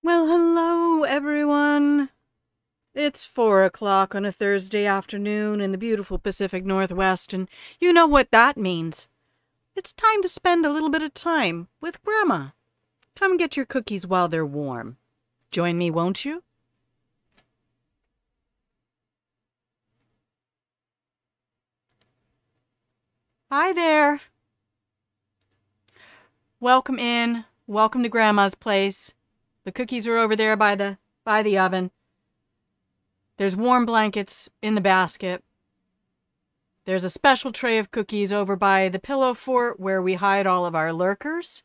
Well, hello, everyone. It's 4 o'clock on a Thursday afternoon in the beautiful Pacific Northwest, and you know what that means. It's time to spend a little bit of time with Grandma. Come get your cookies while they're warm. Join me, won't you? Hi there. Welcome in. Welcome to Grandma's place. The cookies are over there by the oven. There's warm blankets in the basket. There's a special tray of cookies over by the pillow fort where we hide all of our lurkers.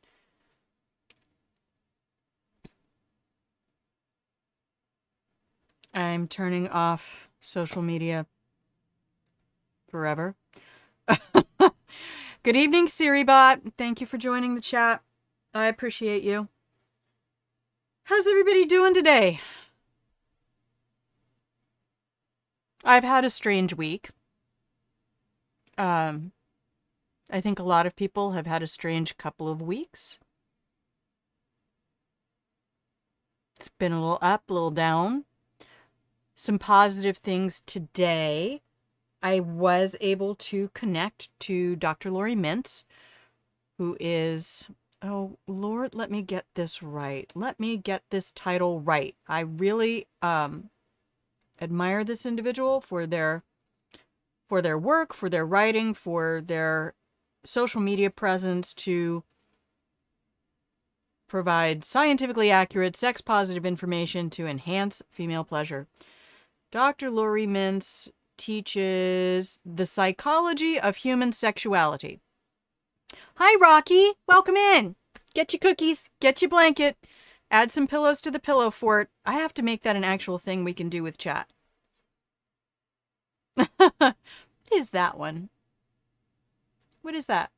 I'm turning off social media forever. Good evening, SiriBot. Thank you for joining the chat. I appreciate you. How's everybody doing today? I've had a strange week. I think a lot of people have had a strange couple of weeks. It's been a little up, a little down. Some positive things today. I was able to connect to Dr. Lori Mintz, who is, oh Lord, let me get this right. Let me get this title right. I really admire this individual for their work, for their writing, for their social media presence to provide scientifically accurate, sex-positive information to enhance female pleasure. Dr. Lori Mintz teaches the psychology of human sexuality. Hi, Rocky. Welcome in. Get your cookies. Get your blanket. Add some pillows to the pillow fort. I have to make that an actual thing we can do with chat. What is that one? What is that?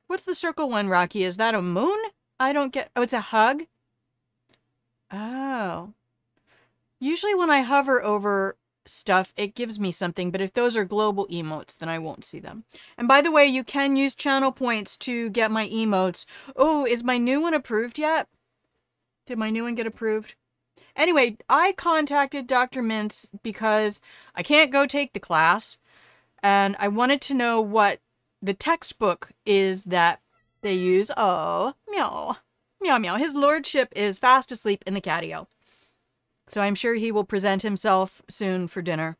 What's the circle one, Rocky? Is that a moon? I don't get... Oh, it's a hug? Oh. Usually when I hover over stuff, it gives me something, but if those are global emotes, then I won't see them. And by the way, you can use channel points to get my emotes. Oh, is my new one approved yet? Did my new one get approved? Anyway, I contacted Dr. Mintz because I can't go take the class, and I wanted to know what the textbook is that they use. Oh, meow. Meow meow. His lordship is fast asleep in the catio. So I'm sure he will present himself soon for dinner.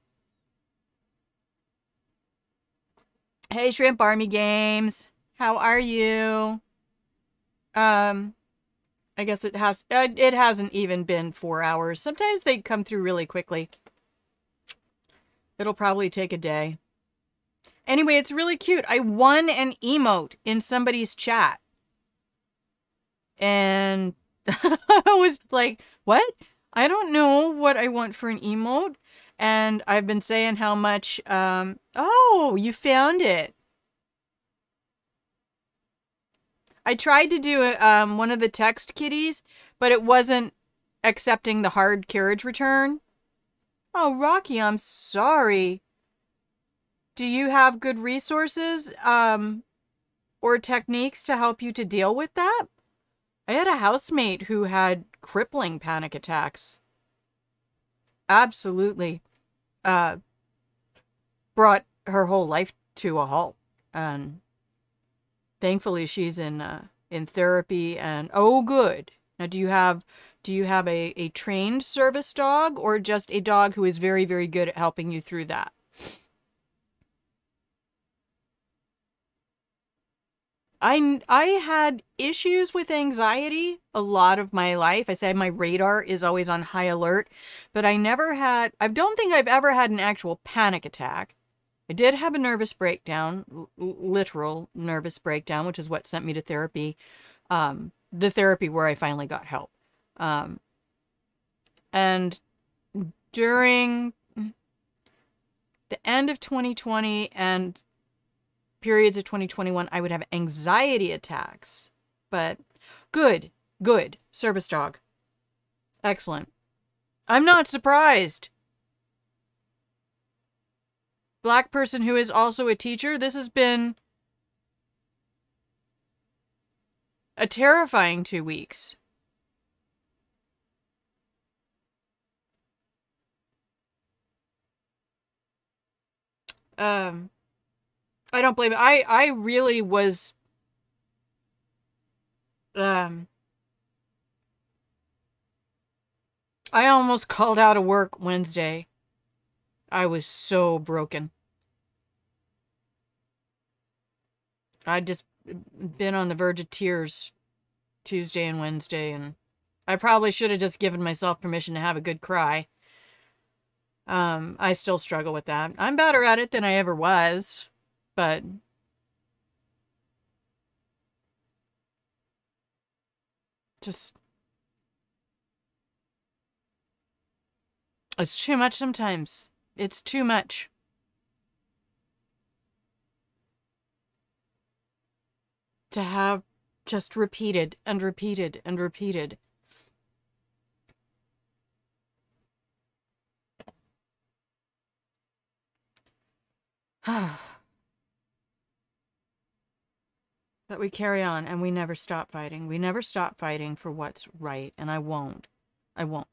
Hey, Shrimp Army Games. How are you? I guess it hasn't even been 4 hours. Sometimes they come through really quickly. It'll probably take a day. Anyway, it's really cute. I won an emote in somebody's chat. And I was like, what? I don't know what I want for an emote. And I've been saying how much, oh, you found it. I tried to do one of the text kitties, but it wasn't accepting the hard carriage return. Oh, Rocky, I'm sorry. Do you have good resources or techniques to help you to deal with that? I had a housemate who had crippling panic attacks. Absolutely. Brought her whole life to a halt. And thankfully she's in therapy and oh good. Now do you have a trained service dog or just a dog who is very, very good at helping you through that? I had issues with anxiety a lot of my life. I said my radar is always on high alert, but I don't think I've ever had an actual panic attack. I did have a nervous breakdown, literal nervous breakdown, which is what sent me to therapy. The therapy where I finally got help. And during the end of 2020 and periods of 2021, I would have anxiety attacks. But good, service dog. Excellent. I'm not surprised. Black person who is also a teacher. This has been a terrifying 2 weeks. I don't blame it. I really was, I almost called out of work Wednesday. I was so broken. I'd just been on the verge of tears Tuesday and Wednesday, and I probably should have just given myself permission to have a good cry. I still struggle with that. I'm better at it than I ever was, but just, it's too much sometimes. It's too much. To have just repeated and repeated and repeated. But we carry on and we never stop fighting. We never stop fighting for what's right, and I won't. I won't.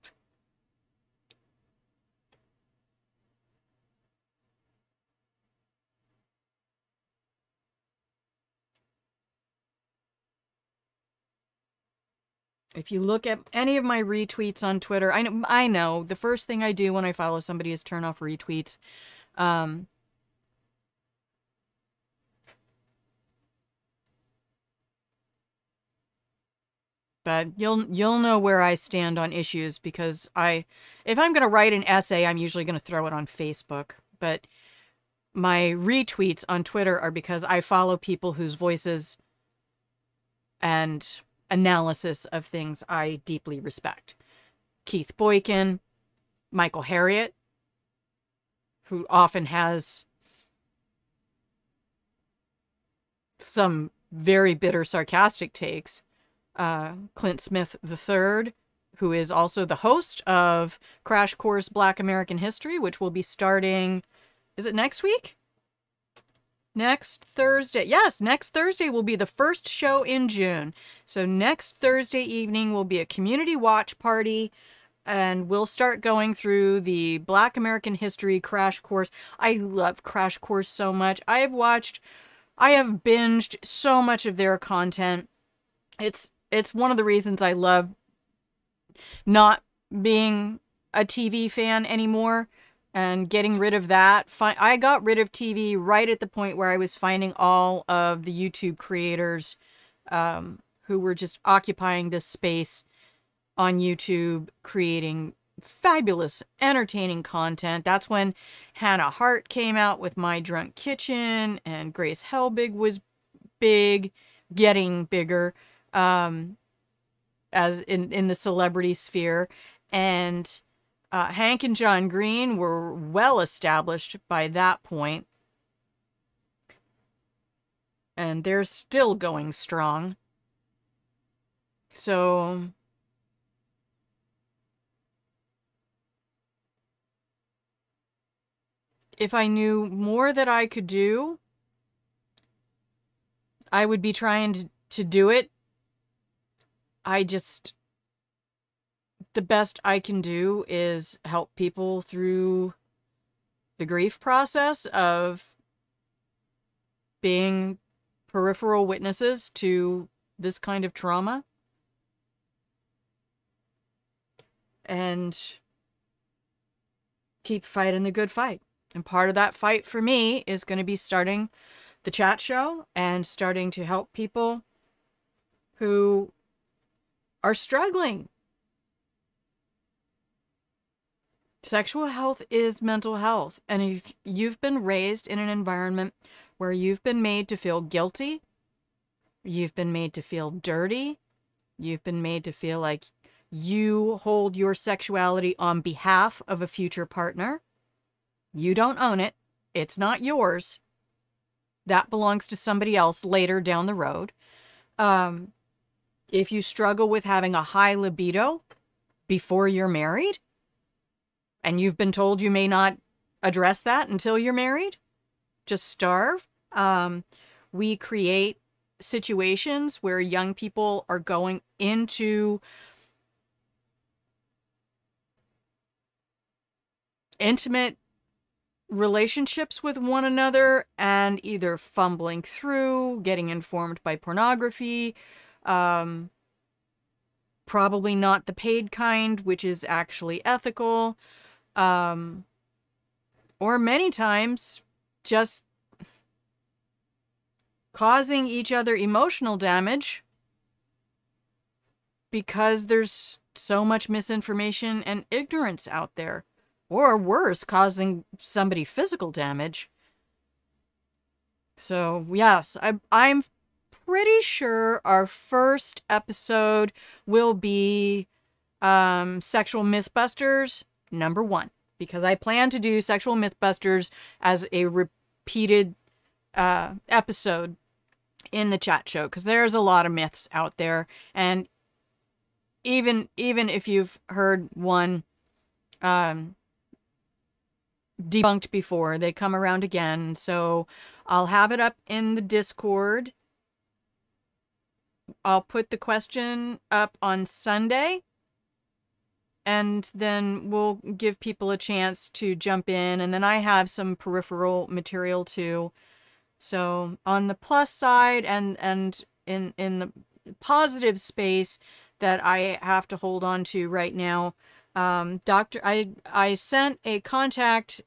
If you look at any of my retweets on Twitter, I know the first thing I do when I follow somebody is turn off retweets. But you'll know where I stand on issues, because if I'm going to write an essay, I'm usually going to throw it on Facebook. But my retweets on Twitter are because I follow people whose voices and analysis of things I deeply respect. Keith Boykin, Michael Harriot, who often has some very bitter, sarcastic takes. Clint Smith III, who is also the host of Crash Course Black American History, which will be starting, is it next week? Next Thursday. Yes, next Thursday will be the first show in June. So next Thursday evening will be a community watch party, and we'll start going through the Black American History Crash Course. I love Crash Course so much. I have binged so much of their content. It's one of the reasons I love not being a TV fan anymore and getting rid of that. I got rid of TV right at the point where I was finding all of the YouTube creators who were just occupying this space on YouTube, creating fabulous, entertaining content. That's when Hannah Hart came out with My Drunk Kitchen, and Grace Helbig was big, getting bigger. As in the celebrity sphere, and Hank and John Green were well established by that point, and they're still going strong. So if I knew more that I could do, I would be trying to do it. The best I can do is help people through the grief process of being peripheral witnesses to this kind of trauma. And keep fighting the good fight. And part of that fight for me is going to be starting the chat show and starting to help people who are struggling. Sexual health is mental health. And if you've been raised in an environment where you've been made to feel guilty, you've been made to feel dirty, you've been made to feel like you hold your sexuality on behalf of a future partner, you don't own it, it's not yours, that belongs to somebody else later down the road. If you struggle with having a high libido before you're married, and you've been told you may not address that until you're married, just starve. We create situations where young people are going into intimate relationships with one another and either fumbling through, getting informed by pornography, probably not the paid kind, which is actually ethical, or many times just causing each other emotional damage because there's so much misinformation and ignorance out there. Or worse, causing somebody physical damage. So, yes, I'm pretty sure our first episode will be Sexual Mythbusters #1. Because I plan to do Sexual Mythbusters as a repeated episode in the chat show. Because there's a lot of myths out there. And even if you've heard one debunked before, they come around again. So I'll have it up in the Discord. I'll put the question up on Sunday, and then we'll give people a chance to jump in, and then I have some peripheral material too. So on the plus side and in the positive space that I have to hold on to right now, I sent a contact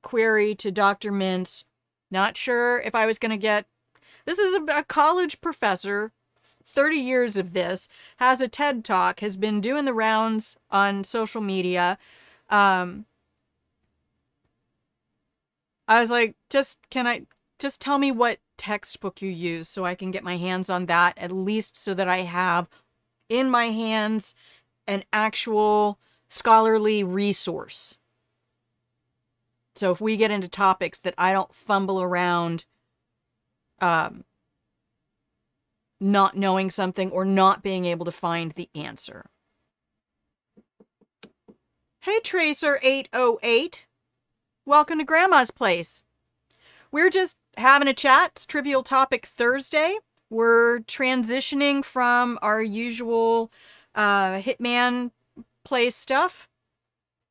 query to Dr. Mintz. Not sure if I was going to get... This is a college professor, 30 years of this, has a TED Talk, has been doing the rounds on social media. I was like, just tell me what textbook you use so I can get my hands on that, at least so that I have in my hands an actual scholarly resource. So if we get into topics that I don't fumble around not knowing something or not being able to find the answer. Hey Tracer808, welcome to Grandma's Place. We're just having a chat. It's Trivial Topic Thursday. We're transitioning from our usual Hitman play stuff.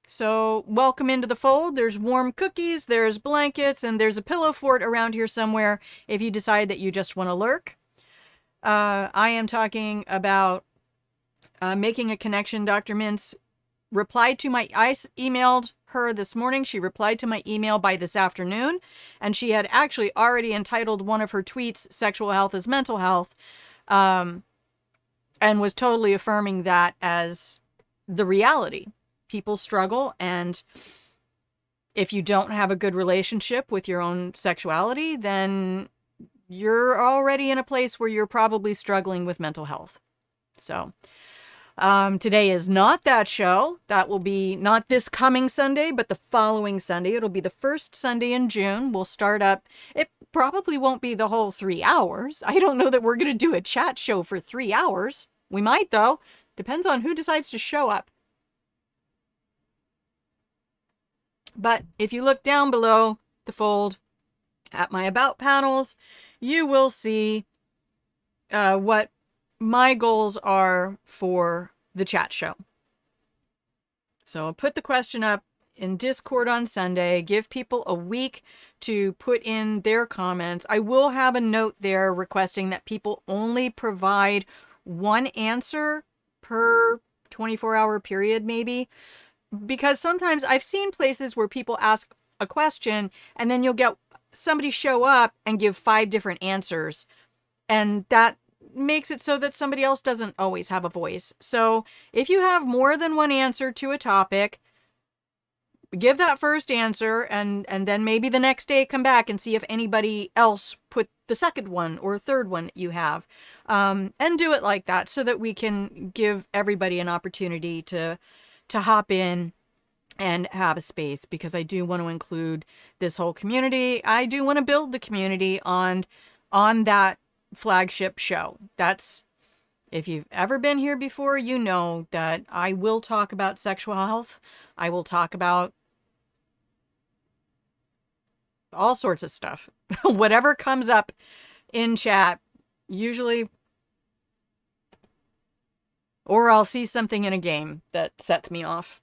So welcome into the fold. There's warm cookies, there's blankets, and there's a pillow fort around here somewhere if you decide that you just want to lurk. I am talking about making a connection. Dr. Mintz replied to I emailed her this morning. She replied to my email by this afternoon, and she had actually already entitled one of her tweets, "Sexual Health is Mental Health," and was totally affirming that as the reality. People struggle, and if you don't have a good relationship with your own sexuality, then you're already in a place where you're probably struggling with mental health. So today is not that show. That will be not this coming Sunday, but the following Sunday. It'll be the first Sunday in June. We'll start up. It probably won't be the whole 3 hours. I don't know that we're going to do a chat show for 3 hours. We might, though. Depends on who decides to show up. But if you look down below the fold at my About panels, you will see what my goals are for the chat show. So I'll put the question up in Discord on Sunday, give people a week to put in their comments. I will have a note there requesting that people only provide one answer per 24-hour period, maybe. Because sometimes I've seen places where people ask a question and then you'll get somebody show up and give 5 different answers. And that makes it so that somebody else doesn't always have a voice. So if you have more than one answer to a topic, give that first answer and then maybe the next day come back and see if anybody else put the second one or third one that you have. And do it like that so that we can give everybody an opportunity to hop in and have a space, because I do want to include this whole community. I do want to build the community on that flagship show. That's, if you've ever been here before, you know that I will talk about sexual health. I will talk about all sorts of stuff. Whatever comes up in chat, Usually, or I'll see something in a game that sets me off.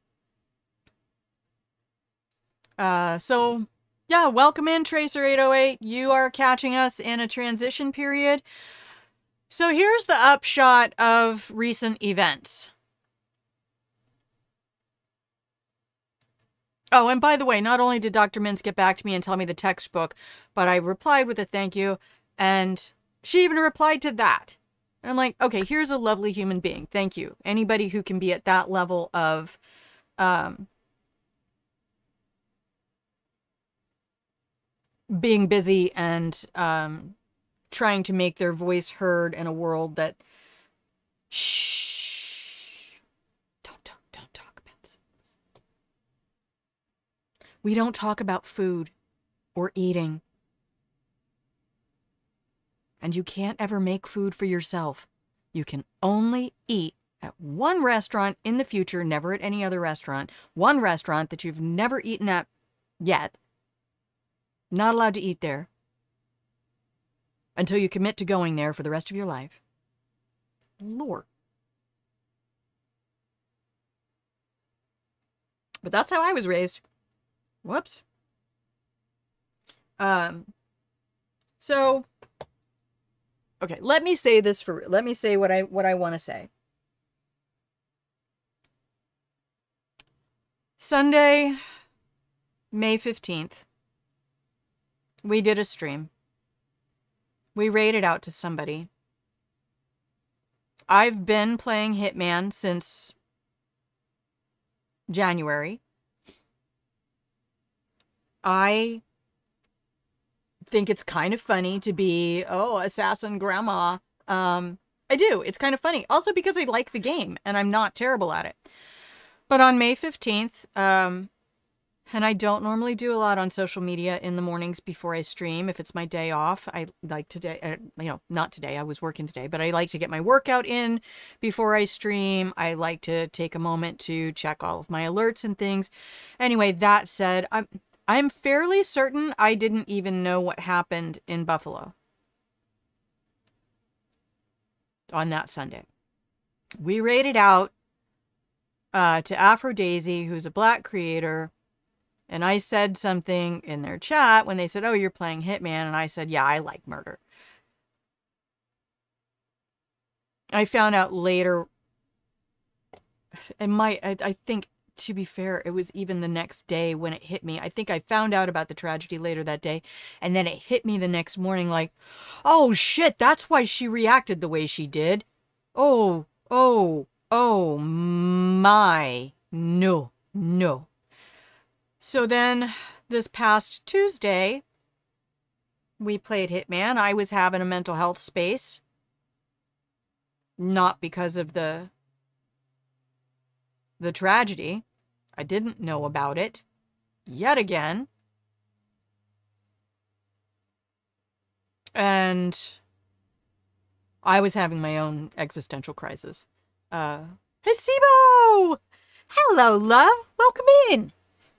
So yeah, welcome in Tracer808. You are catching us in a transition period. So here's the upshot of recent events. Oh, and by the way, not only did Dr. Mintz get back to me and tell me the textbook, but I replied with a thank you, and she even replied to that. And I'm like, okay, here's a lovely human being. Thank you. Anybody who can be at that level of being busy and trying to make their voice heard in a world that shh, don't talk about this. We don't talk about food or eating. And you can't ever make food for yourself. You can only eat at one restaurant in the future, never at any other restaurant. One restaurant that you've never eaten at yet. Not allowed to eat there until you commit to going there for the rest of your life. Lord. But that's how I was raised. Whoops. So okay, let me say what I want to say. Sunday, May 15th. We did a stream. We raided out to somebody. I've been playing Hitman since January. I think it's kind of funny to be, oh, assassin grandma. I do. It's kind of funny. Also because I like the game and I'm not terrible at it. But on May 15th, and I don't normally do a lot on social media in the mornings before I stream. If it's my day off, I like today, not today, I was working today, but I like to get my workout in before I stream. I like to take a moment to check all of my alerts and things. Anyway, that said, I'm fairly certain I didn't even know what happened in Buffalo on that Sunday. We raided out to Afro Daisy, who's a Black creator. And I said something in their chat when they said, oh, you're playing Hitman. And I said, yeah, I like murder. I found out later, and I think, to be fair, it was even the next day when it hit me. I think I found out about the tragedy later that day. And then it hit me the next morning like, oh, shit, that's why she reacted the way she did. Oh, my. No. So then, this past Tuesday, we played Hitman. I was having a mental health space. Not because of the tragedy. I didn't know about it. Yet again. And I was having my own existential crisis. Hey, Sibo! Hello, love! Welcome in!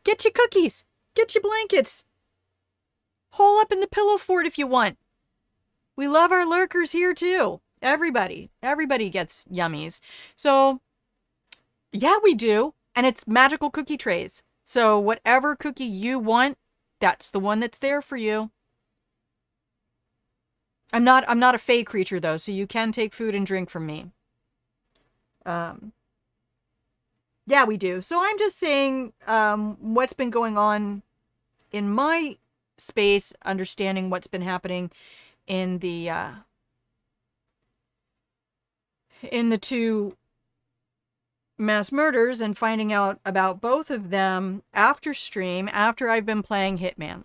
Get your cookies. Get your blankets. Hole up in the pillow fort if you want. We love our lurkers here too. Everybody gets yummies. So, yeah, we do. And it's magical cookie trays. So whatever cookie you want, that's the one that's there for you. I'm not a fey creature though, so you can take food and drink from me. Yeah, we do. So I'm just saying what's been going on in my space, understanding what's been happening in the two mass murders and finding out about both of them after stream, after I've been playing Hitman.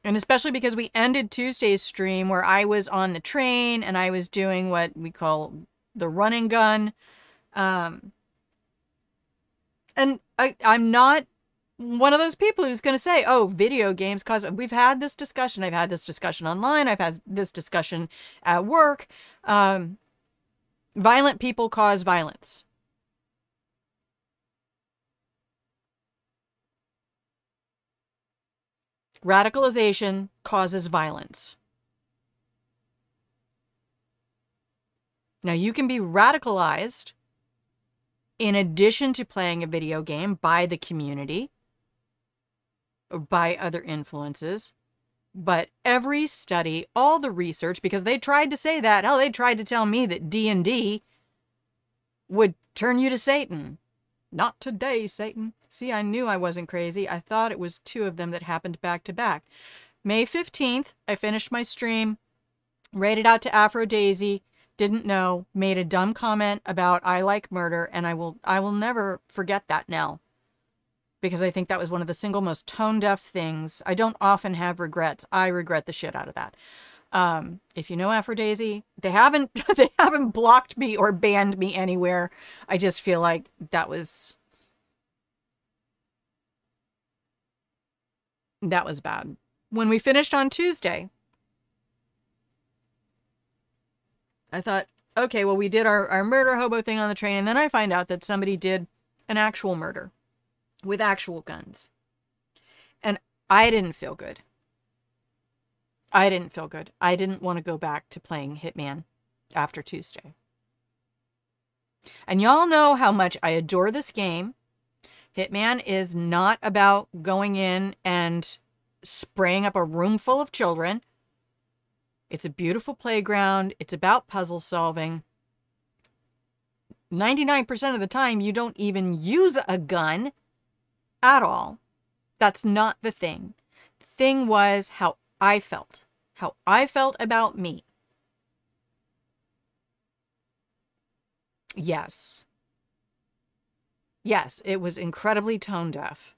And especially because we ended Tuesday's stream where I was on the train and I was doing what we call the run and gun. And I'm not one of those people who's going to say, oh, video games cause... We've had this discussion. I've had this discussion online. I've had this discussion at work. Violent people cause violence. Radicalization causes violence. Now, you can be radicalized in addition to playing a video game by the community or by other influences. But every study, all the research, because they tried to say that, hell, they tried to tell me that D&D would turn you to Satan. Not today, Satan. See, I knew I wasn't crazy. I thought it was 2 of them that happened back to back. May 15th, I finished my stream, rated out to Afro Daisy, didn't know, made a dumb comment about I like murder, and I will never forget that now. Because I think that was one of the single most tone-deaf things. I don't often have regrets. I regret the shit out of that. If you know Afro Daisy, they haven't blocked me or banned me anywhere. I just feel like that was bad. When we finished on Tuesday, I thought, okay, well, we did our murder hobo thing on the train, and then I find out that somebody did an actual murder with actual guns. And I didn't feel good. I didn't feel good. I didn't want to go back to playing Hitman after Tuesday. And y'all know how much I adore this game. Hitman is not about going in and spraying up a room full of children. It's a beautiful playground. It's about puzzle solving. 99% of the time, you don't even use a gun at all. That's not the thing. The thing was how I felt. How I felt about me. Yes. Yes, it was incredibly tone deaf.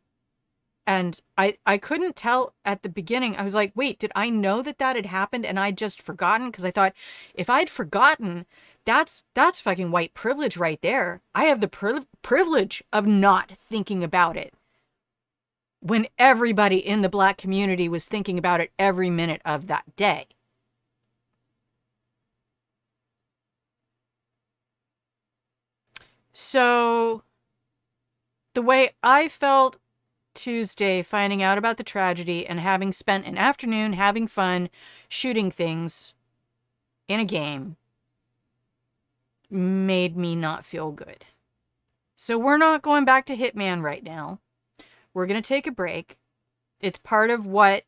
And I couldn't tell at the beginning. I was like, wait, did I know that had happened and I'd just forgotten? Because I thought, if I'd forgotten, that's fucking white privilege right there. I have the privilege of not thinking about it. When everybody in the Black community was thinking about it every minute of that day. So, the way I felt Tuesday, finding out about the tragedy and having spent an afternoon having fun shooting things in a game, made me not feel good. So we're not going back to Hitman right now. We're going to take a break. It's part of what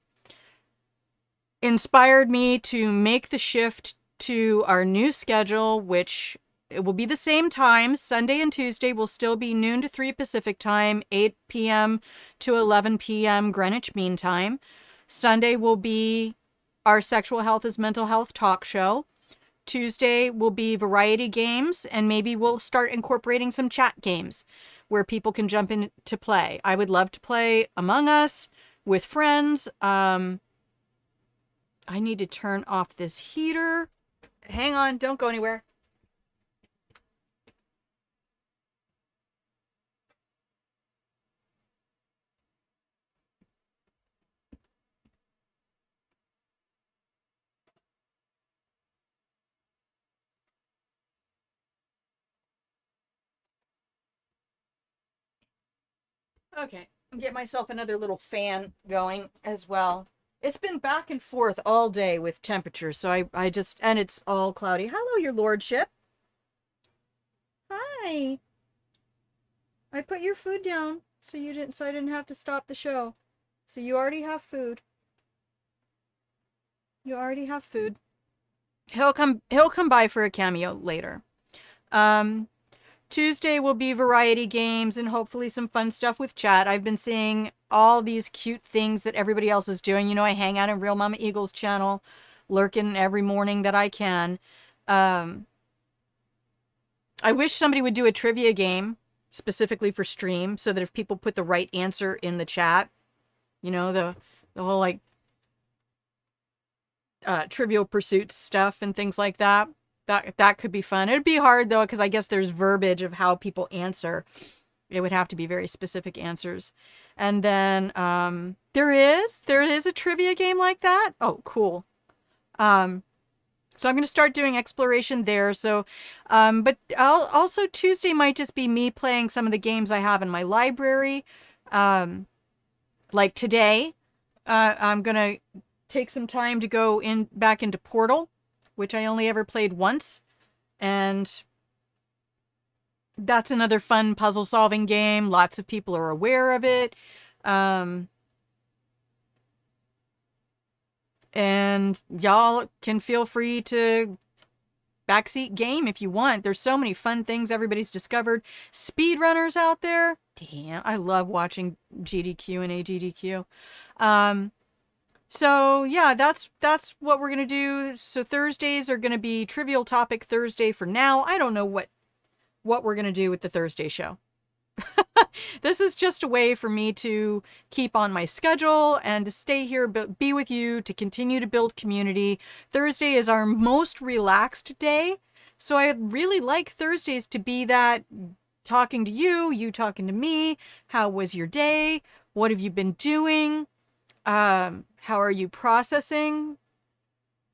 inspired me to make the shift to our new schedule, which it will be the same time. Sunday and Tuesday will still be noon to 3 Pacific time, 8 p.m. to 11 p.m. Greenwich Mean Time. Sunday will be our Sexual Health is Mental Health talk show. Tuesday will be variety games, and maybe we'll start incorporating some chat games where people can jump in to play. I would love to play Among Us with friends. I need to turn off this heater. Hang on, don't go anywhere. Okay, get myself another little fan going as well. It's been back and forth all day with temperatures, so I just, and it's all cloudy. Hello, your lordship. Hi. I put your food down so I didn't have to stop the show. So you already have food. You already have food. He'll come by for a cameo later. Tuesday will be variety games and hopefully some fun stuff with chat. I've been seeing all these cute things that everybody else is doing. You know, I hang out in Real Mama Eagle's channel, lurking every morning that I can. I wish somebody would do a trivia game specifically for stream so that if people put the right answer in the chat, you know, the whole like Trivial Pursuit stuff and things like that. That could be fun. It'd be hard though, because I guess there's verbiage of how people answer. It would have to be very specific answers. And then there is a trivia game like that. Oh, cool. So I'm going to start doing exploration there. So, but also Tuesday might just be me playing some of the games I have in my library. Like today, I'm going to take some time to go back into Portal, which I only ever played once, And that's another fun puzzle solving game. Lots of people are aware of it. And y'all can feel free to backseat game if you want. There's so many fun things everybody's discovered. Speedrunners out there. Damn, I love watching GDQ and AGDQ. So yeah, that's what we're gonna do. So Thursdays are gonna be Trivial Topic Thursday for now. I don't know what we're gonna do with the Thursday show. This is just a way for me to keep on my schedule and to stay here, be with you, to continue to build community. Thursday is our most relaxed day. So I really like Thursdays to be that talking to you, you talking to me. How was your day? What have you been doing? How are you processing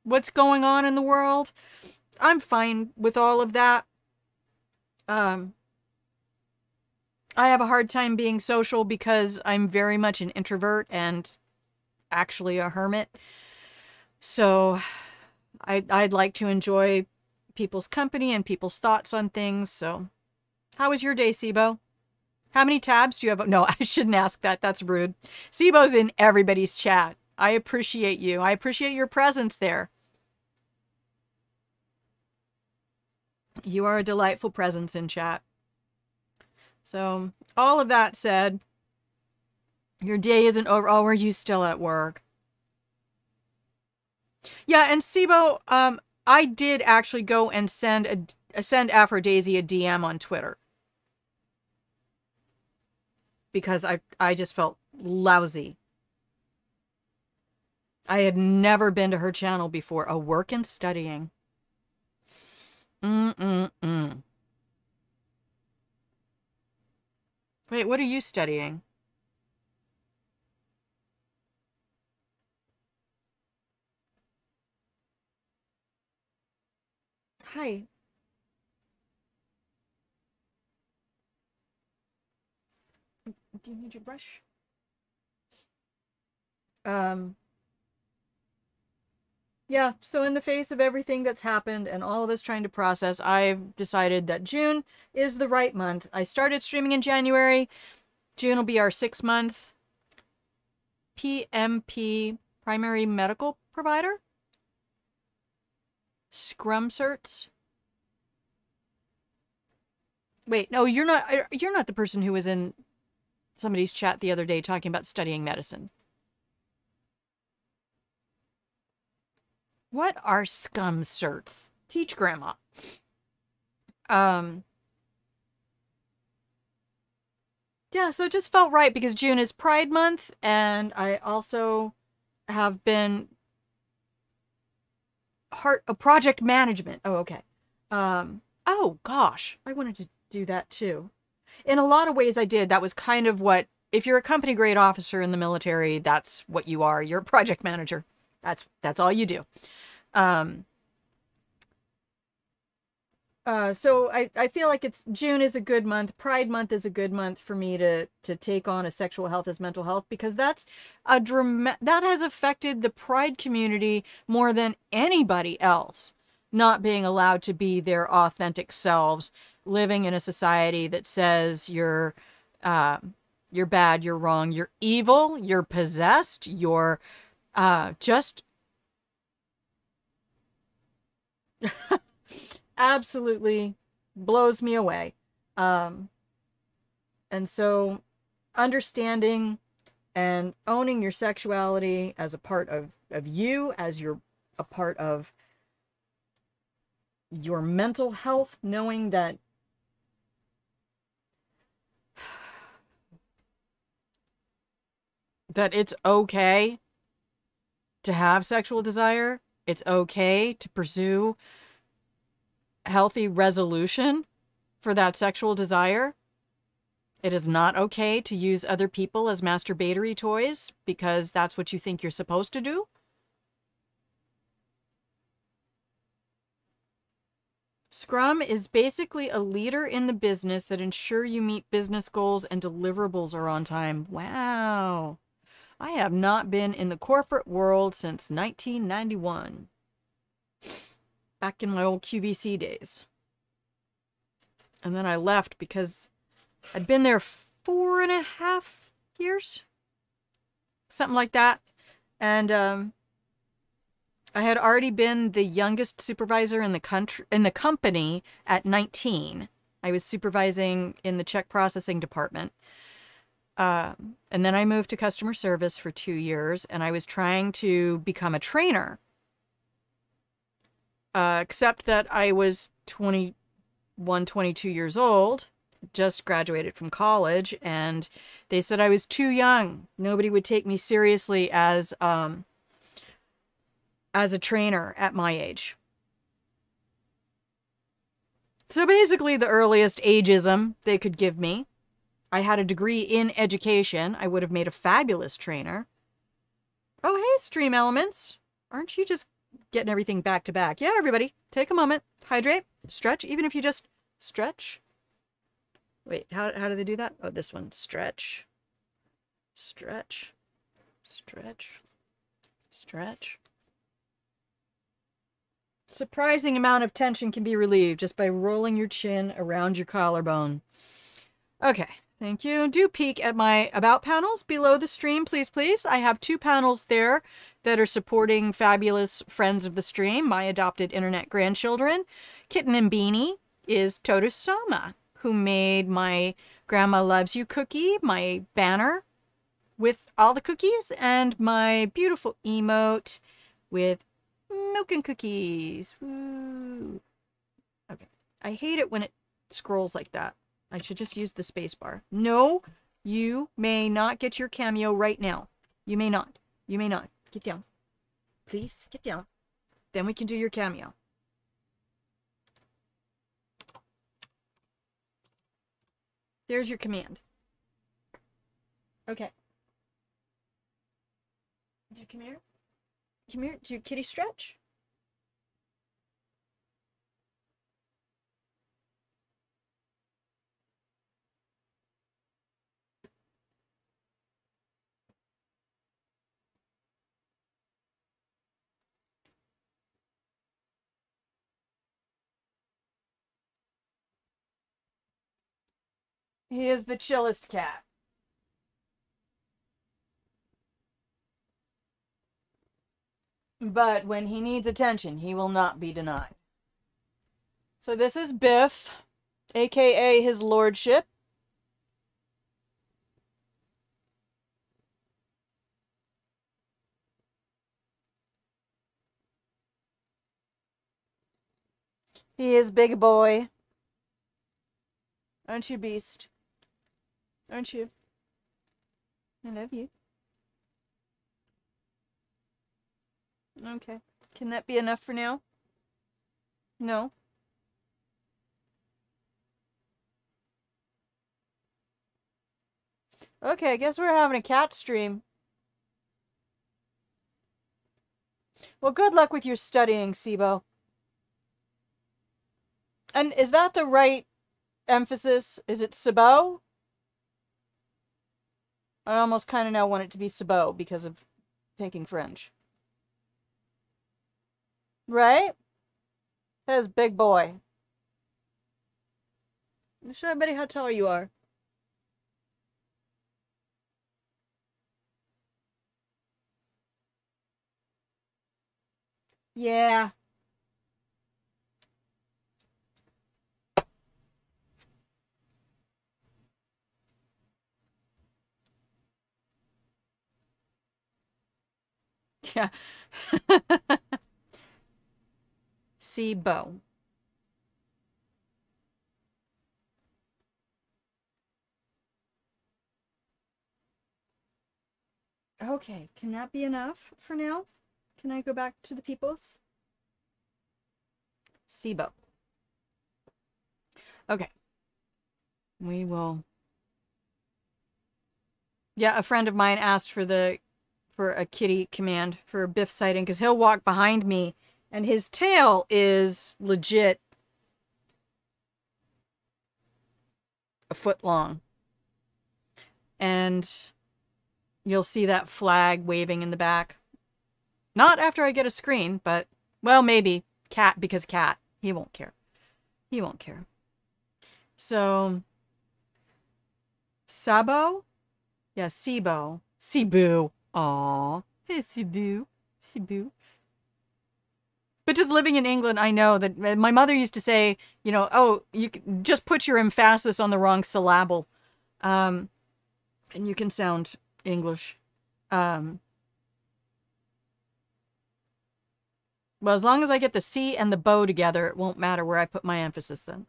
what's going on in the world? I'm fine with all of that. I have a hard time being social because I'm very much an introvert and actually a hermit. So I'd like to enjoy people's company and people's thoughts on things. So how was your day, Sibo? How many tabs do you have? No, I shouldn't ask that. That's rude. Sibo's in everybody's chat. I appreciate you. I appreciate your presence there. You are a delightful presence in chat. So, all of that said, your day isn't over. Oh, are you still at work? Yeah, and Sibo, I did actually go and send Aphrodisi a DM on Twitter. Because I just felt lousy. I had never been to her channel before. A work and studying. Wait, what are you studying? Hi. Do you need your brush? Yeah, so in the face of everything that's happened and all of us trying to process, I've decided that June is the right month. I started streaming in January. June will be our 6th month. PMP, primary medical provider. Scrum certs. Wait, no, you're not the person who was in somebody's chat the other day talking about studying medicine. What are scum certs? Teach grandma. Yeah, so it just felt right because June is Pride Month, and I also have been project management. Oh, okay. Oh gosh, I wanted to do that too. In a lot of ways I did. That was kind of what, if you're a company grade officer in the military, that's what you are. You're a project manager. That's all you do. So I feel like June is a good month. Pride Month is a good month for me to take on a sexual health as mental health, because that has affected the Pride community more than anybody else. Not being allowed to be their authentic selves, living in a society that says you're bad, you're wrong, you're evil, you're possessed, you're just absolutely blows me away. And so understanding and owning your sexuality as a part of you, as you're a part of your mental health, knowing that it's okay to have sexual desire. It's okay to pursue healthy resolution for that sexual desire. It is not okay to use other people as masturbatory toys because that's what you think you're supposed to do. Scrum is basically a leader in the business that ensure you meet business goals and deliverables are on time. Wow. I have not been in the corporate world since 1991. Back in my old QVC days. And then I left because I'd been there 4.5 years. Something like that. And I had already been the youngest supervisor in the company at 19. I was supervising in the check processing department. And then I moved to customer service for 2 years, and I was trying to become a trainer. Except that I was 21, 22 years old, just graduated from college, and they said I was too young. Nobody would take me seriously as a trainer at my age. So basically the earliest ageism they could give me. I had a degree in education. I would have made a fabulous trainer. Oh, hey, Stream Elements. Aren't you just getting everything back to back? Yeah, everybody, take a moment. Hydrate. Stretch. Even if you just stretch. Wait, how do they do that? Oh, this one. Stretch. Stretch. Stretch. Stretch. Surprising amount of tension can be relieved just by rolling your chin around your collarbone. Okay, thank you. Do peek at my About panels below the stream, please, please. I have 2 panels there that are supporting fabulous friends of the stream, my adopted internet grandchildren. Kitten and Beanie is Totosoma, who made my Grandma Loves You cookie, my banner with all the cookies, and my beautiful emote with milk and cookies. Woo. Okay. I hate it when it scrolls like that. I should just use the space bar. No, you may not get your cameo right now. You may not. You may not. Get down. Please, get down. Then we can do your cameo. There's your command. Okay. Come here. Come here. Do kitty stretch. He is the chillest cat. But when he needs attention, he will not be denied. So this is Biff, aka his lordship. He is big boy. Aren't you, beast? Aren't you? I love you. Okay. Can that be enough for now? No. Okay, I guess we're having a cat stream. Well, good luck with your studying, Sibo. And is that the right emphasis? Is it Sibo? I almost kind of now want it to be Sibo because of taking French. Right? That is big boy. Show everybody how tall you are. Yeah. Yeah. Sibo. Okay, can that be enough for now? Can I go back to the peoples? Sibo. Okay. We will. Yeah, a friend of mine asked for a kitty command for Biff sighting because he'll walk behind me and his tail is legit a foot long. And you'll see that flag waving in the back. Not after I get a screen, but, well, maybe. Cat, because cat. He won't care. He won't care. So, Sabo? Yeah, Sibo. Cebu. Aw. Hey, Cebu. Cebu. But just living in England, I know that my mother used to say, you know, oh, you just put your emphasis on the wrong syllable. And you can sound English. Well, as long as I get the C and the bow together, it won't matter where I put my emphasis then.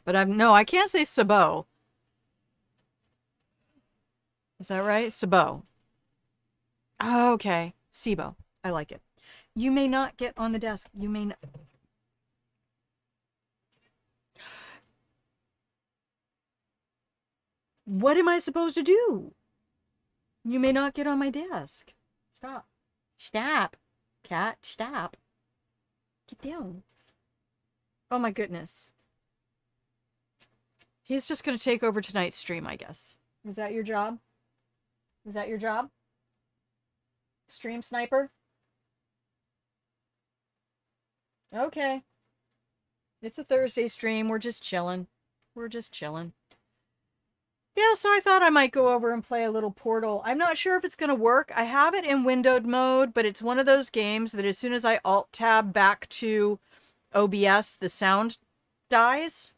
But no, I can't say Sabo. Is that right? Sabo. Oh, okay. Sibo. I like it. You may not get on the desk. You may not. What am I supposed to do? You may not get on my desk. Stop. Stop. Cat, stop. Get down. Oh my goodness. He's just going to take over tonight's stream, I guess. Is that your job? Is that your job? Stream sniper? Okay. It's a Thursday stream. We're just chilling. We're just chilling. Yeah, so I thought I might go over and play a little Portal. I'm not sure if it's going to work. I have it in windowed mode, but it's one of those games that as soon as I Alt-tab back to OBS, the sound dies.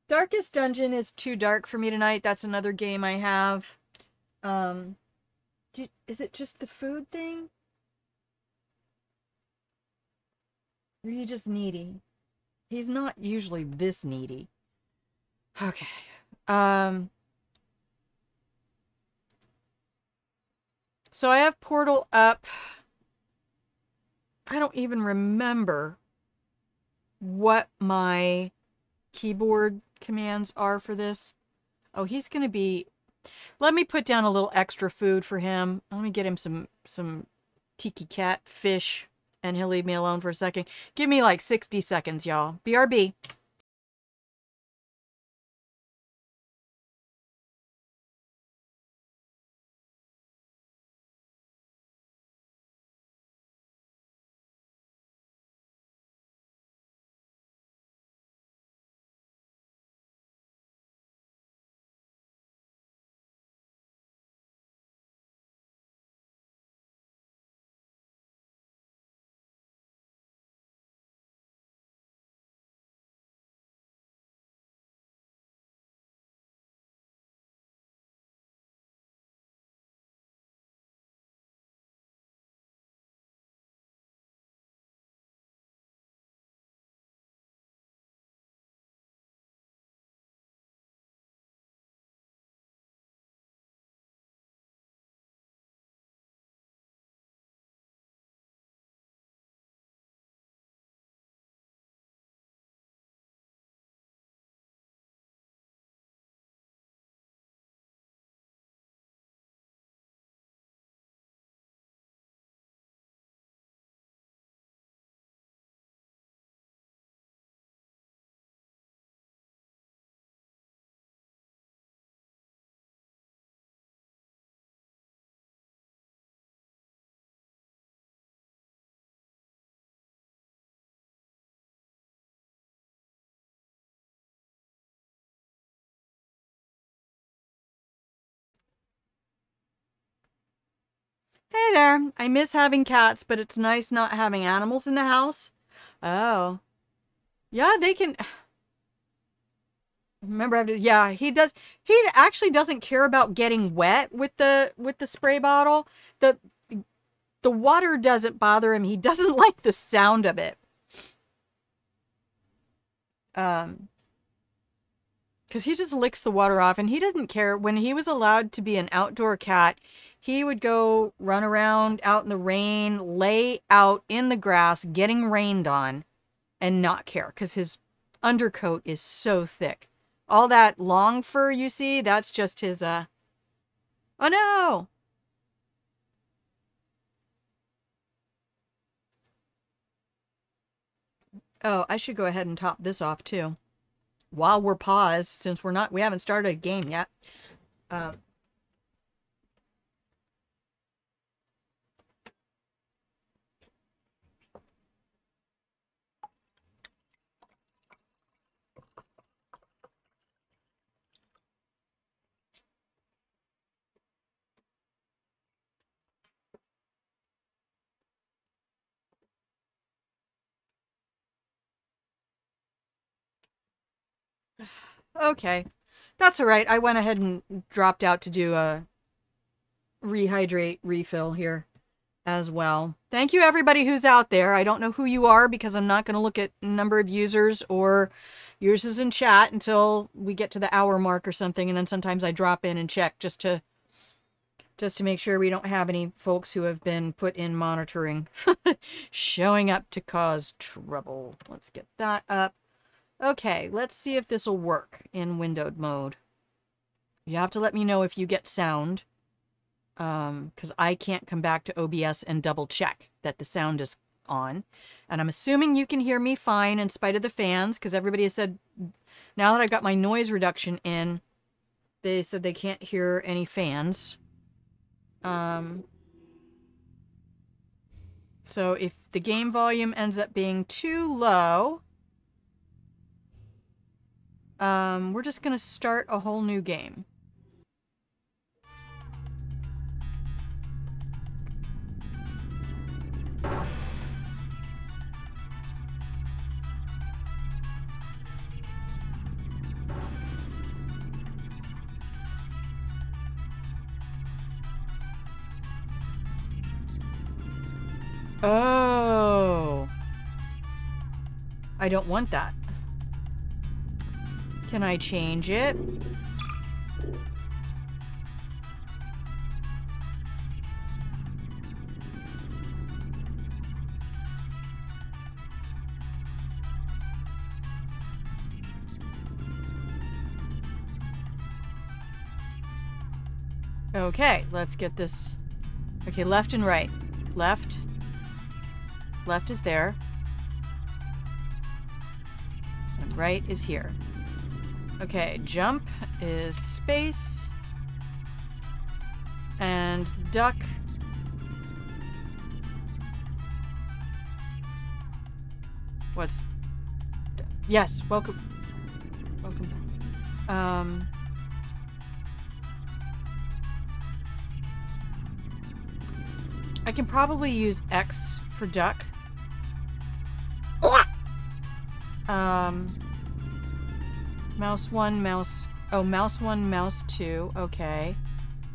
Darkest Dungeon is too dark for me tonight. That's another game I have. Is it just the food thing? Or are you just needy? He's not usually this needy. Okay. So I have Portal up. I don't even remember what my keyboard commands are for this. Oh, he's going to be... Let me put down a little extra food for him. Let me get him some tiki cat fish, and he'll leave me alone for a second. Give me like 60 seconds, y'all. BRB. Hey there. I miss having cats, but it's nice not having animals in the house. Oh. Yeah, they can... Remember, yeah, he does. He actually doesn't care about getting wet with the spray bottle. The water doesn't bother him. He doesn't like the sound of it. Because he just licks the water off, and he doesn't care. When he was allowed to be an outdoor cat, he would go run around out in the rain, lay out in the grass, getting rained on, and not care, because his undercoat is so thick. All that long fur you see, that's just his, Oh no! Oh, I should go ahead and top this off, too. While we're paused, since we haven't started a game yet. Okay. That's all right. I went ahead and dropped out to do a rehydrate refill here as well. Thank you everybody who's out there. I don't know who you are because I'm not going to look at number of users or users in chat until we get to the hour mark or something, and then sometimes I drop in and check just to make sure we don't have any folks who have been put in monitoring showing up to cause trouble. Let's get that up. Okay, let's see if this will work in windowed mode. You have to let me know if you get sound, because I can't come back to OBS and double check that the sound is on. And I'm assuming you can hear me fine in spite of the fans, because everybody has said, now that I've got my noise reduction in, they said they can't hear any fans. So if the game volume ends up being too low, we're just gonna start a whole new game. Oh. I don't want that. Can I change it? Okay, let's get this. Okay, left and right. Left. Left is there. And right is here. Okay, jump is space. And duck. What's... Yes, welcome. Welcome back. I can probably use X for duck. Mouse 1, mouse... Oh, mouse 1, mouse 2. Okay.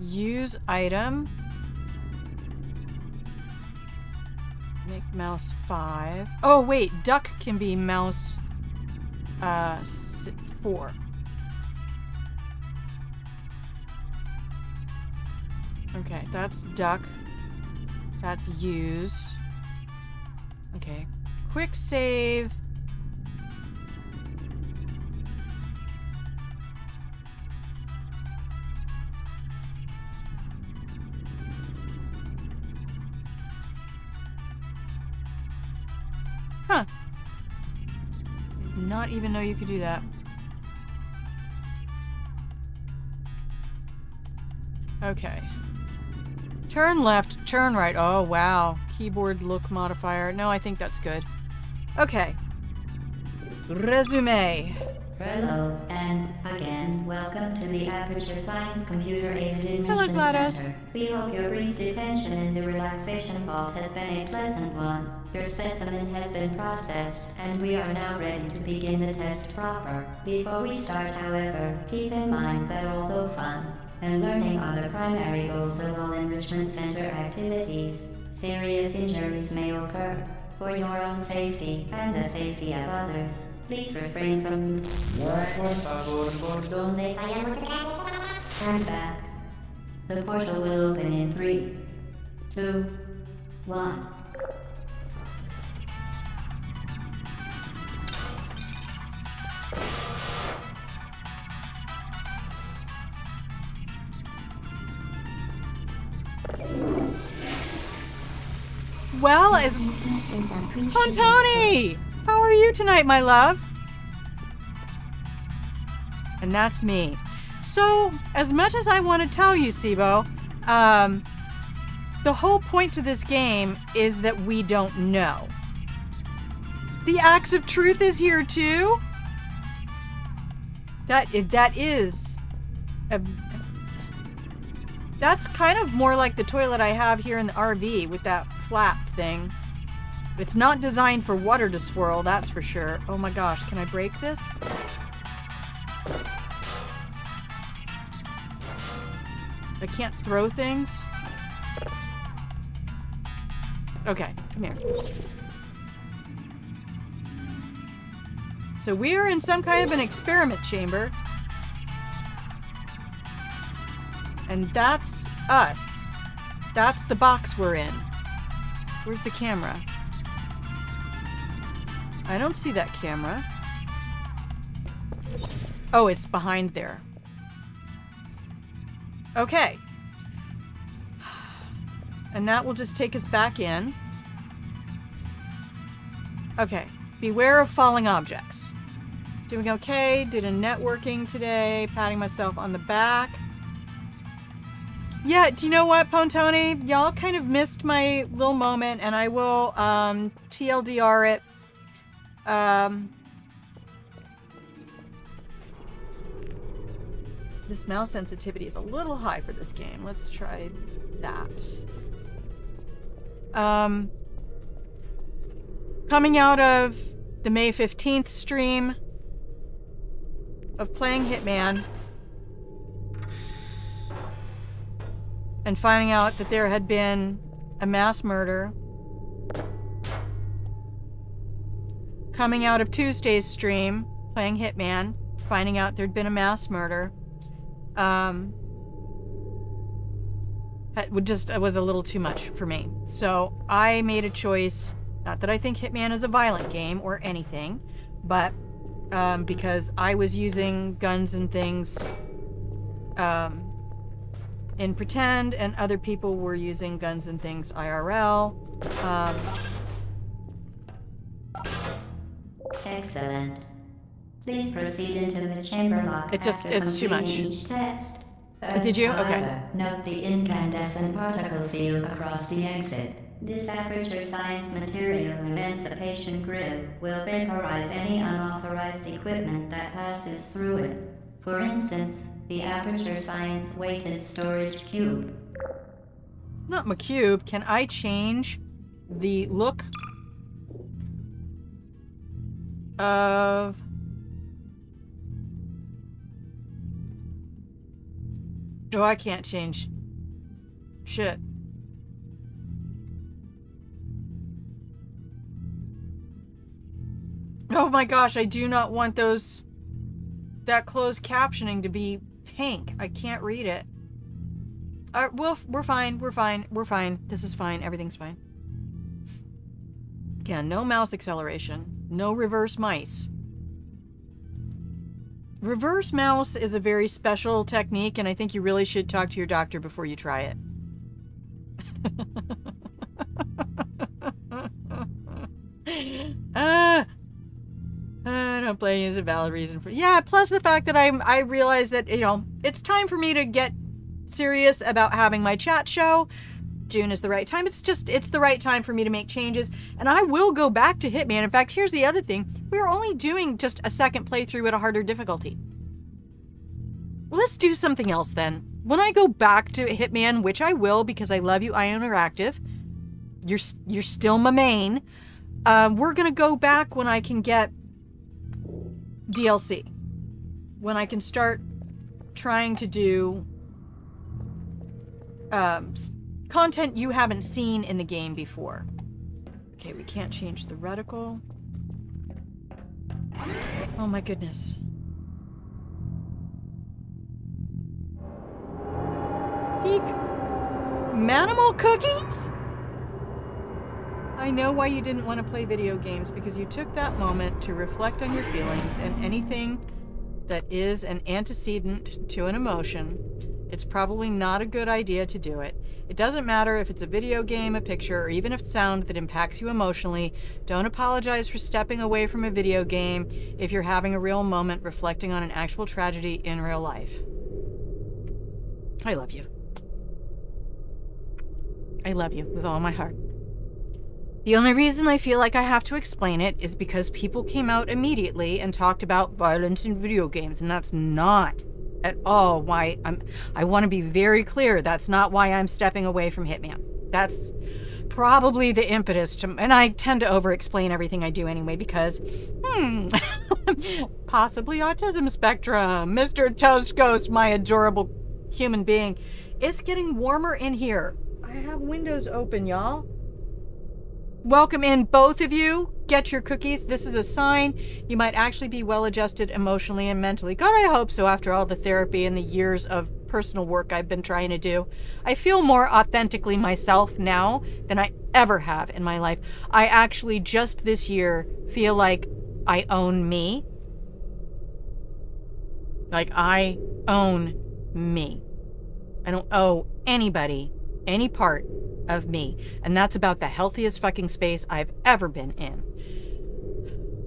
Use item. Make mouse 5. Oh, wait. Duck can be mouse... 4. Okay, that's duck. That's use. Okay. Quick save. Huh. Did not even know you could do that. Okay. Turn left, turn right. Oh, wow. Keyboard look modifier. No, I think that's good. Okay. Resume. Hello, and again, welcome to the Aperture Science Computer Aided Admission Center. We hope your brief detention in the relaxation vault has been a pleasant one. Your specimen has been processed, and we are now ready to begin the test proper. Before we start, however, keep in mind that although fun and learning are the primary goals of all enrichment center activities, serious injuries may occur. For your own safety and the safety of others, please refrain from... Stand back. The portal will open in 3, 2, 1. Well, as Tony, how are you tonight, my love? And that's me. So, as much as I want to tell you, Sibo, the whole point to this game is that we don't know. The axe of truth is here too. That's kind of more like the toilet I have here in the RV with that flap thing. It's not designed for water to swirl, that's for sure. Oh my gosh, can I break this? I can't throw things. Okay, come here. So we are in some kind of an experiment chamber. And that's us. That's the box we're in. Where's the camera? I don't see that camera. Oh, it's behind there. Okay. And that will just take us back in. Okay. Beware of falling objects. Doing okay. Did a networking today. Patting myself on the back. Yeah, do you know what, Pontoni? Y'all kind of missed my little moment, and I will TLDR it. This mouse sensitivity is a little high for this game. Let's try that. Coming out of the May 15th stream of playing Hitman and finding out that there had been a mass murder. Coming out of Tuesday's stream, playing Hitman, finding out there'd been a mass murder. It was a little too much for me. So I made a choice, not that I think Hitman is a violent game or anything, but because I was using guns and things in pretend, and other people were using guns and things IRL. Excellent. Please proceed into the chamber lock. It's too much. Each test. Did you? However, Okay. Note the incandescent particle field across the exit. This aperture science material emancipation grid will vaporize any unauthorized equipment that passes through it. For instance, the aperture science weighted storage cube. Not my cube. Can I change the look of... No, I can't change. Shit. Oh my gosh, I do not want that closed captioning to be pink. I can't read it. We're fine. We're fine. We're fine. This is fine. Everything's fine. Yeah, no mouse acceleration. No reverse mice. Reverse mouse is a very special technique, and I think you really should talk to your doctor before you try it. Don't play is a valid reason for... Yeah, plus the fact that I realize that, you know, it's time for me to get serious about having my chat show. June is the right time. It's the right time for me to make changes, and I will go back to Hitman. In fact, here's the other thing. We're only doing just a second playthrough at a harder difficulty. Let's do something else then. When I go back to Hitman, which I will because I love you, IO Interactive. You're still my main. We're gonna go back when I can get DLC. When I can start trying to do content you haven't seen in the game before. Okay, we can't change the reticle. Oh my goodness. Eek. Manimal cookies? I know why you didn't want to play video games, because you took that moment to reflect on your feelings, and anything that is an antecedent to an emotion, it's probably not a good idea to do it. It doesn't matter if it's a video game, a picture, or even a sound that impacts you emotionally. Don't apologize for stepping away from a video game if you're having a real moment reflecting on an actual tragedy in real life. I love you. I love you with all my heart. The only reason I feel like I have to explain it is because people came out immediately and talked about violence in video games, and that's not at all why I want to be very clear. That's not why I'm stepping away from Hitman. That's probably the impetus to, and I tend to over-explain everything I do anyway because, possibly autism spectrum. Mr. Toast Ghost, my adorable human being, It's getting warmer in here. I have windows open, y'all. Welcome in, both of you. Get your cookies. This is a sign you might actually be well-adjusted emotionally and mentally. God, I hope so, after all the therapy and the years of personal work I've been trying to do. I feel more authentically myself now than I ever have in my life. I actually just this year feel like I own me. Like I own me. I don't owe anybody any part of me. And that's about the healthiest fucking space I've ever been in.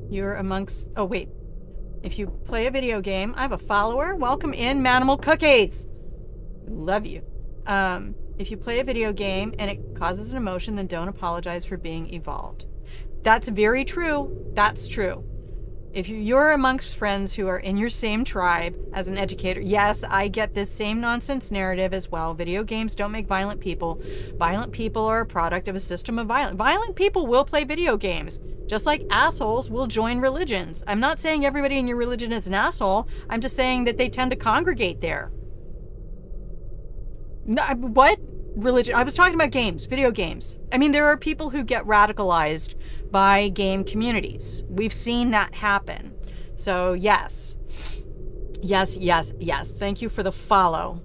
You're amongst... Oh, wait. If you play a video game, I have a follower. Welcome in, Manimal Cookies. Love you. If you play a video game and it causes an emotion, then don't apologize for being evolved. That's very true. That's true. If you're amongst friends who are in your same tribe as an educator, yes, I get this same nonsense narrative as well. Video games don't make violent people. Violent people are a product of a system of violence. Violent people will play video games, just like assholes will join religions. I'm not saying everybody in your religion is an asshole. I'm just saying that they tend to congregate there. No, what? Religion? I was talking about games, video games. I mean, there are people who get radicalized by game communities. We've seen that happen. So yes. Yes, yes, yes. Thank you for the follow.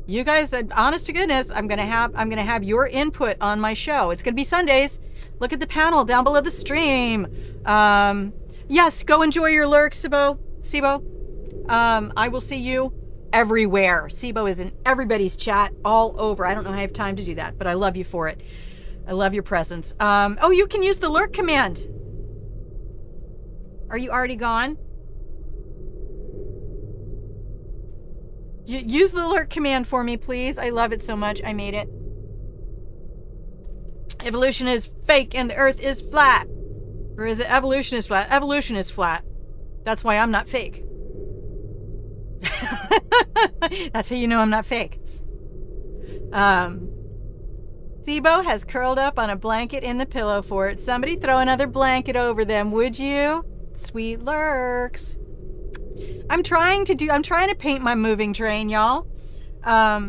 You guys, honest to goodness, I'm gonna have your input on my show. It's gonna be Sundays. Look at the panel down below the stream. Yes, go enjoy your lurks, Sibo. I will see you everywhere. Sibo is in everybody's chat all over. I don't know how I have time to do that, but I love you for it. I love your presence. Oh, you can use the lurk command. Are you already gone? Use the lurk command for me, please. I love it so much. I made it. Evolution is fake and the earth is flat. Or is it evolution is flat? Evolution is flat. That's why I'm not fake. That's how you know I'm not fake. Sibo has curled up on a blanket in the pillow fort. Somebody throw another blanket over them, would you? Sweet lurks. I'm trying to paint my moving train, y'all. I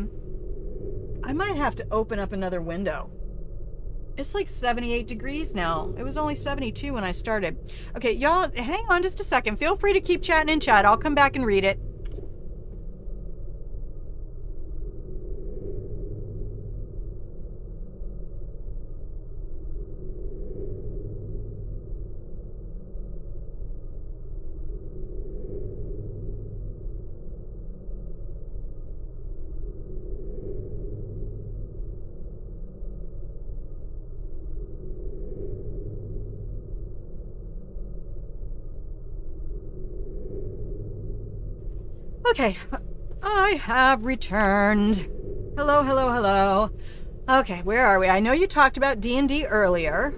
might have to open up another window. It's like 78 degrees now. It was only 72 when I started. Okay, y'all, hang on just a second. Feel free to keep chatting in chat. I'll come back and read it. Okay, I have returned. Hello, hello, hello. Okay, where are we? I know you talked about D&D earlier.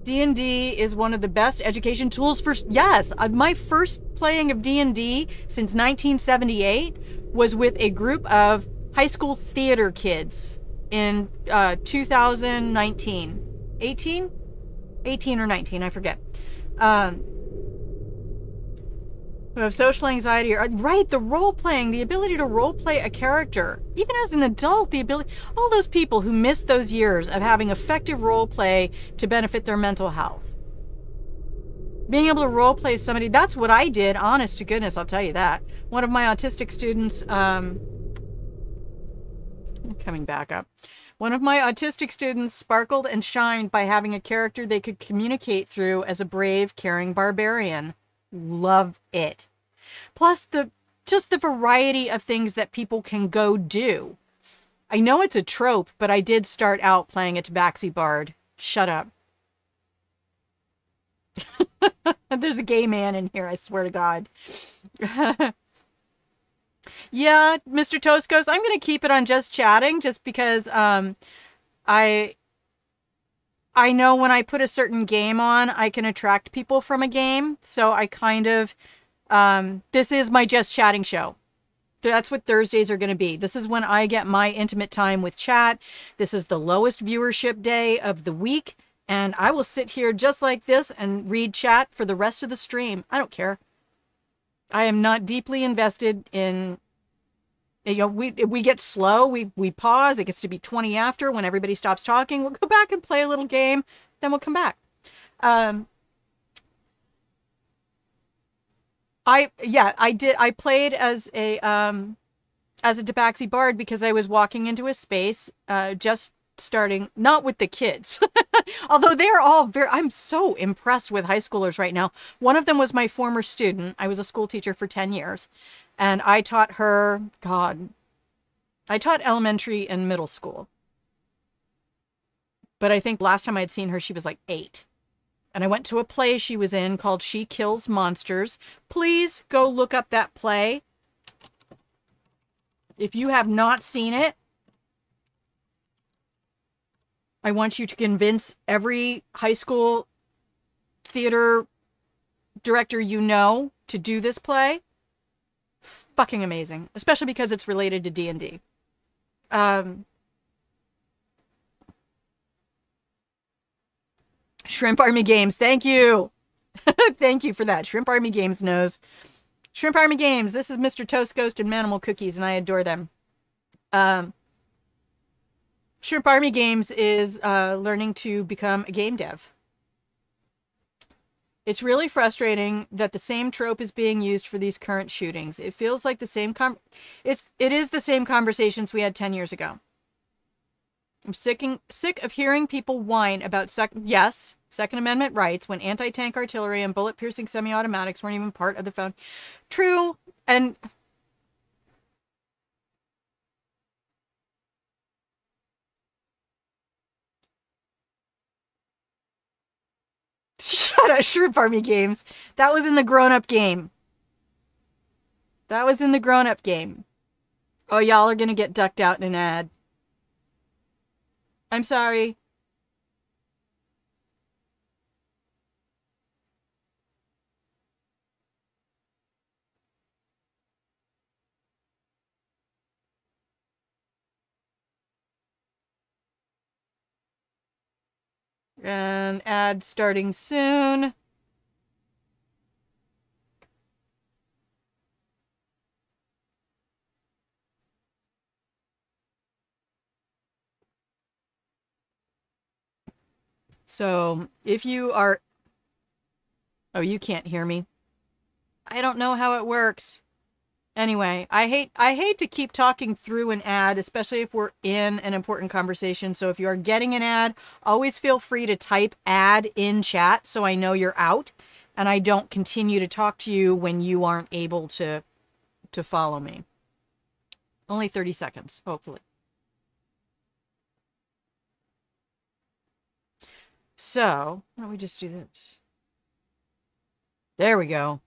D&D is one of the best education tools for... Yes, my first playing of D&D since 1978 was with a group of high school theater kids in 2019. 18? 18 or 19, I forget. Who have social anxiety, or right, the role playing, the ability to role play a character, even as an adult, the ability, all those people who missed those years of having effective role play to benefit their mental health. Being able to role play somebody, that's what I did, honest to goodness, I'll tell you that. One of my autistic students, coming back up. One of my autistic students sparkled and shined by having a character they could communicate through as a brave, caring barbarian. Love it. Plus just the variety of things that people can go do. I know it's a trope, but I did start out playing a tabaxi bard. Shut up. There's a gay man in here, I swear to God. Yeah, Mr. Toscos, I'm going to keep it on just chatting just because I know when I put a certain game on, I can attract people from a game. So I kind of, this is my just chatting show. That's what Thursdays are going to be. This is when I get my intimate time with chat. This is the lowest viewership day of the week. And I will sit here just like this and read chat for the rest of the stream. I don't care. I am not deeply invested in You know, we get slow, we pause, it gets to be 20 after when everybody stops talking, we'll go back and play a little game, then we'll come back. I played as a Tabaxi Bard because I was walking into a space, just starting, not with the kids, although they're all I'm so impressed with high schoolers right now. One of them was my former student. I was a school teacher for 10 years, and I taught her, I taught elementary and middle school. But I think last time I'd seen her, she was like 8. And I went to a play she was in called She Kills Monsters. Please go look up that play. If you have not seen it, I want you to convince every high school theater director you know to do this play. Fucking amazing. Especially because it's related to D&D. Shrimp Army Games, thank you. Thank you for that. Shrimp Army Games knows. Shrimp Army Games, this is Mr. Toast Ghost and Manimal Cookies, and I adore them. Shrimp Army Games is learning to become a game dev. It's really frustrating that the same trope is being used for these current shootings. It feels like the same it is the same conversations we had 10 years ago. I'm sick of hearing people whine about Second Amendment rights when anti-tank artillery and bullet-piercing semi-automatics weren't even part of the phone. True, and shut up, Shrimp Army Games. That was in the grown-up game. That was in the grown-up game. Oh, y'all are gonna get ducked out in an ad. I'm sorry. And ad starting soon. So, if you are... Oh, you can't hear me. I don't know how it works. Anyway, I hate to keep talking through an ad, especially if we're in an important conversation. So if you are getting an ad, always feel free to type ad in chat so I know you're out and I don't continue to talk to you when you aren't able to follow me. Only 30 seconds, hopefully. So, why don't we just do this? There we go.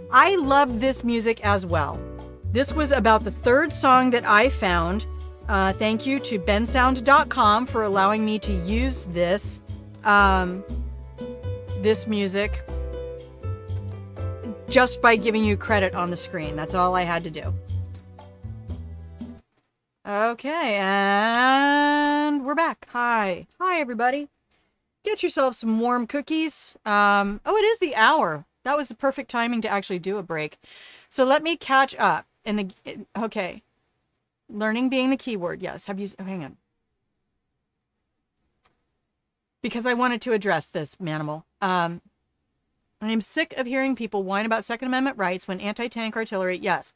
I love this music as well. This was about the third song that I found. Thank you to bensound.com for allowing me to use this, this music just by giving you credit on the screen. That's all I had to do. Okay, and we're back. Hi, everybody. Get yourself some warm cookies. Oh, it is the hour. That was the perfect timing to actually do a break. So let me catch up. Okay. Learning being the keyword. Yes. Have you... Oh, hang on. because I wanted to address this, Manimal. I am sick of hearing people whine about Second Amendment rights when anti-tank artillery, yes,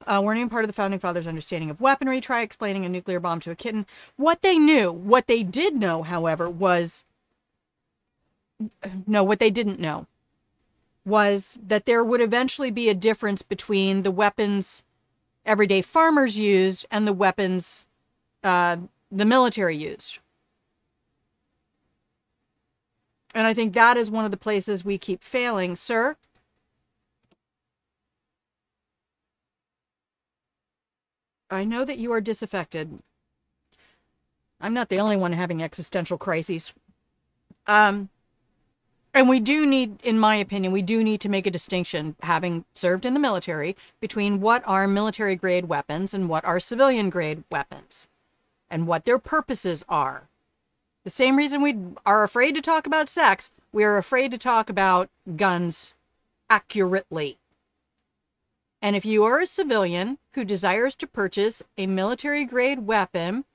weren't even part of the Founding Fathers' understanding of weaponry. Try explaining a nuclear bomb to a kitten. What they did know, however, was... No, what they didn't know was that there would eventually be a difference between the weapons everyday farmers used and the weapons the military used. And I think that is one of the places we keep failing. Sir? I know that you are disaffected. I'm not the only one having existential crises. And we do need, in my opinion, we do need to make a distinction, having served in the military, between what are military-grade weapons and what are civilian-grade weapons, and what their purposes are. The same reason we are afraid to talk about sex, we are afraid to talk about guns accurately. And if you are a civilian who desires to purchase a military-grade weapon,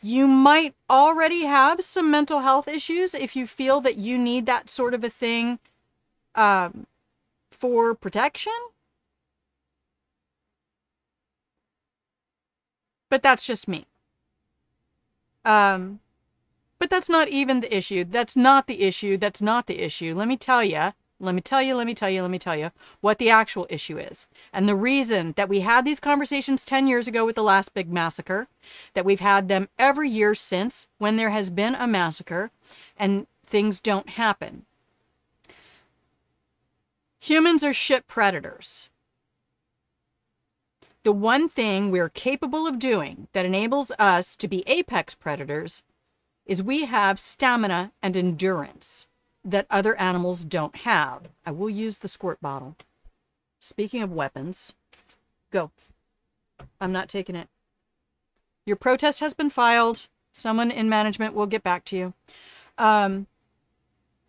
you might already have some mental health issues if you feel that you need that sort of a thing for protection. But that's just me. But that's not even the issue. That's not the issue. That's not the issue. Let me tell you what the actual issue is. And the reason that we had these conversations 10 years ago with the last big massacre, that we've had them every year since when there has been a massacre and things don't happen. Humans are shit predators. The one thing we're capable of doing that enables us to be apex predators is we have stamina and endurance that other animals don't have. I will use the squirt bottle. Speaking of weapons, go. I'm not taking it. Your protest has been filed. Someone in management will get back to you.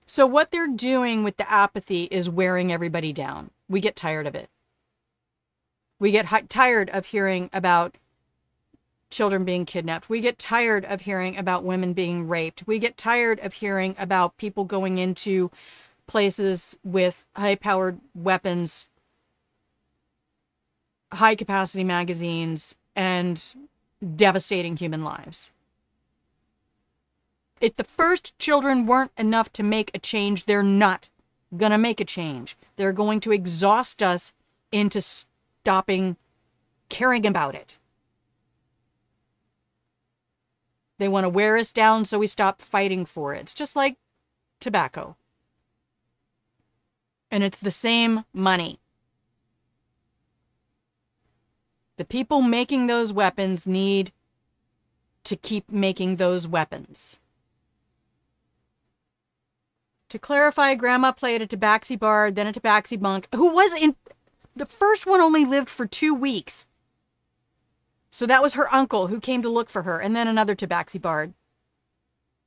So what they're doing with the apathy is wearing everybody down. We get tired of it. We get tired of hearing about children being kidnapped. We get tired of hearing about women being raped. We get tired of hearing about people going into places with high-powered weapons, high-capacity magazines, and devastating human lives. If the first children weren't enough to make a change, they're not gonna make a change. They're going to exhaust us into stopping caring about it. They want to wear us down so we stop fighting for it. It's just like tobacco. And it's the same money. The people making those weapons need to keep making those weapons. To clarify, Grandma played a tabaxi bard, then a tabaxi monk, who was in... The first one only lived for 2 weeks. So that was her uncle who came to look for her, and then another tabaxi bard.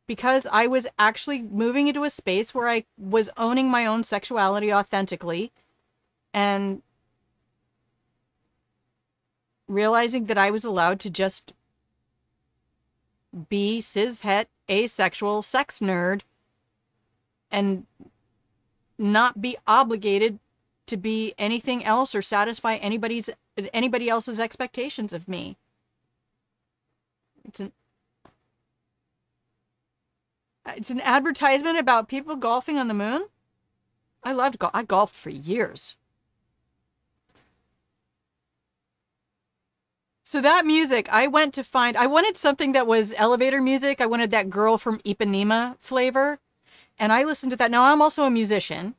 Because I was actually moving into a space where I was owning my own sexuality authentically, and realizing that I was allowed to just be cis-het, asexual, sex nerd, and not be obligated to be anything else or satisfy anybody else's expectations of me. It's an advertisement about people golfing on the moon. I loved golf. I golfed for years. So that music, I wanted something that was elevator music. I wanted that Girl from Ipanema flavor. And I listened to that. Now, I'm also a musician.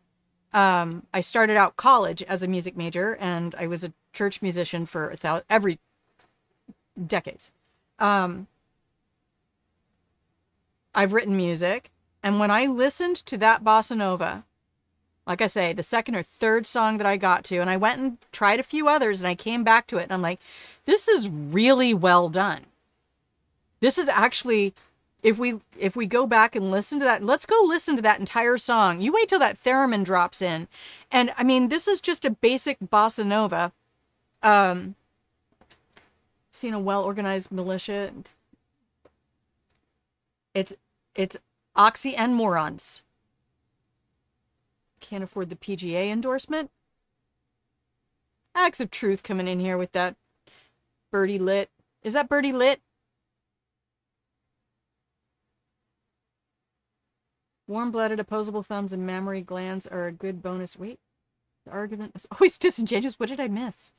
I started out college as a music major, and I was a church musician for every decades. I've written music, and when I listened to that bossa nova, like I say, the second or third song that I got to, and I went and tried a few others, and I came back to it, and I'm like, this is really well done. This is actually... If we go back and listen to that, let's go listen to that entire song. You wait till that theremin drops in. And I mean, this is just a basic bossa nova. Seeing a well-organized militia. It's it's oxy and morons. Can't afford the PGA endorsement. Acts of Truth coming in here with that birdie lit. Is that birdie lit? Warm-blooded, opposable thumbs, and mammary glands are a good bonus. Wait, the argument is always disingenuous. What did I miss?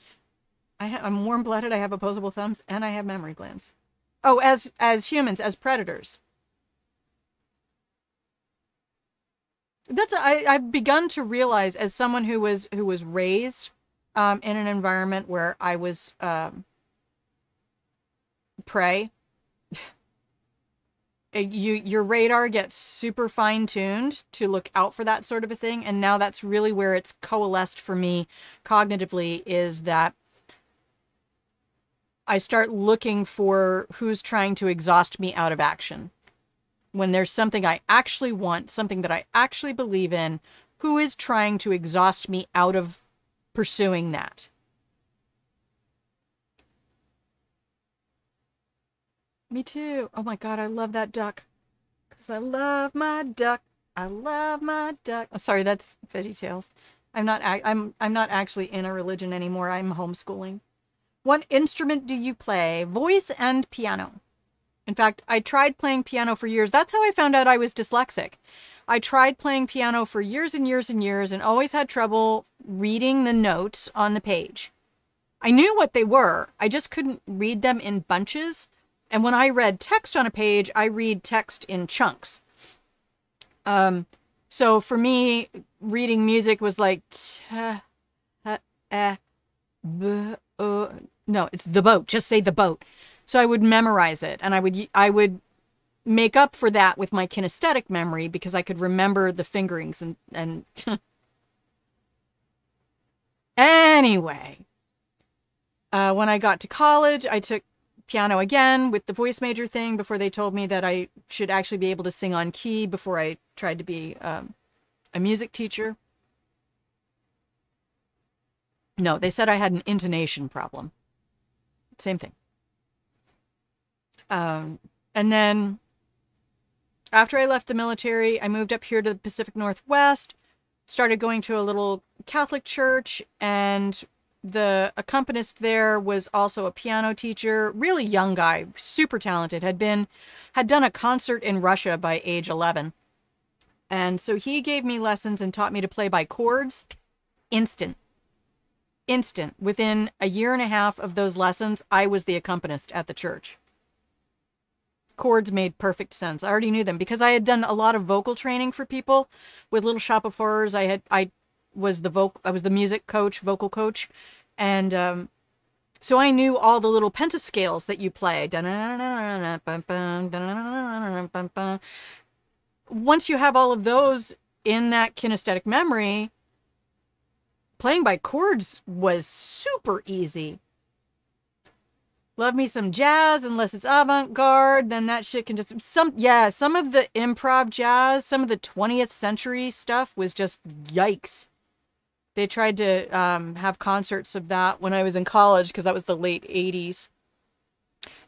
I'm warm-blooded, I have opposable thumbs, and I have mammary glands. Oh, as humans, as predators. I've begun to realize, as someone who was raised in an environment where I was prey. Your radar gets super fine-tuned to look out for that sort of a thing, and now that's really where it's coalesced for me cognitively, is that I start looking for who's trying to exhaust me out of action. When there's something I actually want, something that I actually believe in, who is trying to exhaust me out of pursuing that? Me too. Oh my God, I love that duck. Because I love my duck. I love my duck. Oh, sorry, that's VeggieTales. I'm not actually in a religion anymore. I'm homeschooling. What instrument do you play? Voice and piano. In fact, I tried playing piano for years. That's how I found out I was dyslexic. I tried playing piano for years and years and years and always had trouble reading the notes on the page. I knew what they were. I just couldn't read them in bunches. And when I read text on a page, I read text in chunks. So for me, reading music was like, no, it's the boat. Just say the boat. So I would memorize it, and I would make up for that with my kinesthetic memory because I could remember the fingerings and anyway. When I got to college, I took piano again with the voice major thing before they told me that I should actually be able to sing on key before I tried to be a music teacher. No, they said I had an intonation problem. Same thing. And then after I left the military, I moved up here to the Pacific Northwest, started going to a little Catholic church, and the accompanist there was also a piano teacher, really young guy, super talented, had done a concert in Russia by age 11. And so he gave me lessons and taught me to play by chords. Instant. Within a year and a half of those lessons, I was the accompanist at the church. Chords made perfect sense. I already knew them because I had done a lot of vocal training for people with Little Shop of Horrors. I was the music coach, vocal coach, and so I knew all the little pentascales that you play. Once you have all of those in that kinesthetic memory, playing by chords was super easy. Love me some jazz, unless it's avant-garde, then that shit can just... Some of the improv jazz, some of the 20th century stuff was just yikes. They tried to have concerts of that when I was in college, because that was the late 80s.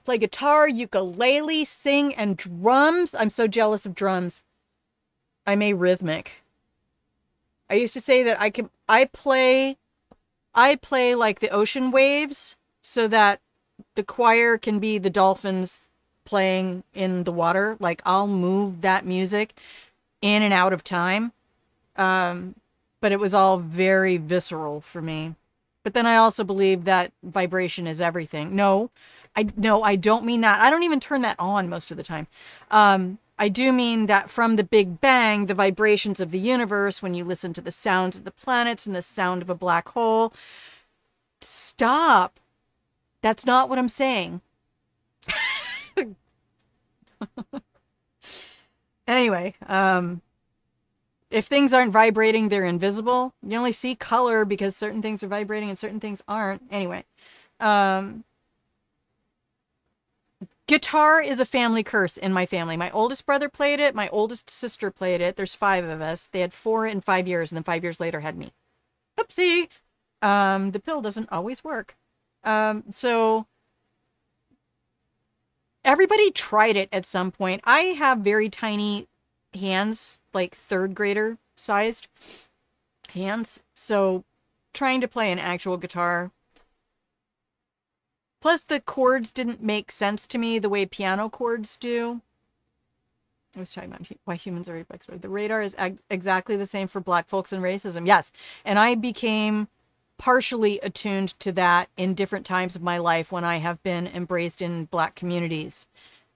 Play guitar, ukulele, sing, and drums. I'm so jealous of drums. I'm arrhythmic. I used to say that I play like the ocean waves so that the choir can be the dolphins playing in the water. Like, I'll move that music in and out of time. But it was all very visceral for me. But then I also believe that vibration is everything. No, I don't mean that. I don't even turn that on most of the time. I do mean that from the Big Bang, the vibrations of the universe, when you listen to the sounds of the planets and the sound of a black hole. Stop. That's not what I'm saying. Anyway, if things aren't vibrating, they're invisible. You only see color because certain things are vibrating and certain things aren't. Anyway, guitar is a family curse in my family. My oldest brother played it. My oldest sister played it. There's 5 of us. They had 4 in 5 years, and then 5 years later had me. Oopsie. The pill doesn't always work. So everybody tried it at some point. I have very tiny hands, like third grader sized hands. So trying to play an actual guitar. Plus the chords didn't make sense to me the way piano chords do. I was talking about why humans are apex. The radar is exactly the same for black folks and racism. Yes. And I became partially attuned to that in different times of my life when I have been embraced in black communities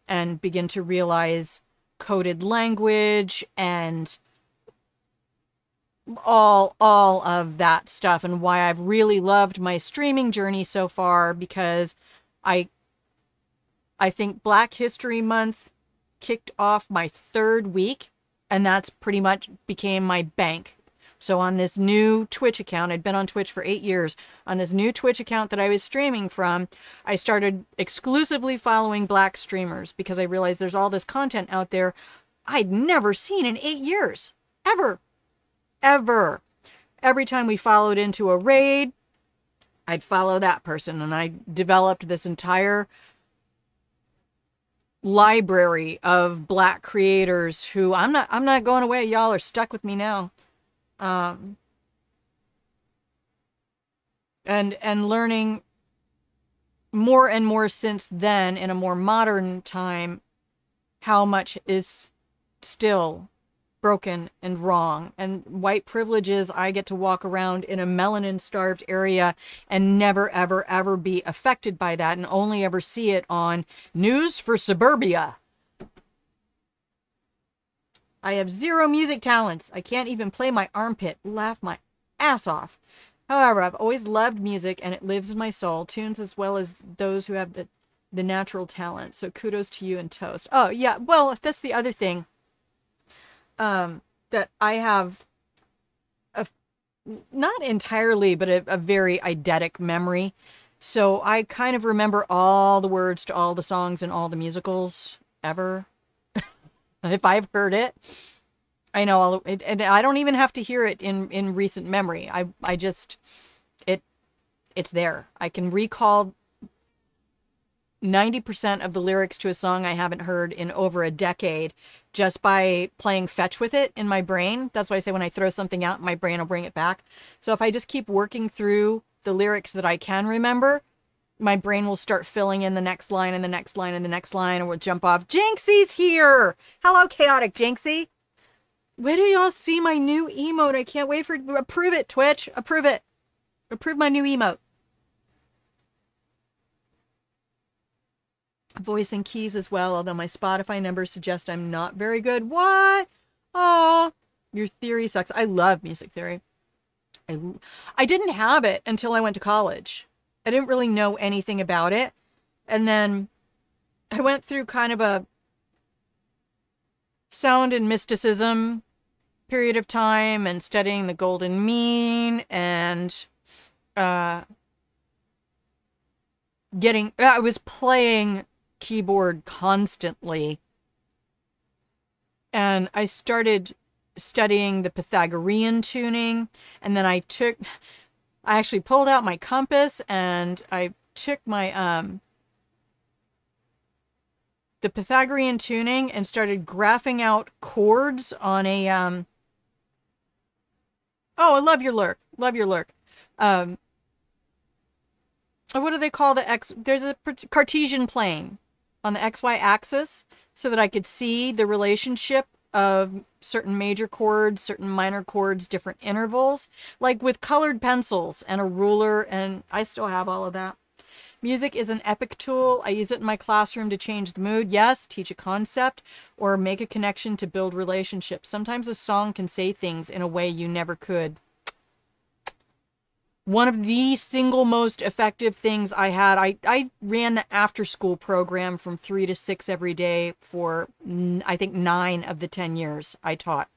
and begin to realize coded language and all of that stuff, and why I've really loved my streaming journey so far, because I think Black History Month kicked off my 3rd week, and that's pretty much became my bank. So on this new Twitch account, I'd been on Twitch for 8 years. On this new Twitch account that I was streaming from, I started exclusively following black streamers because I realized there's all this content out there I'd never seen in 8 years. Ever. Every time we followed into a raid, I'd follow that person, and I developed this entire library of black creators who I'm not going away. Y'all are stuck with me now. And learning more and more since then in a more modern time how much is still broken and wrong. And white privilege is I get to walk around in a melanin-starved area and never, ever, ever be affected by that, and only ever see it on News for Suburbia. I have 0 music talents. I can't even play my armpit. Laugh my ass off. However, I've always loved music, and it lives in my soul. Tunes as well as those who have the natural talent. So kudos to you and Toast. Oh, yeah. Well, that's the other thing. That I have not entirely, but a very eidetic memory. So I kind of remember all the words to all the songs and all the musicals ever. If I've heard it, I know all it, and I don't even have to hear it in recent memory. I just, it's there. I can recall 90% of the lyrics to a song I haven't heard in over a decade just by playing fetch with it in my brain. That's why I say when I throw something out, my brain will bring it back. So if I just keep working through the lyrics that I can remember, my brain will start filling in the next line and the next line and the next line, and we'll jump off. Jinxie's here! Hello, Chaotic Jinxie! Where do y'all see my new emote? I can't wait for it. Approve it, Twitch. Approve it. Approve my new emote. Voice and keys as well, although my Spotify numbers suggest I'm not very good. What? Oh, your theory sucks. I love music theory. I didn't have it until I went to college. I didn't really know anything about it. And then I went through kind of a sound and mysticism period of time and studying the golden mean and I was playing keyboard constantly, and I started studying the Pythagorean tuning, and then I actually pulled out my compass and I took my the Pythagorean tuning and started graphing out chords on a oh, I love your lurk. What do they call the X? There's a Cartesian plane on the XY axis so that I could see the relationship of certain major chords, certain minor chords, different intervals, like with colored pencils and a ruler, and I still have all of that. Music is an epic tool. I use it in my classroom to change the mood. Yes, teach a concept or make a connection to build relationships. Sometimes a song can say things in a way you never could. One of the single most effective things I had, I ran the after school program from 3 to 6 every day for, I think, 9 of the 10 years I taught.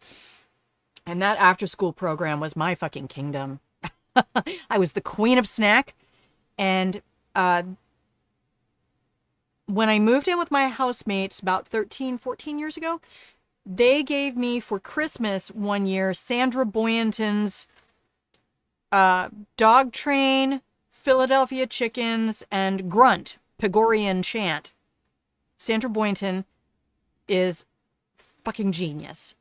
And that after school program was my fucking kingdom. I was the queen of snack. And when I moved in with my housemates about 13, 14 years ago, they gave me for Christmas one year Sandra Boyanton's Dog Train, Philadelphia Chickens, and Grunt, Pygorian Chant. Sandra Boynton is fucking genius.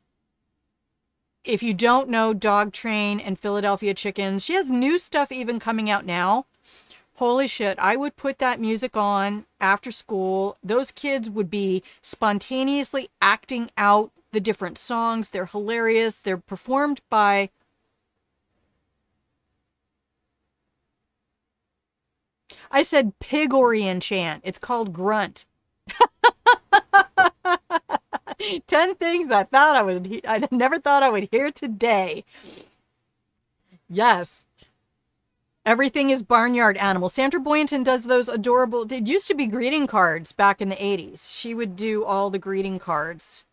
If you don't know Dog Train and Philadelphia Chickens, she has new stuff even coming out now. Holy shit, I would put that music on after school. Those kids would be spontaneously acting out the different songs. They're hilarious. They're performed by... I said Pigorian chant. It's called Grunt. 10 things I never thought I would hear today. Yes. Everything is barnyard animal. Sandra Boynton does those adorable... It used to be greeting cards back in the 80s. She would do all the greeting cards.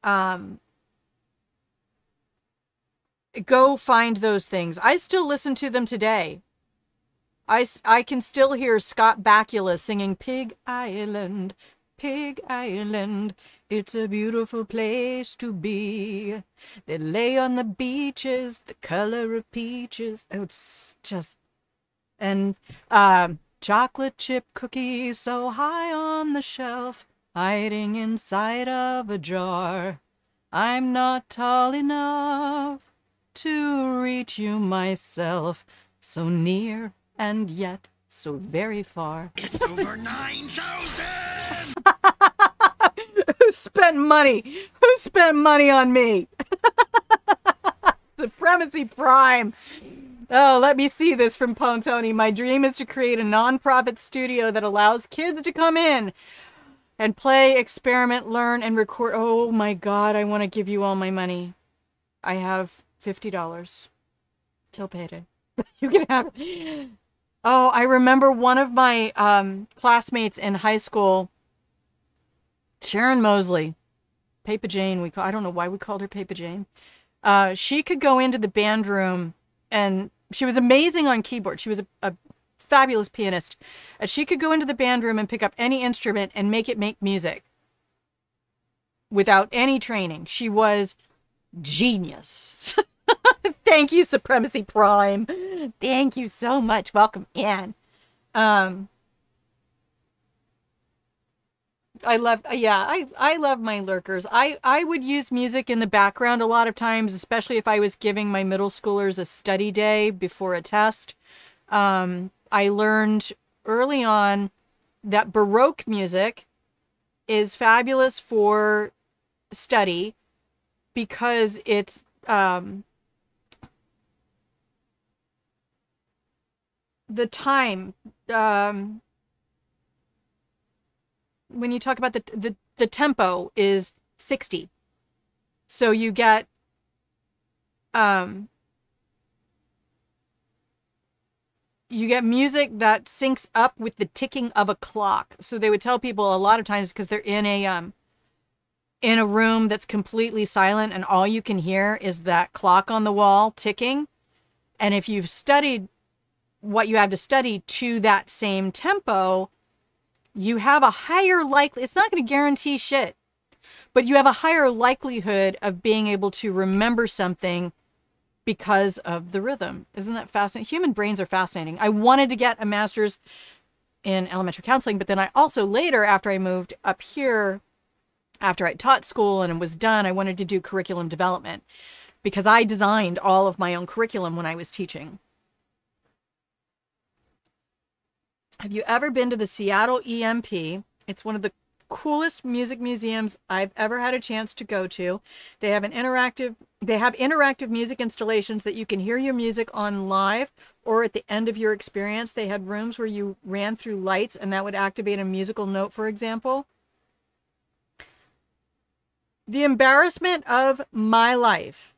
Go find those things. I still listen to them today. I can still hear Scott Bakula singing Pig Island, Pig Island. It's a beautiful place to be. They lay on the beaches, the color of peaches. Oh, it's just... And chocolate chip cookies so high on the shelf, hiding inside of a jar. I'm not tall enough to reach you myself, so near and yet so very far. It's over 9,000! Who spent money? Who spent money on me? Supremacy Prime. Oh, let me see this from Pontoni. My dream is to create a nonprofit studio that allows kids to come in and play, experiment, learn, and record. Oh my God, I want to give you all my money. I have $50 till payday. You can have it. Oh, I remember one of my classmates in high school, Sharon Mosley, Papa Jane. I don't know why we called her Papa Jane. She could go into the band room, and she was amazing on keyboard. She was a fabulous pianist. She could go into the band room and pick up any instrument and make it make music without any training. She was genius. Thank you, Supremacy Prime. Thank you so much. Welcome in. I love my lurkers. I would use music in the background a lot of times, especially if I was giving my middle schoolers a study day before a test. I learned early on that Baroque music is fabulous for study because it's the time, when you talk about the tempo is 60. So you get music that syncs up with the ticking of a clock. So they would tell people a lot of times, because they're in a room that's completely silent and all you can hear is that clock on the wall ticking. And if you've studied what you have to study to that same tempo, you have a higher it's not going to guarantee shit, but you have a higher likelihood of being able to remember something because of the rhythm. Isn't that fascinating? Human brains are fascinating. I wanted to get a master's in elementary counseling, but then I also later, after I moved up here, after I taught school and it was done, I wanted to do curriculum development because I designed all of my own curriculum when I was teaching. Have you ever been to the Seattle EMP? It's one of the coolest music museums I've ever had a chance to go to. They have interactive music installations that you can hear your music on live or at the end of your experience. They had rooms where you ran through lights and that would activate a musical note, for example. The embarrassment of my life.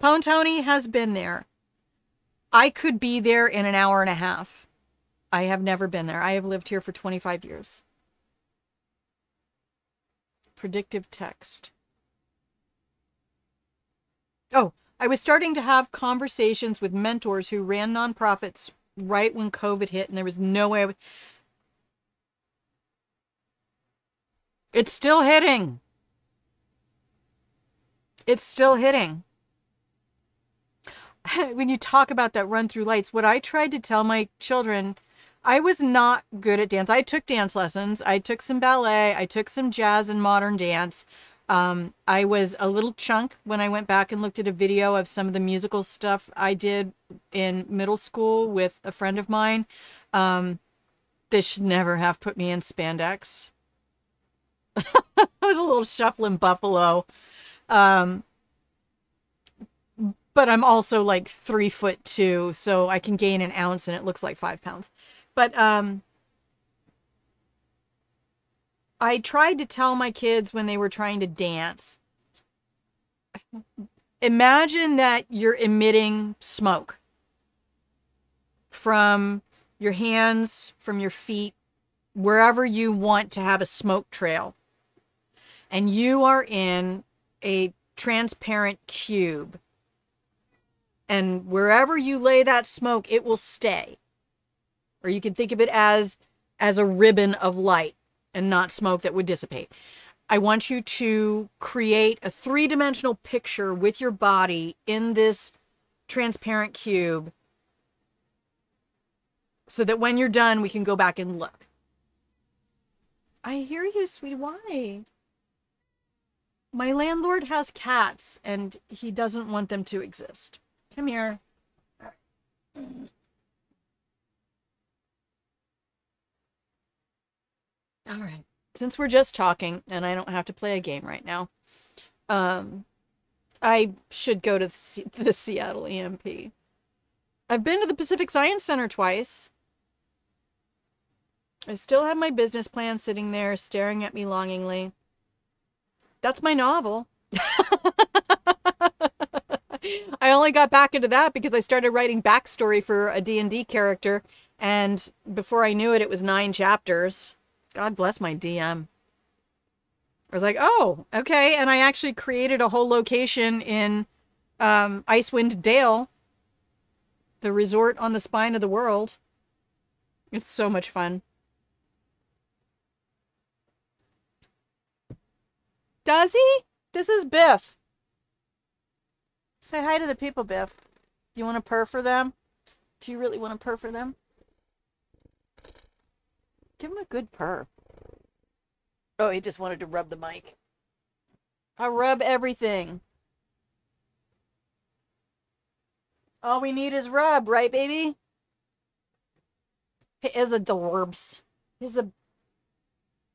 Pontoni has been there. I could be there in an hour and a half. I have never been there. I have lived here for 25 years. Predictive text. Oh, I was starting to have conversations with mentors who ran nonprofits right when COVID hit, and there was no way I would... It's still hitting. It's still hitting. When you talk about that run through lights, what I tried to tell my children, I was not good at dance. I took dance lessons. I took some ballet. I took some jazz and modern dance. I was a little chunk when I went back and looked at a video of some of the musical stuff I did in middle school with a friend of mine. They should never have put me in spandex. I was a little shuffling buffalo. But I'm also like 3'2", so I can gain an ounce and it looks like 5 pounds. But I tried to tell my kids when they were trying to dance, imagine that you're emitting smoke from your hands, from your feet, wherever you want to have a smoke trail. And you are in a transparent cube. And wherever you lay that smoke, it will stay. Or you can think of it as a ribbon of light and not smoke that would dissipate. I want you to create a 3-dimensional picture with your body in this transparent cube so that when you're done, we can go back and look. I hear you, sweetie. Why? My landlord has cats and he doesn't want them to exist. Come here. All right. Since we're just talking and I don't have to play a game right now, I should go to the Seattle EMP. I've been to the Pacific Science Center twice. I still have my business plan sitting there staring at me longingly. That's my novel. I only got back into that because I started writing backstory for a D&D character, and before I knew it, it was 9 chapters. God bless my DM. I was like, oh, okay, and I actually created a whole location in Icewind Dale, the resort on the spine of the world. It's so much fun. Does he? This is Biff. Say hi to the people, Biff. Do you want to purr for them? Do you really want to purr for them? Give him a good purr. Oh, he just wanted to rub the mic. I rub everything. All we need is rub, right, baby? He is adorbs. He's a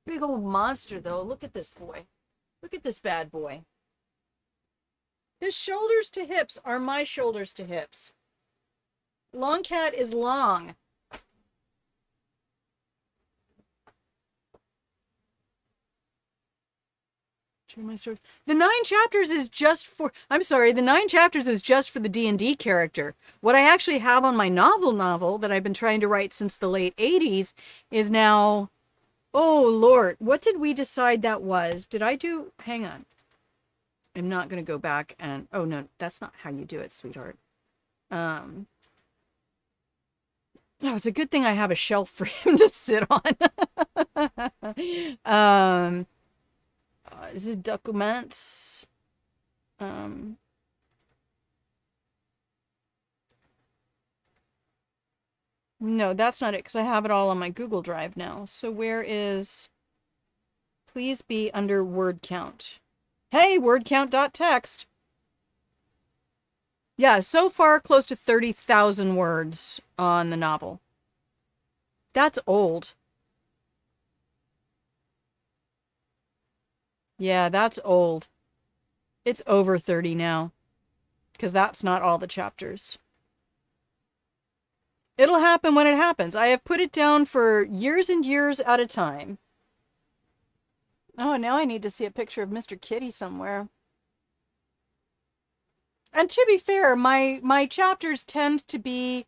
big old monster, though. Look at this boy. Look at this bad boy. His shoulders to hips are my shoulders to hips. Long cat is long. The 9 chapters is just for, I'm sorry, the 9 chapters is just for the D&D character. What I actually have on my novel that I've been trying to write since the late 80s is now, oh Lord, what did we decide that was? Did I do, hang on. I'm not going to go back and, oh no, that's not how you do it, sweetheart. No, it's a good thing I have a shelf for him to sit on. This is documents. No, that's not it, because I have it all on my Google Drive now. So where is, please be under word count. Hey, word count.txt. Yeah, so far close to 30,000 words on the novel. That's old. Yeah, that's old. It's over 30 now. Because that's not all the chapters. It'll happen when it happens. I have put it down for years and years at a time. Oh, now I need to see a picture of Mr. Kitty somewhere. And to be fair, my chapters tend to be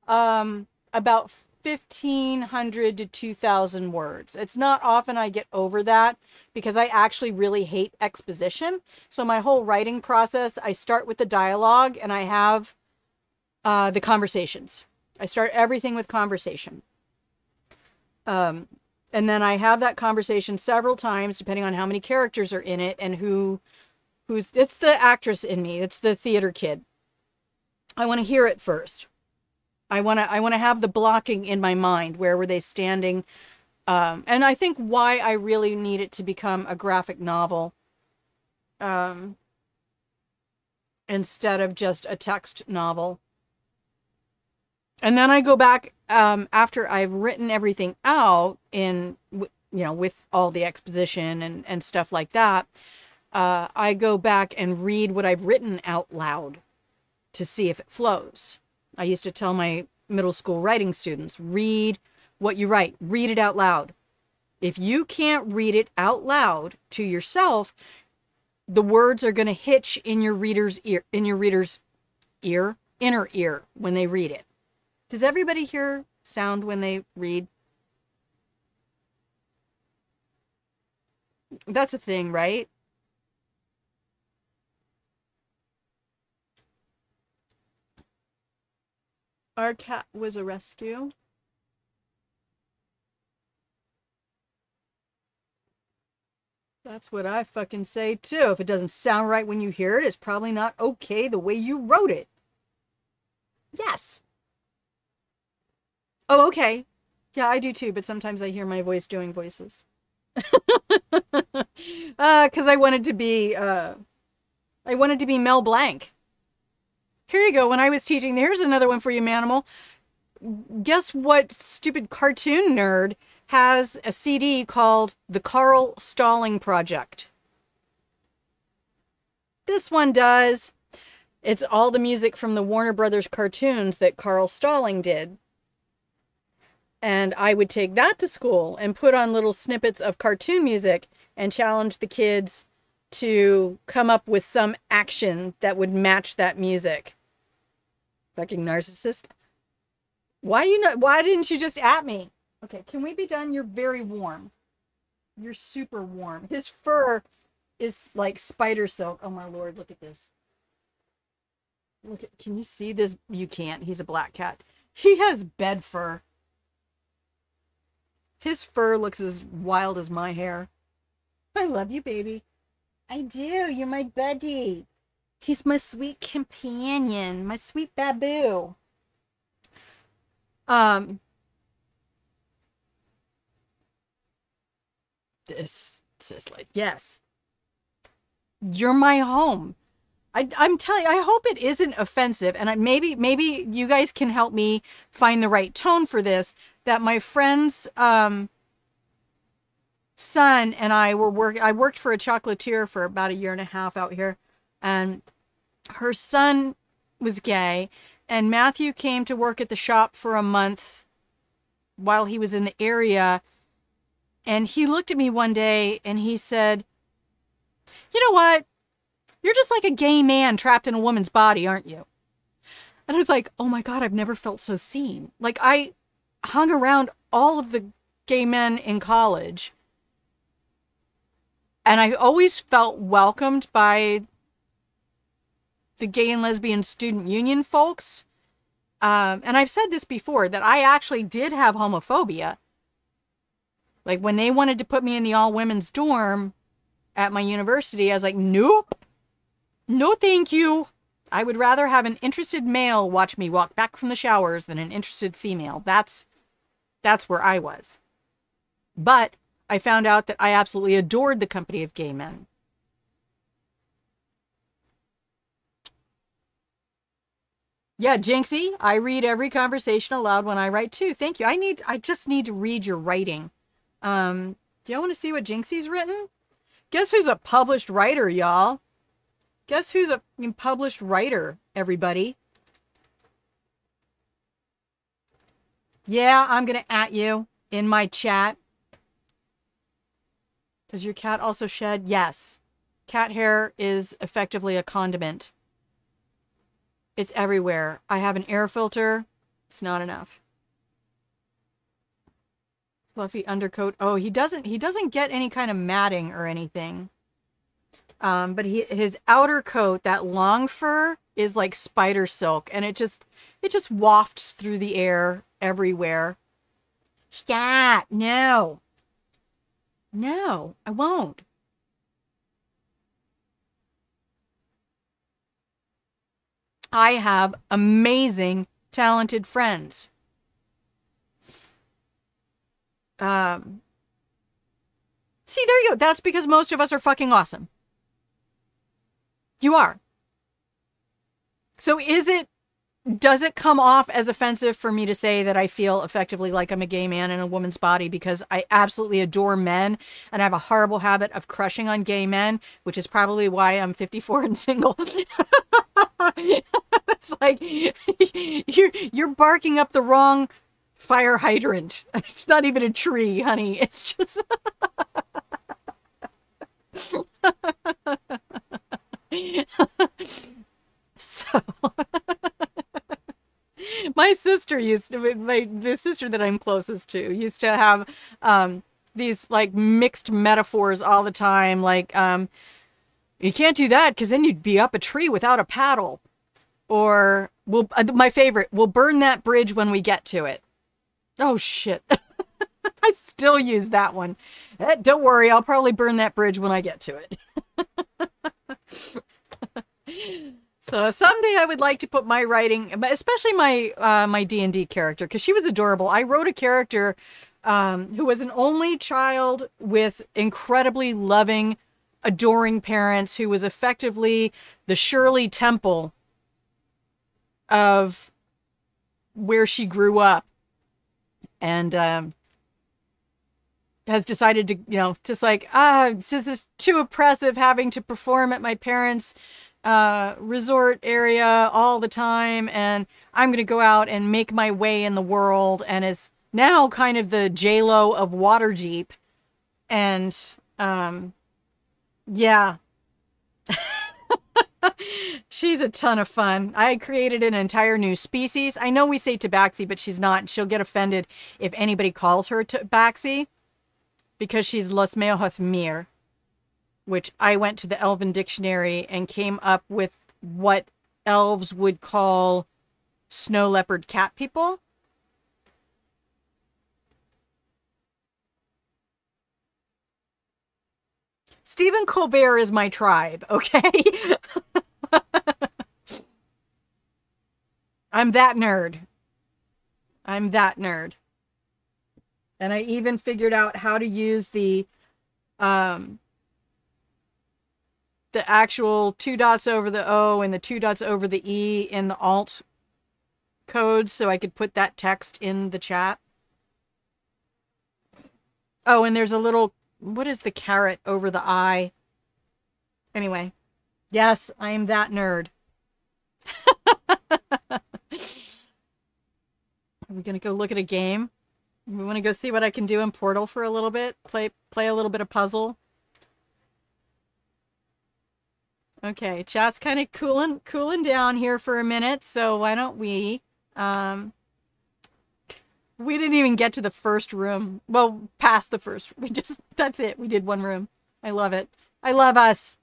about 1,500 to 2,000 words. It's not often I get over that because I actually really hate exposition. So my whole writing process, I start with the dialogue and I have the conversations. I start everything with conversation. And then I have that conversation several times depending on how many characters are in it and who's, it's the actress in me. It's the theater kid. I want to hear it first. I want to have the blocking in my mind. Where were they standing? And I think why I really need it to become a graphic novel, instead of just a text novel. And then I go back, after I've written everything out with all the exposition and stuff like that. I go back and read what I've written out loud to see if it flows. I used to tell my middle school writing students, read what you write, read it out loud. If you can't read it out loud to yourself, the words are going to hitch in your reader's inner ear when they read it. Does everybody hear sound when they read? That's a thing, right? Our cat was a rescue. That's what I fucking say too. If it doesn't sound right when you hear it, it's probably not okay the way you wrote it. Yes. Oh, okay. Yeah, I do too, but sometimes I hear my voice doing voices. Because I wanted to be Mel Blanc. Here you go. When I was teaching, here's another one for you, Manimal. Guess what stupid cartoon nerd has a CD called The Carl Stalling Project? This one does. It's all the music from the Warner Brothers cartoons that Carl Stalling did. And I would take that to school and put on little snippets of cartoon music and challenge the kids to come up with some action that would match that music. Fucking narcissist. Why didn't you just at me? Okay, can we be done? You're very warm. You're super warm. His fur is like spider silk. Oh my lord, look at this. Can you see this? You can't. He's a black cat. He has bed fur. His fur looks as wild as my hair. I love you, baby. I do. You're my buddy. He's my sweet companion. My sweet baboo. This is like, yes. You're my home. I'm telling you, I hope it isn't offensive. And maybe you guys can help me find the right tone for this. That my friend's son and I worked for a chocolatier for about 1.5 years out here. And her son was gay. And Matthew came to work at the shop for a month while he was in the area. And he looked at me one day and he said, "You know what? You're just like a gay man trapped in a woman's body, aren't you?" And I was like, oh my God, I've never felt so seen. Like, I hung around all of the gay men in college. And I always felt welcomed by the gay and lesbian student union folks. And I've said this before, that I actually did have homophobia. Like, when they wanted to put me in the all-women's dorm at my university, I was like, nope. No, thank you. I would rather have an interested male watch me walk back from the showers than an interested female. That's where I was. But I found out that I absolutely adored the company of gay men. Yeah, Jinxie, I read every conversation aloud when I write too. Thank you. I just need to read your writing. Do y'all want to see what Jinxie's written? Guess who's a published writer, y'all? Guess who's a published writer, everybody? Yeah, I'm going to at you in my chat. Does your cat also shed? Yes. Cat hair is effectively a condiment. It's everywhere. I have an air filter. It's not enough. Fluffy undercoat. Oh, he doesn't get any kind of matting or anything. But his outer coat, that long fur, is like spider silk, and it just wafts through the air everywhere. Stop! No, I won't. I have amazing talented friends. See, there you go. That's because most of us are fucking awesome. You are. So does it come off as offensive for me to say that I feel effectively like I'm a gay man in a woman's body because I absolutely adore men and I have a horrible habit of crushing on gay men, which is probably why I'm 54 and single. It's like, you're barking up the wrong fire hydrant. It's not even a tree, honey. It's just... So... My sister used to, the sister that I'm closest to, used to have these like mixed metaphors all the time. Like, you can't do that because then you'd be up a tree without a paddle. Or, my favorite, we'll burn that bridge when we get to it. Oh, shit. I still use that one. Don't worry, I'll probably burn that bridge when I get to it. So someday I would like to put my writing, especially my my D&D character, because she was adorable. I wrote a character who was an only child with incredibly loving, adoring parents, who was effectively the Shirley Temple of where she grew up, and has decided to, you know, just like, this is too oppressive having to perform at my parents' resort area all the time, and I'm gonna go out and make my way in the world, and is now kind of the J-Lo of Waterdeep. And yeah. She's a ton of fun. I created an entire new species. I know we say tabaxi, but she's not. She'll get offended if anybody calls her tabaxi, because she's Los Meohoth Mir, which I went to the Elven Dictionary and came up with what elves would call snow leopard cat people. Stephen Colbert is my tribe, okay? I'm that nerd. I'm that nerd. And I even figured out how to use the actual 2 dots over the O and the 2 dots over the E in the alt code, so I could put that text in the chat. Oh, and there's a little, what is the caret over the I? Anyway, yes, I am that nerd. Are we gonna go look at a game? We want to go see what I can do in Portal for a little bit? Play a little bit of puzzle? Okay, chat's kind of cooling down here for a minute, so why don't we... we didn't even get to the first room. Well, past the first. That's it. We did one room. I love it. I love us.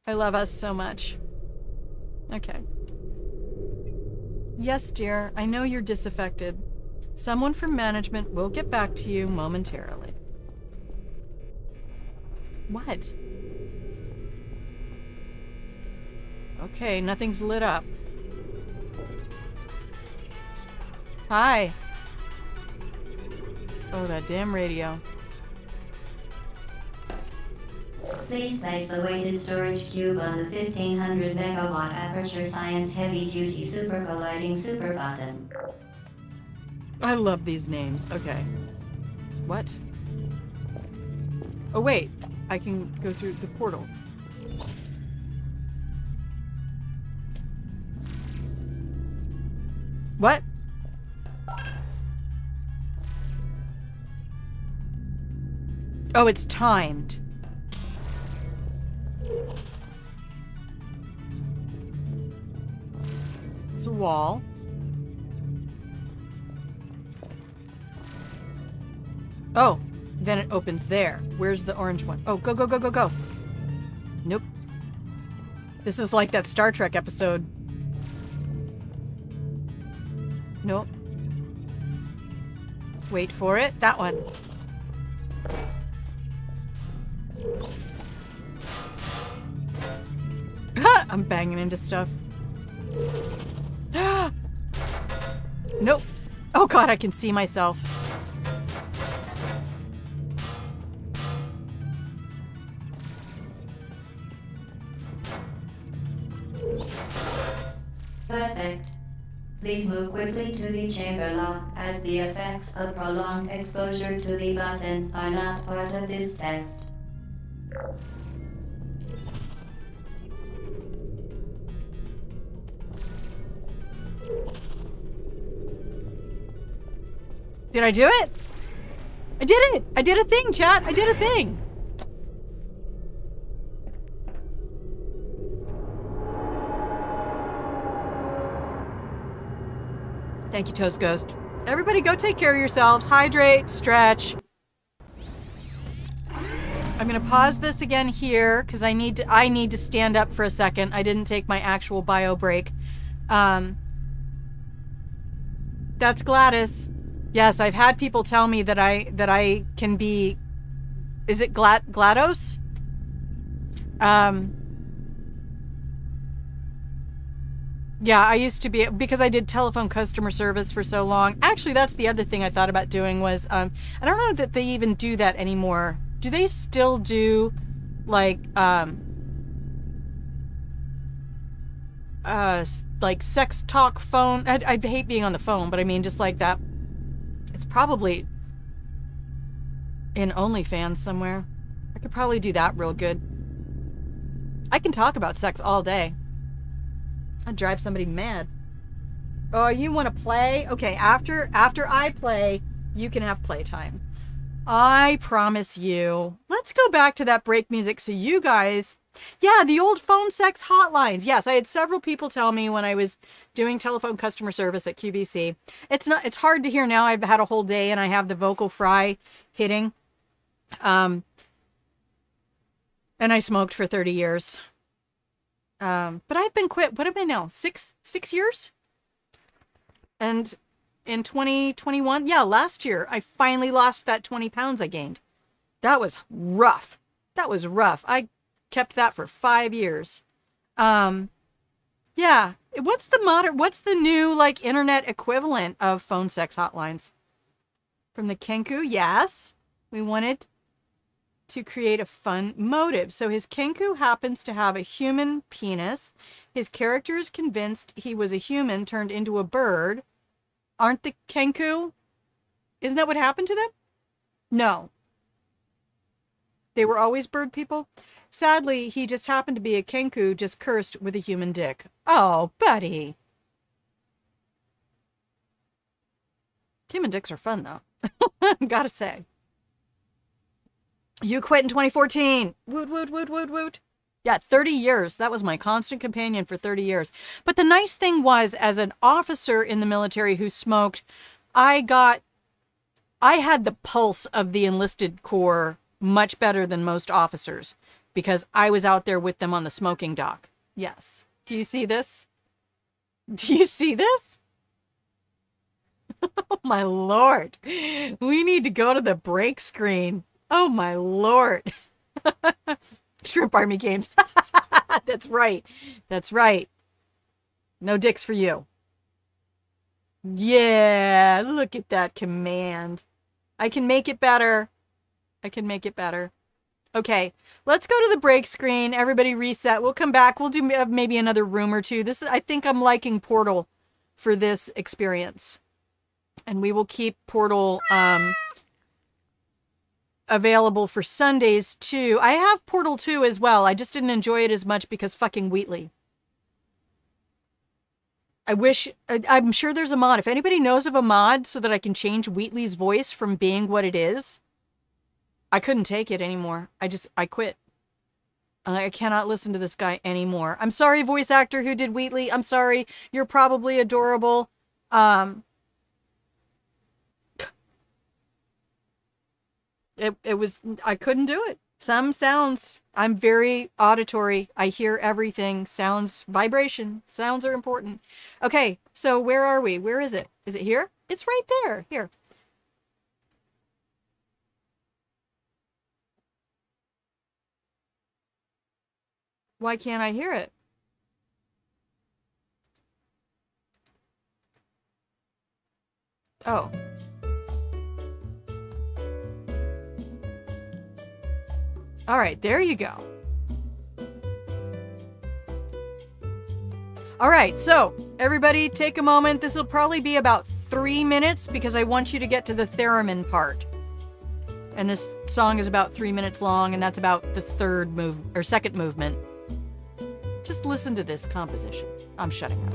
I love us so much. Okay. Yes, dear. I know you're disaffected. Someone from management will get back to you momentarily. What? Okay, nothing's lit up. Hi. Oh, that damn radio. Please place the weighted storage cube on the 1500 megawatt Aperture Science Heavy Duty Super Colliding Super Button. I love these names. Okay. What? Oh, wait. I can go through the portal. What? Oh, it's timed. It's a wall. Oh, then it opens there. Where's the orange one? Oh, go, go, go, go, go. Nope. This is like that Star Trek episode. Nope. Wait for it. That one. I'm banging into stuff. Nope. Oh god, I can see myself. Perfect. Please move quickly to the chamber lock, as the effects of prolonged exposure to the button are not part of this test. Did I do it? I did it! I did a thing, chat! I did a thing! Thank you, Toast Ghost. Everybody go take care of yourselves. Hydrate, stretch. I'm gonna pause this again here because I need to stand up for a second. I didn't take my actual bio break. That's Gladys. Yes, I've had people tell me that I can be. Is it GLaDOS? Yeah, I used to be, because I did telephone customer service for so long. Actually, that's the other thing I thought about doing was, I don't know that they even do that anymore. Do they still do, like sex talk phone? I'd hate being on the phone, but I mean, just like that. It's probably in OnlyFans somewhere. I could probably do that real good. I can talk about sex all day. I'd drive somebody mad. Oh, you want to play? Okay, after I play, you can have playtime. I promise you. Let's go back to that break music so you guys... Yeah, the old phone sex hotlines. Yes, I had several people tell me when I was doing telephone customer service at QVC. It's hard to hear now. I've had a whole day and I have the vocal fry hitting. And I smoked for 30 years. But I've been quit. What am I now? Six years? And in 2021, yeah, last year, I finally lost that 20 pounds I gained. That was rough. That was rough. I kept that for 5 years. Yeah. What's the new, like, internet equivalent of phone sex hotlines? From the Kenku? Yes. We wanted to create a fun motive. So his Kenku happens to have a human penis. His character is convinced he was a human turned into a bird. Aren't the Kenku? Isn't that what happened to them? No. They were always bird people? Sadly, he just happened to be a Kenku just cursed with a human dick. Oh, buddy. Human dicks are fun, though. Gotta say. You quit in 2014. Woot, woot, woot, woot, woot. Yeah, 30 years. That was my constant companion for 30 years. But the nice thing was, as an officer in the military who smoked, I had the pulse of the enlisted corps much better than most officers because I was out there with them on the smoking dock. Yes. Do you see this? Do you see this? Oh, my Lord. We need to go to the break screen. Oh, my Lord. Shrimp Army Games. That's right. That's right. No dicks for you. Yeah, look at that command. I can make it better. I can make it better. Okay, let's go to the break screen. Everybody reset. We'll come back. We'll do maybe another room or two. I think I'm liking Portal for this experience. And we will keep Portal available for Sundays too. I have Portal 2 as well. I just didn't enjoy it as much because fucking Wheatley. I'm sure there's a mod. If anybody knows of a mod so that I can change Wheatley's voice from being what it is, I couldn't take it anymore. I quit. I cannot listen to this guy anymore. I'm sorry, voice actor who did Wheatley. I'm sorry. You're probably adorable. I couldn't do it. Some sounds, I'm very auditory. I hear everything. Sounds, vibration. Sounds are important. Okay, so where are we? Where is it? Is it here? It's right there. Here. Why can't I hear it? Oh. All right, there you go. All right, so everybody take a moment. This will probably be about 3 minutes because I want you to get to the theremin part. And this song is about 3 minutes long, and that's about the second movement. Just listen to this composition. I'm shutting up.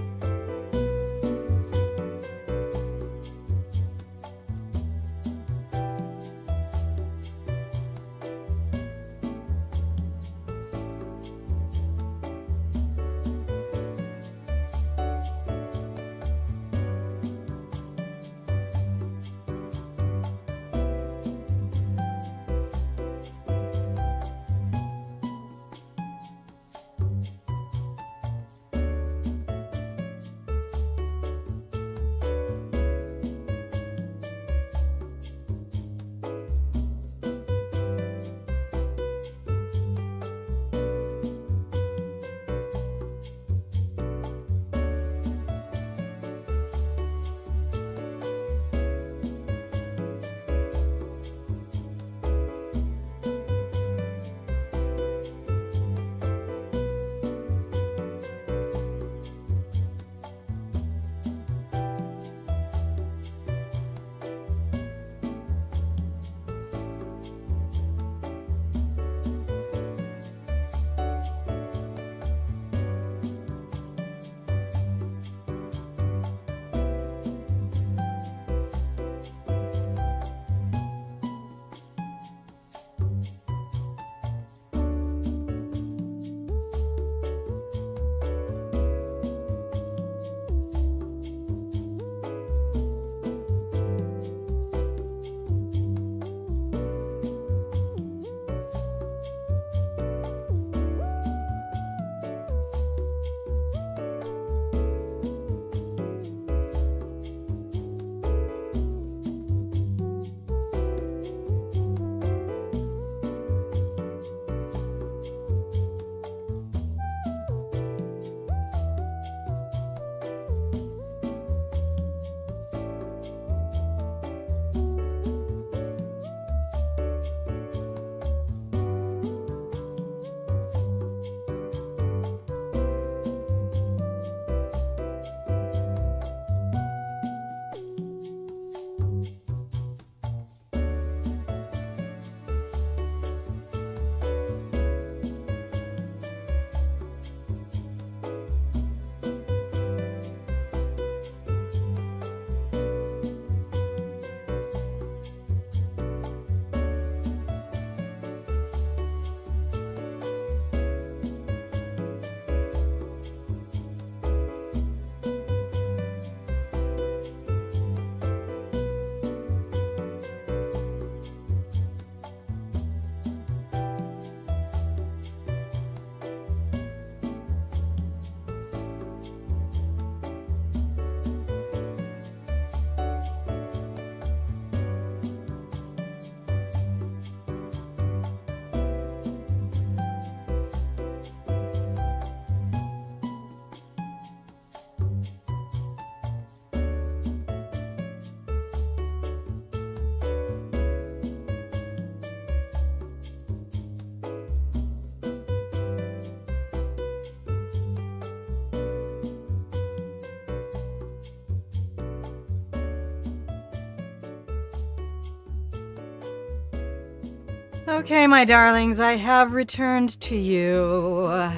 Okay, my darlings, I have returned to you.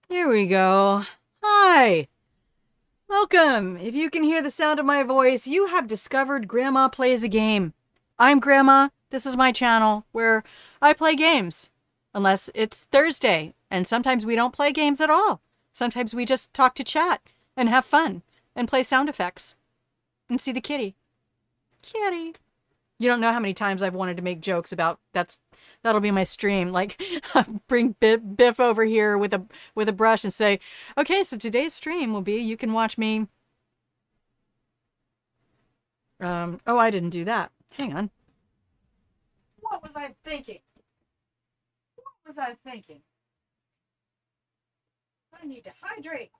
Here we go. Hi! Welcome! If you can hear the sound of my voice, you have discovered Grandma Plays a Game. I'm Grandma. This is my channel where I play games. Unless it's Thursday, and sometimes we don't play games at all. Sometimes we just talk to chat and have fun and play sound effects and see the kitty. Kitty. You don't know how many times I've wanted to make jokes about that'll be my stream. Like, bring Biff over here with a brush and say, okay, so today's stream will be, you can watch me. Oh, I didn't do that. Hang on. What was I thinking? What was I thinking? I need to hydrate.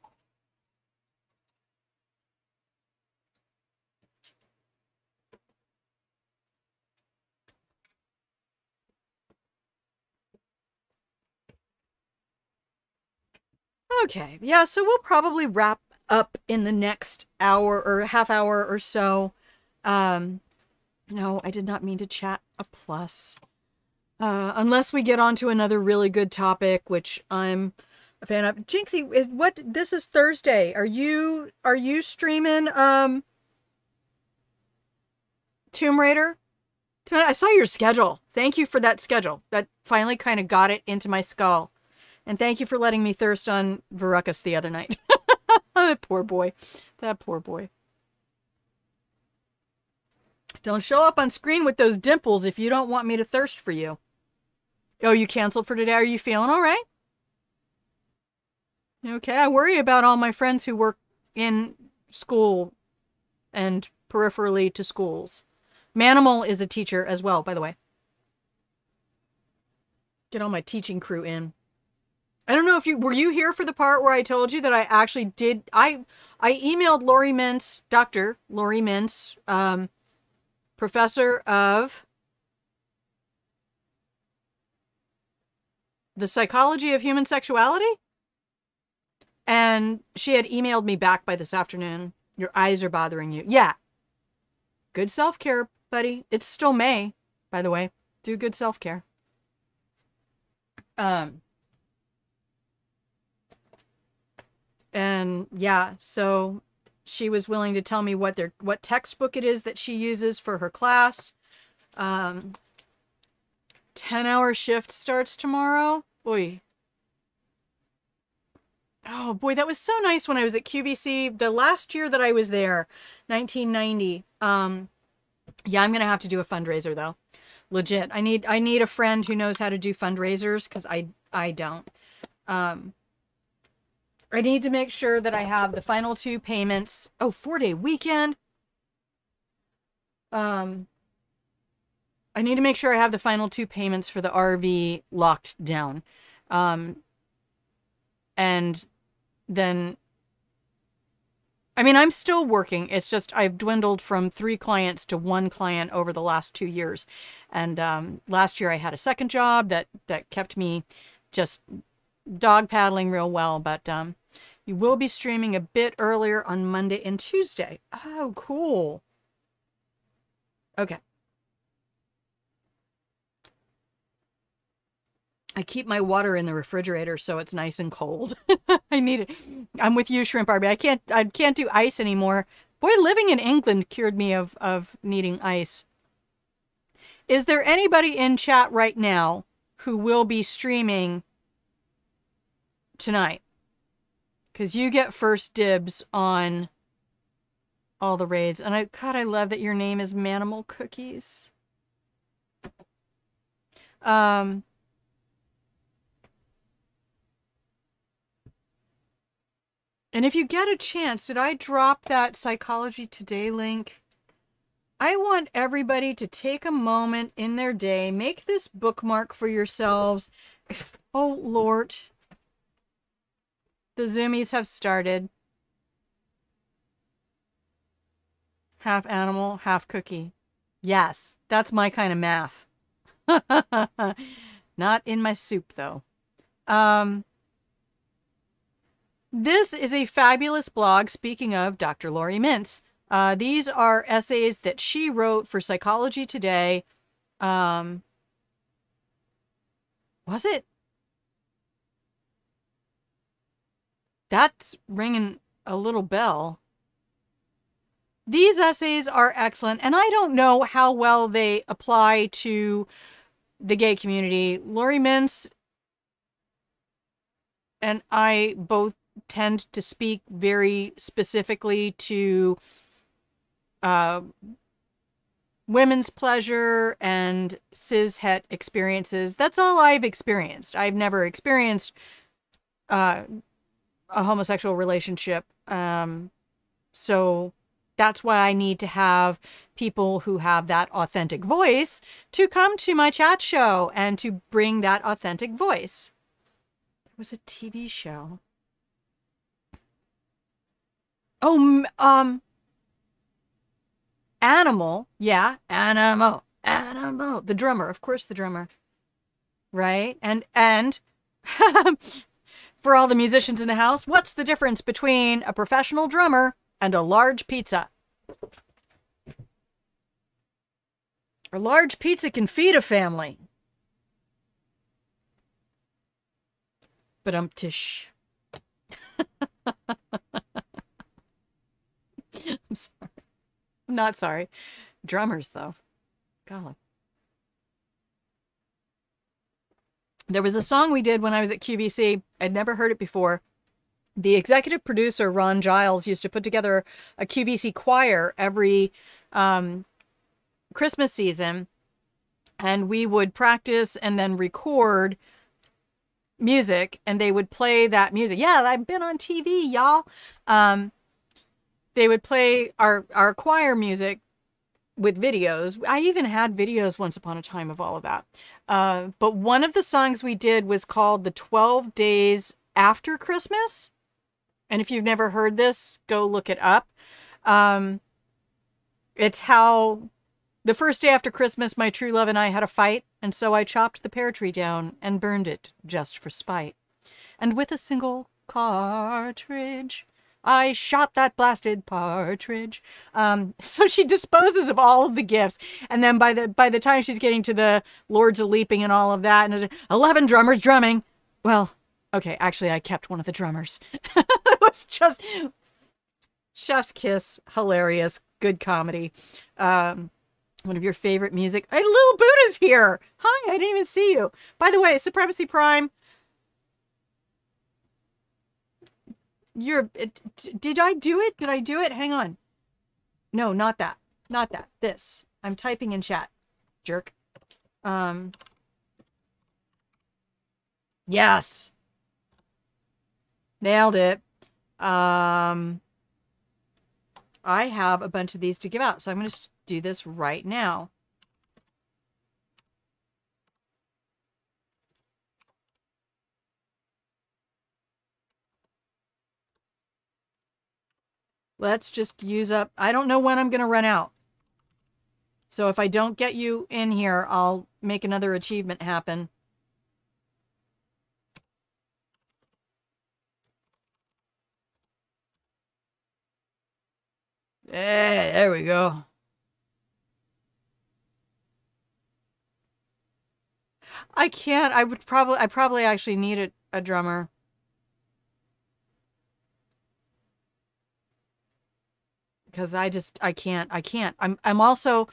Okay. Yeah, so we'll probably wrap up in the next hour or half hour or so. No, I did not mean to chat a plus. Unless we get onto another really good topic, which I'm a fan of. Jinxie, this is Thursday. Are you streaming Tomb Raider tonight? I saw your schedule. Thank you for that schedule. That finally kind of got it into my skull. And thank you for letting me thirst on Verucas the other night. That poor boy. That poor boy. Don't show up on screen with those dimples if you don't want me to thirst for you. Oh, you canceled for today? Are you feeling all right? Okay, I worry about all my friends who work in school and peripherally to schools. Manimal is a teacher as well, by the way. Get all my teaching crew in. I don't know if were you here for the part where I told you that I actually did, I emailed Lori Mintz, Dr. Lori Mintz, professor of the psychology of human sexuality. And she had emailed me back by this afternoon. Your eyes are bothering you. Yeah. Good self-care, buddy. It's still May, by the way. Do good self-care. And yeah, so she was willing to tell me what textbook it is that she uses for her class. 10-hour shift starts tomorrow. Oy. Oh boy, that was so nice when I was at QVC. The last year that I was there, 1990. Yeah, I'm going to have to do a fundraiser though. Legit. I need a friend who knows how to do fundraisers because I don't. I need to make sure that I have the final 2 payments. Oh, 4-day weekend. I need to make sure I have the final 2 payments for the RV locked down. And then, I mean, I'm still working. It's just I've dwindled from 3 clients to 1 client over the last 2 years. And last year I had a second job that kept me just dog paddling real well. But you will be streaming a bit earlier on Monday and Tuesday. Oh, cool. Okay. I keep my water in the refrigerator so it's nice and cold. I need it. I'm with you, Shrimp Barbie. I can't do ice anymore. Boy, living in England cured me of needing ice. Is there anybody in chat right now who will be streaming tonight? Because you get first dibs on all the raids. And I love that your name is Manimal Cookies. And if you get a chance, did I drop that Psychology Today link? I want everybody to take a moment in their day, make this bookmark for yourselves. Oh, Lord. The Zoomies have started. Half animal, half cookie. Yes, that's my kind of math. Not in my soup, though. This is a fabulous blog, speaking of Dr. Lori Mintz. These are essays that she wrote for Psychology Today. Was it? That's ringing a little bell. These essays are excellent, and I don't know how well they apply to the gay community. Lori Mintz and I both tend to speak very specifically to women's pleasure and cis-het experiences. That's all I've experienced. I've never experienced a homosexual relationship. So that's why I need to have people who have that authentic voice to come to my chat show and to bring that authentic voice. It was a TV show. Oh, Animal. Yeah, Animal. The drummer, of course, the drummer. Right? And For all the musicians in the house, what's the difference between a professional drummer and a large pizza? A large pizza can feed a family. But tish. I'm sorry. I'm not sorry. Drummers, though. Golly. There was a song we did when I was at QVC. I'd never heard it before. The executive producer, Ron Giles, used to put together a QVC choir every Christmas season. And we would practice and then record music. And they would play that music. Yeah, I've been on TV, y'all. They would play our choir music with videos. I even had videos once upon a time of all of that. But one of the songs we did was called The 12 Days After Christmas. And if you've never heard this, go look it up. It's how the first day after Christmas, my true love and I had a fight. And so I chopped the pear tree down and burned it just for spite. And with a single cartridge, I shot that blasted partridge. So she disposes of all of the gifts. And then by the time she's getting to the Lords of Leaping and all of that, and 11 drummers drumming. Well, okay, actually I kept one of the drummers. It was just chef's kiss, hilarious, good comedy. One of your favorite music. Hey, Little Buddha's here. Hi, I didn't even see you. By the way, Supremacy Prime. Did I do it? Did I do it? Hang on. No, not that. Not that. This. I'm typing in chat. Jerk. Yes. Nailed it. I have a bunch of these to give out, so I'm going to do this right now. Let's just use up. I don't know when I'm going to run out. So if I don't get you in here, I'll make another achievement happen. Hey, there we go. I can't. I probably actually need a drummer. Because I can't. I'm also,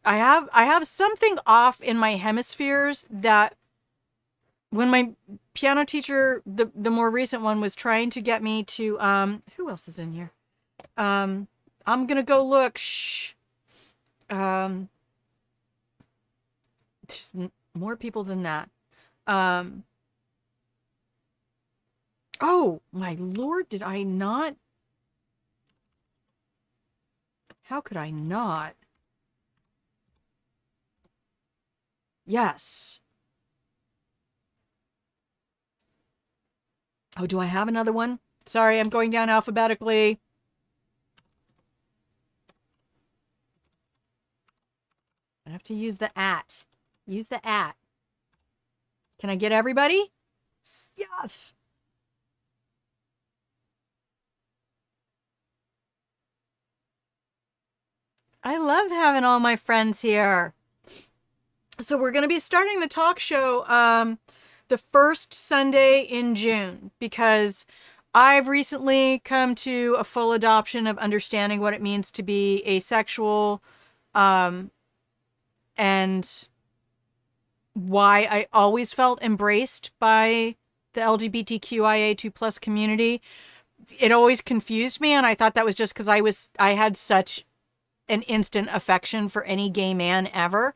I have something off in my hemispheres that when my piano teacher, the more recent one, was trying to get me to, who else is in here? I'm gonna go look. Shh. There's more people than that. Oh my Lord, did I not? How could I not? Yes. Oh, do I have another one? Sorry, I'm going down alphabetically. I have to use the @ Use the @ Can I get everybody? Yes. I love having all my friends here. So we're going to be starting the talk show the first Sunday in June because I've recently come to a full adoption of understanding what it means to be asexual and why I always felt embraced by the LGBTQIA2+ community. It always confused me, and I thought that was just because I had such an instant affection for any gay man ever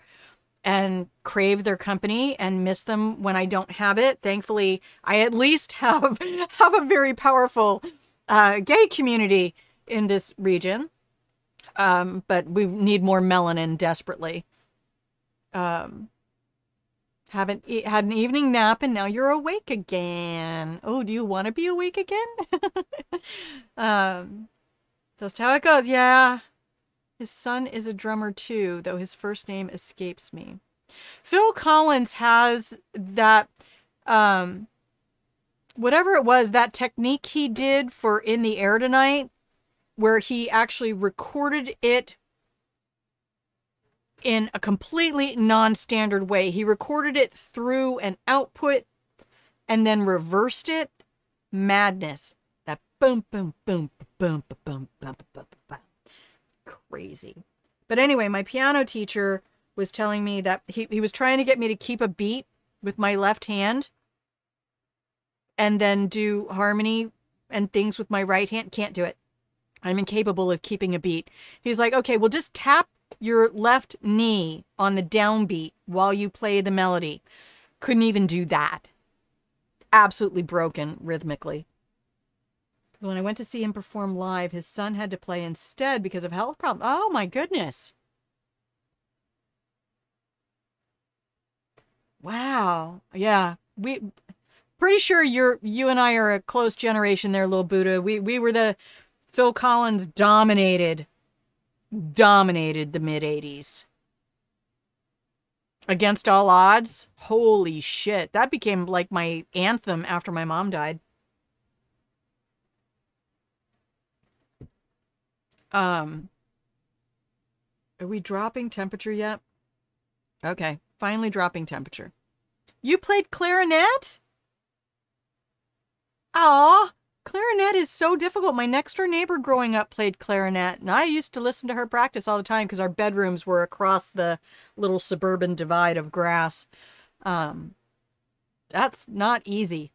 and crave their company and miss them when I don't have it. Thankfully, I at least have a very powerful gay community in this region. But we need more melanin desperately. Haven't had an evening nap and now you're awake again. Oh, do you want to be awake again? That's how it goes. Yeah. His son is a drummer too, though his first name escapes me. Phil Collins has that whatever it was, that technique he did for In the Air Tonight, where he actually recorded it in a completely non-standard way. He recorded it through an output and then reversed it. Madness. That boom, boom, boom, boom, boom, boom, boom, boom, boom. Crazy. But anyway, my piano teacher was telling me that he was trying to get me to keep a beat with my left hand and then do harmony and things with my right hand. Can't do it. I'm incapable of keeping a beat. He's like, okay, well, just tap your left knee on the downbeat while you play the melody. Couldn't even do that. Absolutely broken rhythmically. When I went to see him perform live, his son had to play instead because of health problems. Oh my goodness. Wow. Yeah. Pretty sure you and I are a close generation there, little Buddha. We were the Phil Collins dominated the mid-'80s. Against All Odds. Holy shit. That became like my anthem after my mom died. Are we dropping temperature yet? Okay. Finally dropping temperature. You played clarinet? Aw, clarinet is so difficult. My next door neighbor growing up played clarinet, and I used to listen to her practice all the time because our bedrooms were across the little suburban divide of grass. That's not easy.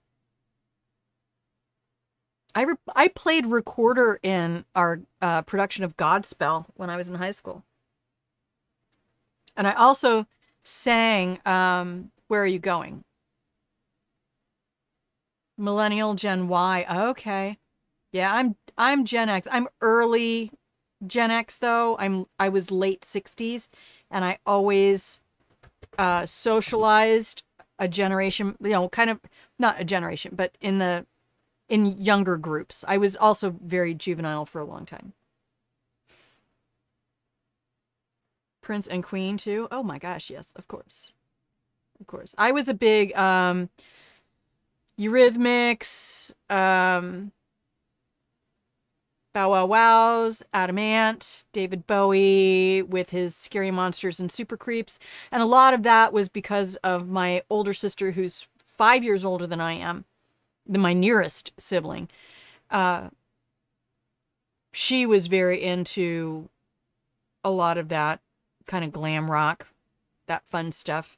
I played recorder in our production of Godspell when I was in high school. And I also sang Where Are You Going? Millennial Gen Y. Okay. Yeah, I'm Gen X. I'm early Gen X though. I was late 60s and I always socialized a generation, you know, kind of not a generation, but in younger groups. I was also very juvenile for a long time. Prince and Queen too. Oh my gosh, yes, of course. Of course. I was a big Eurythmics, Bow Wow Wows, Adam Ant, David Bowie with his Scary Monsters and Super Creeps. And a lot of that was because of my older sister who's 5 years older than I am, my nearest sibling. She was very into a lot of that kind of glam rock, that fun stuff.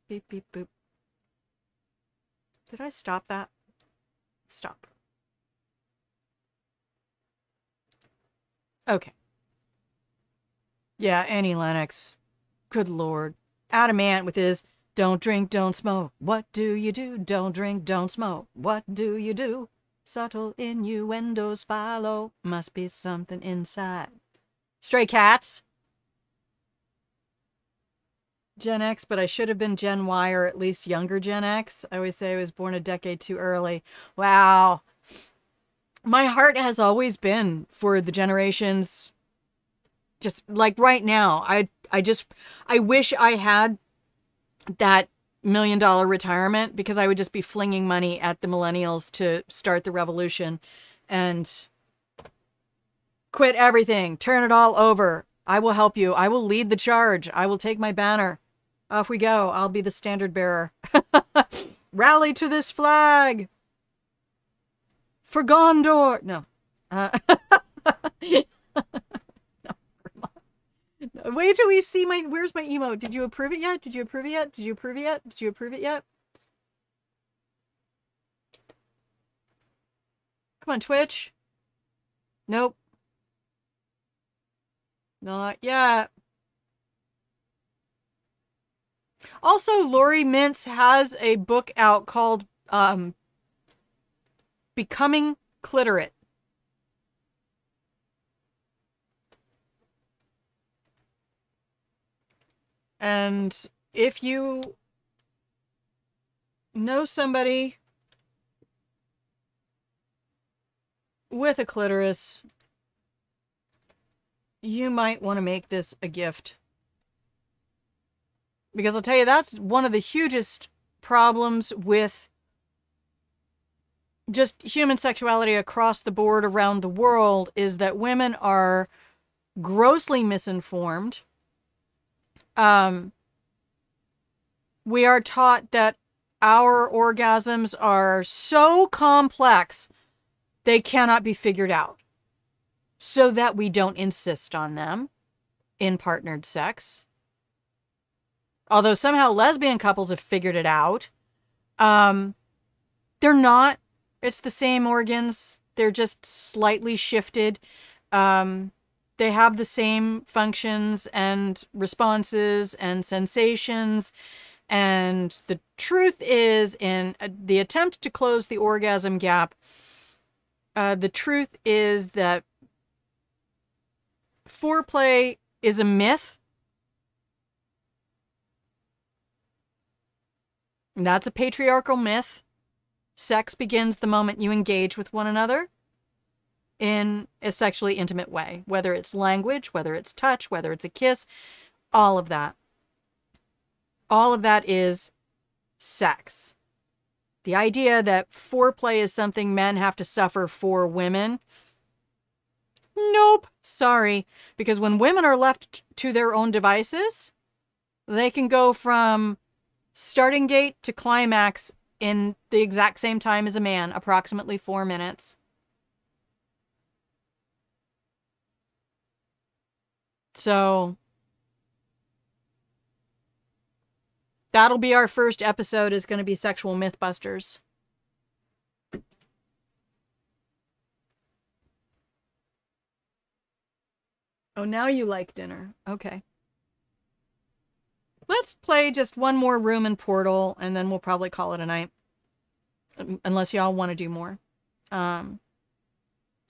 Beep, beep, boop. Did I stop that? Stop. Okay. Yeah, Annie Lennox. Good Lord. Adam Ant with his don't drink, don't smoke. What do you do? Don't drink, don't smoke. What do you do? Subtle innuendos follow. Must be something inside. Stray Cats. Gen X, but I should have been Gen Y or at least younger Gen X. I always say I was born a decade too early. Wow. My heart has always been for the generations. Just like right now, I wish I had that $1 million retirement because I would just be flinging money at the millennials to start the revolution and quit everything, turn it all over. I will help you. I will lead the charge. I will take my banner. Off we go. I'll be the standard bearer. Rally to this flag. For Gondor. No. No. Wait till we see my... Where's my emote? Did you approve it yet? Did you approve it yet? Did you approve it yet? Did you approve it yet? Come on, Twitch. Nope. Not yet. Also, Lori Mintz has a book out called Becoming Clitorate. And if you know somebody with a clitoris, you might want to make this a gift. Because I'll tell you, that's one of the hugest problems with just human sexuality across the board around the world is that women are grossly misinformed. We are taught that our orgasms are so complex they cannot be figured out, so that we don't insist on them in partnered sex. Although somehow lesbian couples have figured it out. They're not. It's the same organs. They're just slightly shifted. They have the same functions and responses and sensations. And the truth is, in the attempt to close the orgasm gap, the truth is that foreplay is a myth. And that's a patriarchal myth. Sex begins the moment you engage with one another in a sexually intimate way, whether it's language, whether it's touch, whether it's a kiss, all of that. All of that is sex. The idea that foreplay is something men have to suffer for women. Nope. Sorry. Because when women are left to their own devices, they can go from starting gate to climax in the exact same time as a man, approximately 4 minutes. So that'll be our first episode, is going to be Sexual Mythbusters. Oh, now you like dinner. Okay. Let's play just one more room in Portal, and then we'll probably call it a night. Unless y'all want to do more. And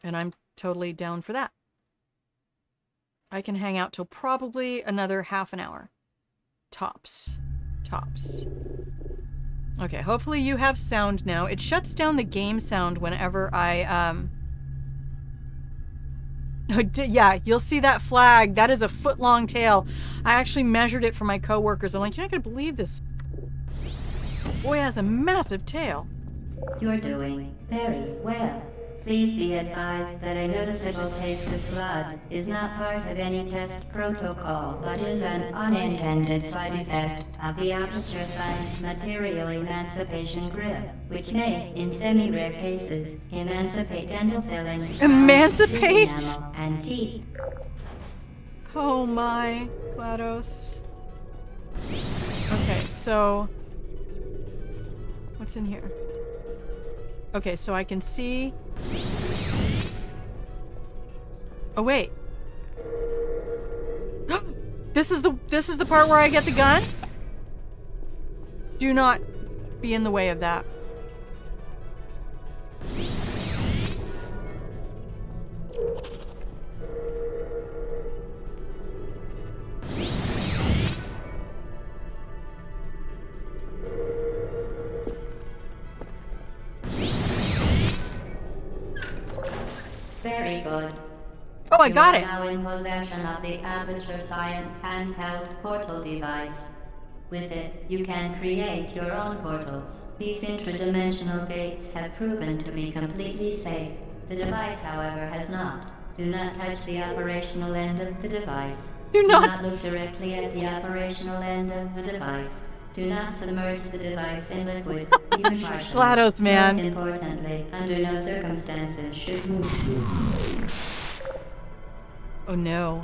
I'm totally down for that. I can hang out till probably another half an hour. Tops. Tops. Okay, hopefully you have sound now. It shuts down the game sound whenever I, yeah, you'll see that flag. That is a foot-long tail. I actually measured it for my coworkers. I'm like, you're not going to believe this. Boy has a massive tail. You're doing very well. Please be advised that a noticeable taste of blood is not part of any test protocol, but is an unintended side effect of the Aperture Science Material Emancipation Grip, which may, in semi-rare cases, emancipate dental fillings, Emancipate? enamel, and teeth. Oh my, GLaDOS. Okay, so what's in here? Okay, so I can see. Oh wait. This is the part where I get the gun? Do not be in the way of that. Very good. Oh, I got it. You are now in possession of the Aperture Science handheld portal device. With it, you can create your own portals. These intradimensional gates have proven to be completely safe. The device, however, has not. Do not touch the operational end of the device. Do not look directly at the operational end of the device. Do not submerge the device in liquid, even partially. GLaDOS, man. Most importantly, under no circumstances should... Oh no.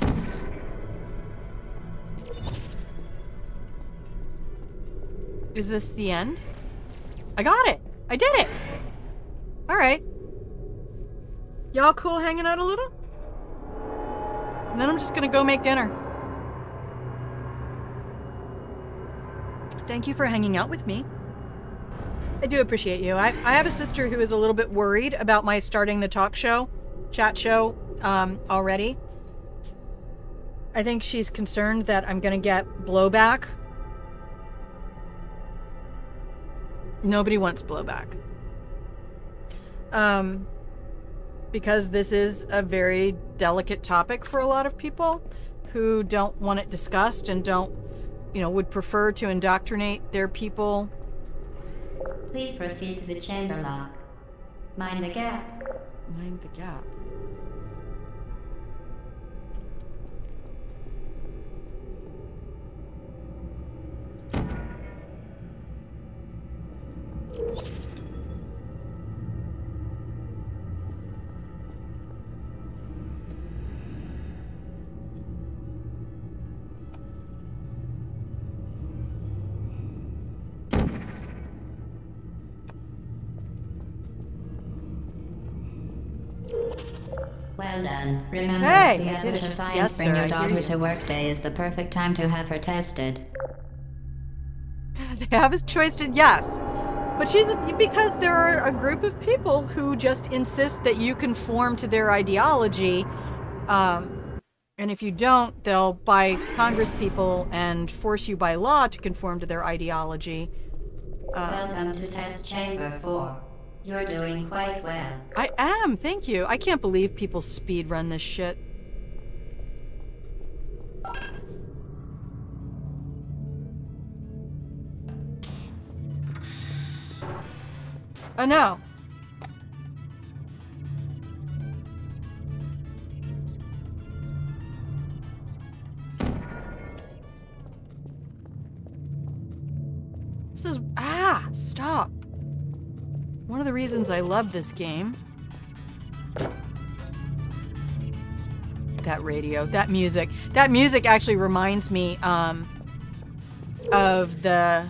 Is this the end? I got it! I did it! Alright. Y'all cool hanging out a little? And then I'm just gonna go make dinner. Thank you for hanging out with me. I do appreciate you. I have a sister who is a little bit worried about my starting the chat show already. I think she's concerned that I'm gonna get blowback. Nobody wants blowback. Because this is a very delicate topic for a lot of people who don't want it discussed and don't, you know, would prefer to indoctrinate their people Please proceed to the chamber lock. Mind the gap. Mind the gap. Well done. Remember, Hey, the I did Aperture it. Science Yes, Bring sir, Your I hear Daughter you. to Work Day is the perfect time to have her tested. They have his choice to yes. But because there are a group of people who just insist that you conform to their ideology. And if you don't, they'll buy Congress people and force you by law to conform to their ideology. Welcome to Test Chamber 4. You're doing quite well. I am, thank you. I can't believe people speed run this shit. Oh no. This is, stop. One of the reasons I love this game. That radio, that music. That music actually reminds me, of the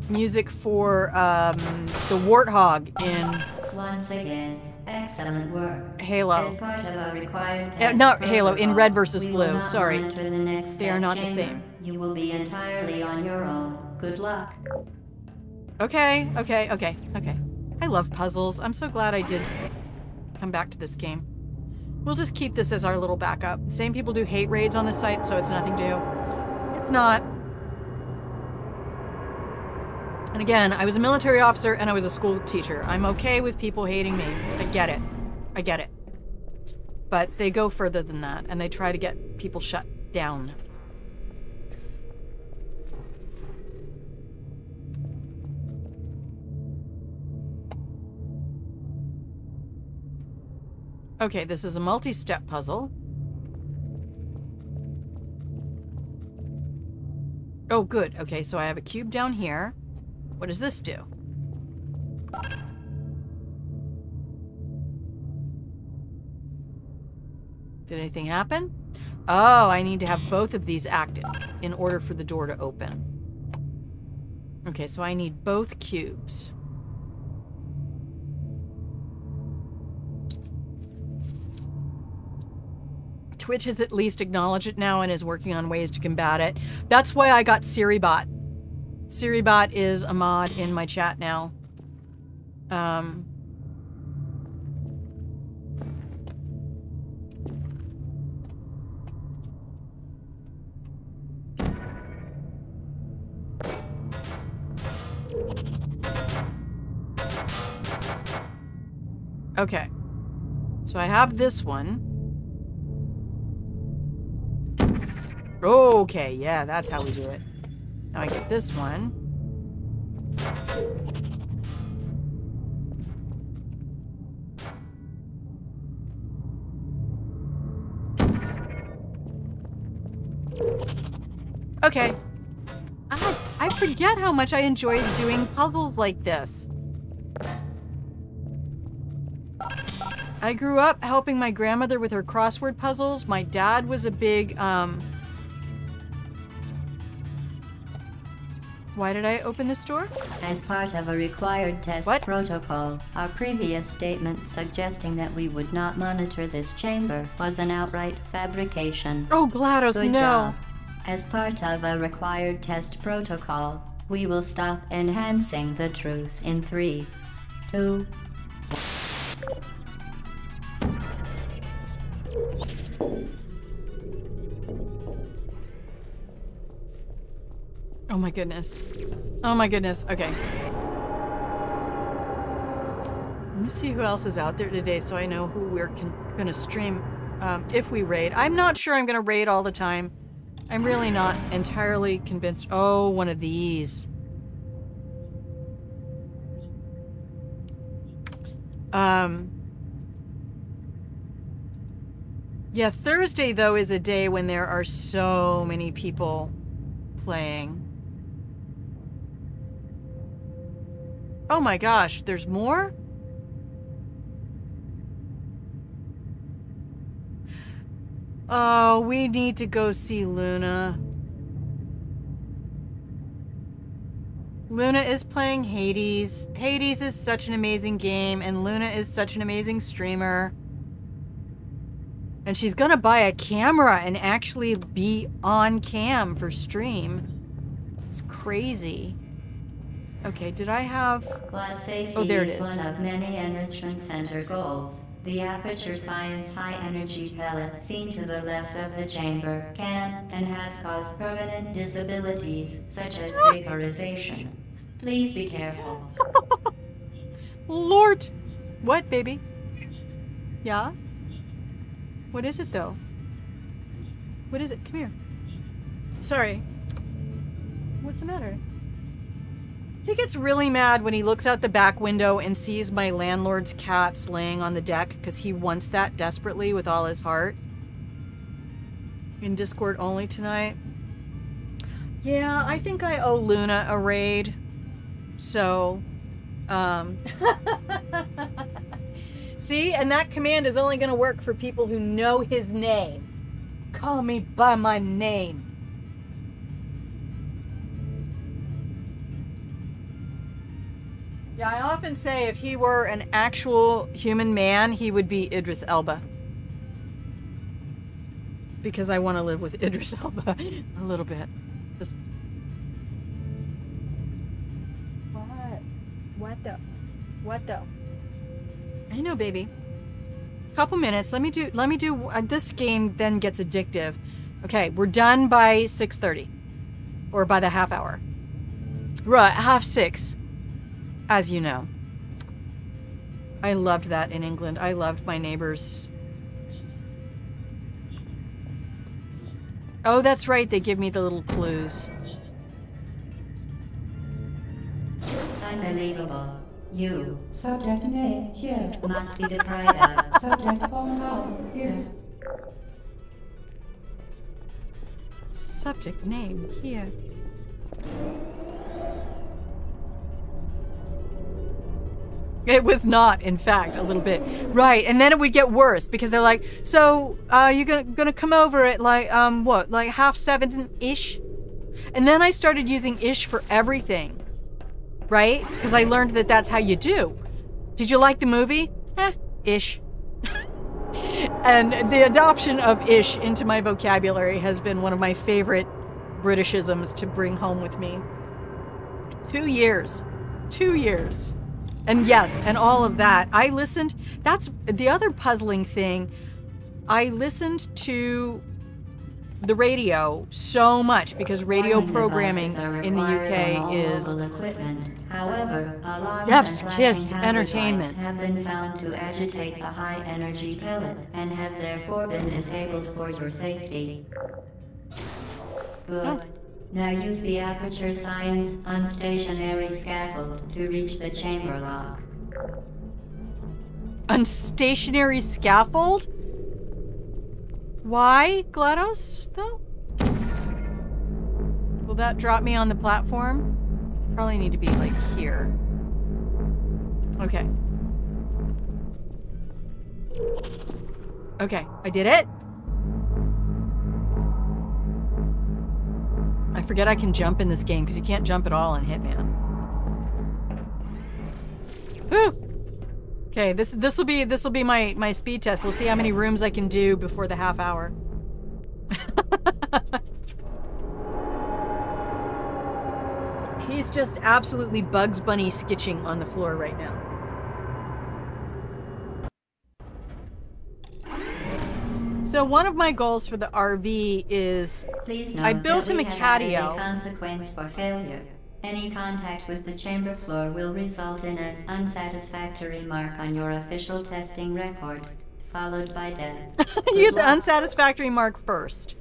music for, the Warthog in Once again, excellent work. Halo. As part of our required test Not Halo, in protocol, Red versus we will Blue, not sorry. monitor the next They are test not the chamber. same. You will be entirely on your own. Good luck. Okay. I love puzzles. I'm so glad I did come back to this game. We'll just keep this as our little backup. Same people do hate raids on this site, so it's nothing new. It's not. And again, I was a military officer and I was a school teacher. I'm okay with people hating me. I get it. I get it. But they go further than that, and they try to get people shut down. Okay, this is a multi-step puzzle. Oh, good. Okay, so I have a cube down here. What does this do? Did anything happen? Oh, I need to have both of these active in order for the door to open. Okay, so I need both cubes. Twitch has at least acknowledged it now and is working on ways to combat it. That's why I got SiriBot. SiriBot is a mod in my chat now. Okay. So I have this one. Okay, yeah, that's how we do it. Now I get this one. Okay. I forget how much I enjoy doing puzzles like this. I grew up helping my grandmother with her crossword puzzles. My dad was a big, Why did I open this door? As part of a required test protocol, our previous statement suggesting that we would not monitor this chamber was an outright fabrication. Oh, GLaDOS, Good no. job. As part of a required test protocol, we will stop enhancing the truth in 3, 2, Oh my goodness. Oh my goodness. Okay. Let me see who else is out there today so I know who we're gonna stream if we raid. I'm not sure I'm gonna raid all the time. I'm really not entirely convinced. Oh, one of these. Yeah, Thursday, though, is a day when there are so many people playing. Oh my gosh, there's more? Oh, we need to go see Luna. Luna is playing Hades. Hades is such an amazing game, and Luna is such an amazing streamer. And she's gonna buy a camera and actually be on cam for stream. It's crazy. Okay, did I have... While safety Oh, there it is is. one of many Enrichment Center goals, the Aperture Science high-energy pellet seen to the left of the chamber can and has caused permanent disabilities, such as vaporization. Please be careful. Lord! What, baby? Yeah? What is it, though? What is it? Come here. Sorry. What's the matter? He gets really mad when he looks out the back window and sees my landlord's cats laying on the deck because he wants that desperately with all his heart. In Discord only tonight. Yeah, I think I owe Luna a raid. So, see? And that command is only going to work for people who know his name. Call me by my name. Yeah, I often say if he were an actual human man, he would be Idris Elba. Because I want to live with Idris Elba a little bit. Just... What though? I know, baby. Couple minutes. Let me do this game then gets addictive. Okay, we're done by 6:30. Or by the half hour. Right, 5:30. As you know. I loved that in England. I loved my neighbors. Oh, that's right. They give me the little clues. Unbelievable. You Subject name here. must be the pride of. Subject hometown here. Subject name here. It was not, in fact, a little bit. Right, and then it would get worse because they're like, so, you're gonna come over at like, what, like 7:30-ish? And then I started using ish for everything. Right? Because I learned that that's how you do. Did you like the movie? Ish. And the adoption of ish into my vocabulary has been one of my favorite Britishisms to bring home with me. 2 years. 2 years. And yes, and all of that. I listened, that's the other puzzling thing. I listened to the radio so much because radio programming in the UK is However, alarms Chef's and Kiss flashing hazard entertainment. lights have been found to agitate the high-energy pellet and have therefore been disabled for your safety. Good. Now use the Aperture Science unstationary scaffold to reach the chamber lock. unstationary scaffold? Why, GLaDOS, though? Will that drop me on the platform? Probably need to be, like, here. Okay. Okay, I did it. I forget I can jump in this game, because you can't jump at all in Hitman. Whew! Okay, this'll be my speed test. We'll see how many rooms I can do before the half hour. He's just absolutely Bugs Bunny skitching on the floor right now. So one of my goals for the RV is Please I note built that him a we have added catio. a consequence for failure. Any contact with the chamber floor will result in an unsatisfactory mark on your official testing record, followed by death. You get the unsatisfactory mark first.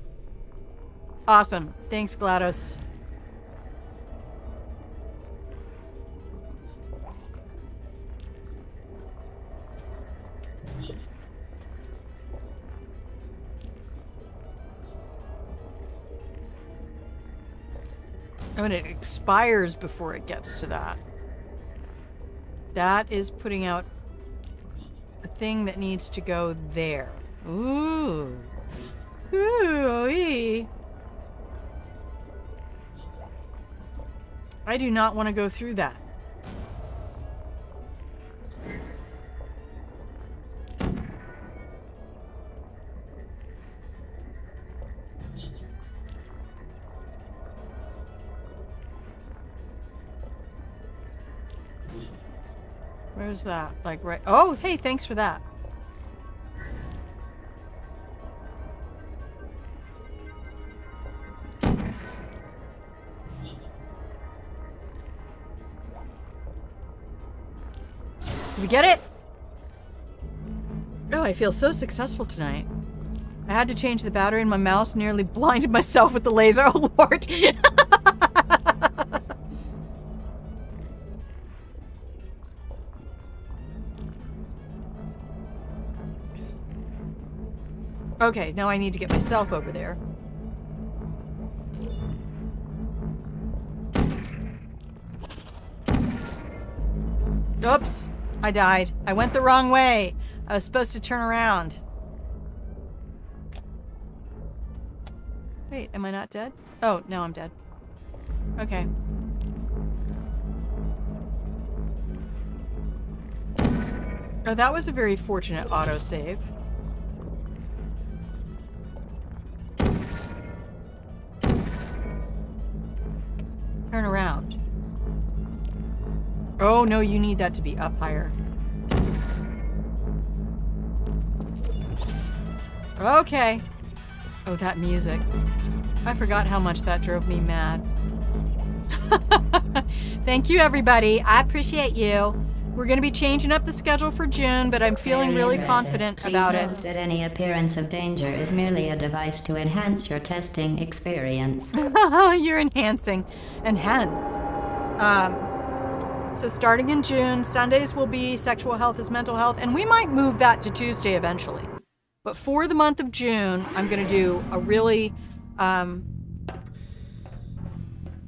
Awesome. Thanks, GLaDOS. Oh, and it expires before it gets to that. That is putting out a thing that needs to go there. Ooh. Ooh-wee. I do not want to go through that. Where's that? Like right... Oh, hey, thanks for that. Did we get it? Oh, I feel so successful tonight. I had to change the battery in my mouse, nearly blinded myself with the laser. Oh, Lord. Okay, now I need to get myself over there. Oops. I died. I went the wrong way. I was supposed to turn around. Wait, am I not dead? Oh, no, I'm dead. Okay. Oh, that was a very fortunate autosave. Turn around. Oh, no, you need that to be up higher. Okay. Oh, that music. I forgot how much that drove me mad. Thank you, everybody. I appreciate you. We're going to be changing up the schedule for June, but I'm feeling really confident about it. Please note that any appearance of danger is merely a device to enhance your testing experience. You're enhancing. Enhanced. So starting in June, Sundays will be sexual health is mental health, and we might move that to Tuesday eventually. But for the month of June, I'm going to do a really,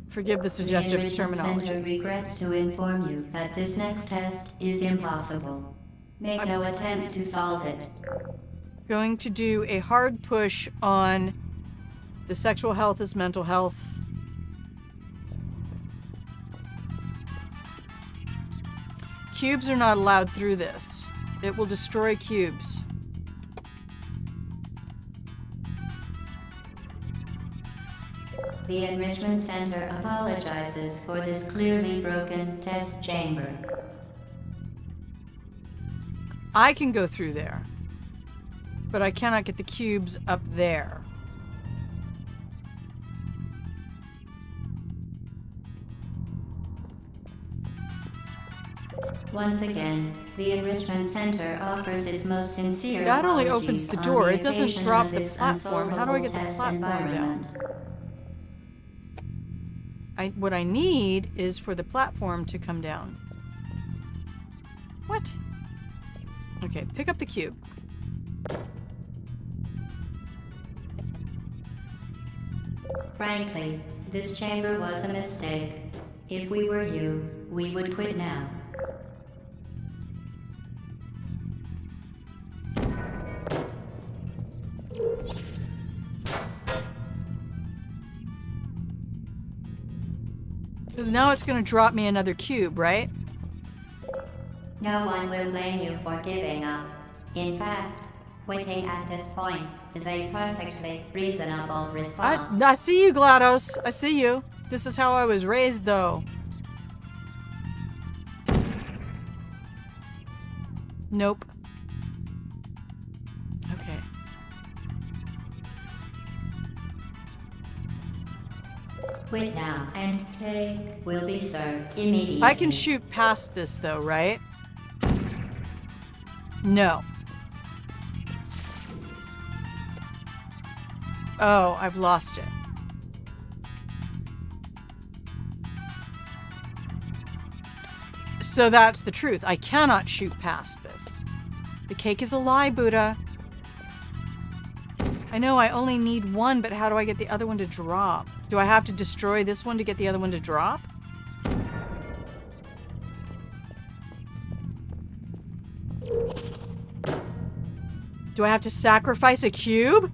forgive the suggestive terminology. The Center regrets to inform you that this next test is impossible. Make no attempt to solve it. Going to do a hard push on the sexual health is mental health. Cubes are not allowed through this. It will destroy cubes. The Enrichment Center apologizes for this clearly broken test chamber. I can go through there, but I cannot get the cubes up there. Once again, the Enrichment Center offers its most sincere That only apologies opens the on door. the It doesn't occasion drop of the this platform. How do I get the unsolvable test platform down? environment. What I need is for the platform to come down. What? Okay, pick up the cube. Frankly, this chamber was a mistake. If we were you, we would quit now. Because now it's going to drop me another cube, right? No one will blame you for giving up. In fact, quitting at this point is a perfectly reasonable response. I see you, GLaDOS. I see you. This is how I was raised, though. Nope. Okay. Quit now, and cake will be served immediately. I can shoot past this, though, right? No. Oh, I've lost it. So that's the truth. I cannot shoot past this. The cake is a lie, Buddha. I know I only need one, but how do I get the other one to drop? Do I have to destroy this one to get the other one to drop? Do I have to sacrifice a cube?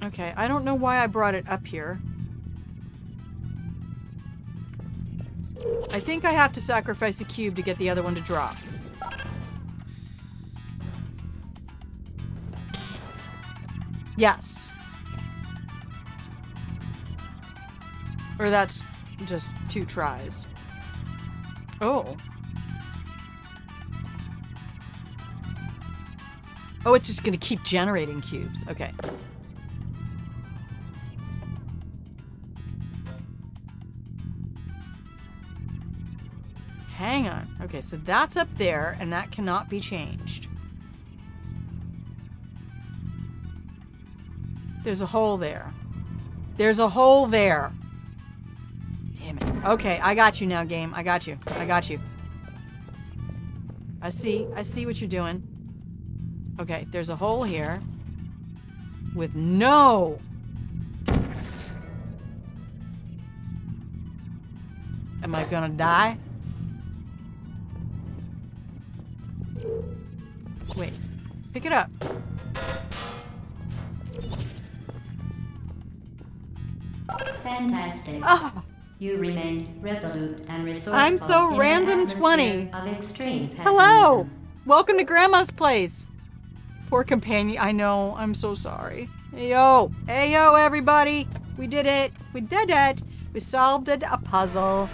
Okay, I don't know why I brought it up here. I think I have to sacrifice a cube to get the other one to drop. Yes. Or that's just 2 tries. Oh. Oh, it's just gonna keep generating cubes. Okay. Hang on. Okay, so that's up there, and that cannot be changed. There's a hole there. There's a hole there. Damn it. Okay, I got you now, game. I got you. I got you. I see what you're doing. Okay, there's a hole here. With no... Am I gonna die? Wait. Pick it up. Fantastic. Oh, You remain resolute and resourceful. I'm so in random an 20. atmosphere of extreme hello! pessimism. Welcome to Grandma's place. Poor companion. I know. I'm so sorry. Hey, yo. Hey, yo, everybody. We did it. We did it. We solved a puzzle.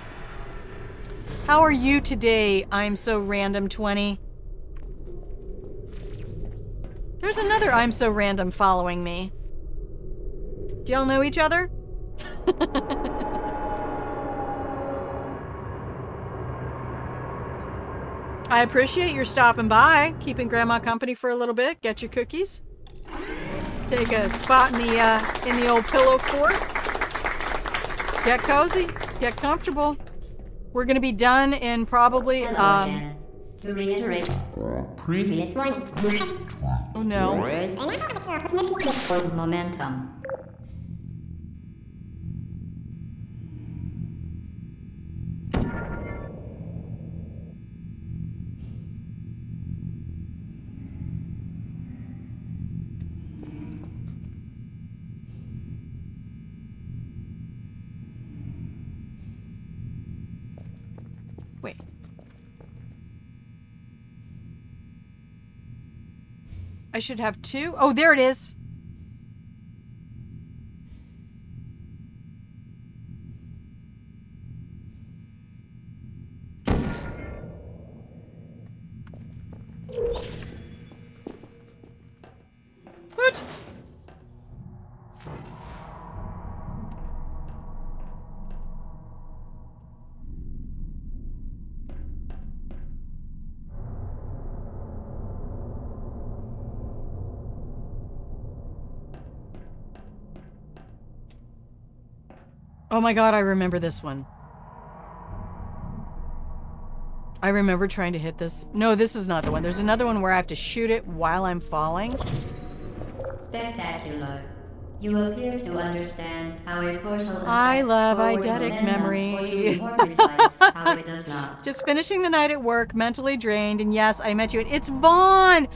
How are you today? I'm so random 20. There's another I'm so random following me. Do y'all know each other? I appreciate your stopping by, keeping Grandma company for a little bit. Get your cookies. Take a spot in the old pillow fort. Get cozy. Get comfortable. We're gonna be done in probably Hello again. To reiterate, previous one. Oh no. Momentum. Wait. I should have 2. Oh, there it is. What? Oh my god, I remember this one. I remember trying to hit this. No, this is not the one. There's another one where I have to shoot it while I'm falling. Spectacular. You appear to understand how a portal I love affects forward eidetic momentum, memory. or to be more precise, how it does not. Just finishing the night at work, mentally drained, and yes, I met you. It's Vaughn!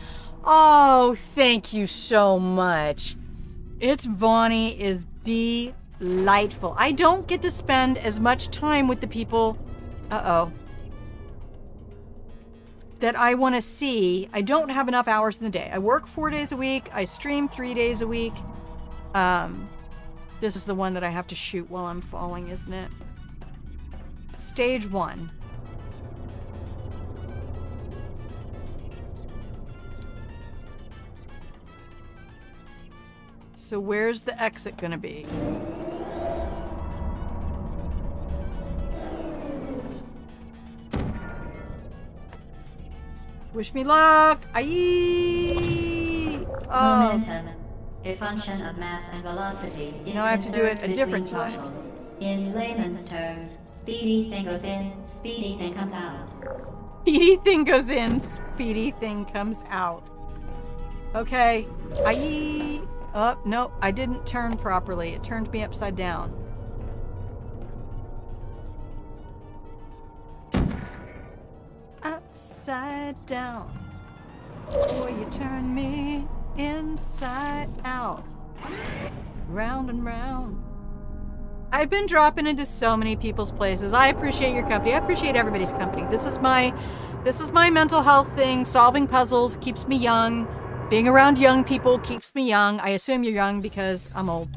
Oh, thank you so much. It's Vaughnie is delightful. I don't get to spend as much time with the people, that I want to see. I don't have enough hours in the day. I work 4 days a week. I stream 3 days a week. This is the one that I have to shoot while I'm falling, isn't it? Stage 1. So where's the exit gonna be? Wish me luck! Aye! Oh. Momentum, a function of mass and velocity, is Now I have to do it conserved a different between time. portals. In layman's terms, speedy thing goes in, speedy thing comes out. Speedy thing goes in, speedy thing comes out. Okay. Oh, no, I didn't turn properly. It turned me upside down. Upside down. Boy, you turn me inside out. Round and round. I've been dropping into so many people's places. I appreciate your company. I appreciate everybody's company. This is my mental health thing. Solving puzzles keeps me young. Being around young people keeps me young. I assume you're young because I'm old.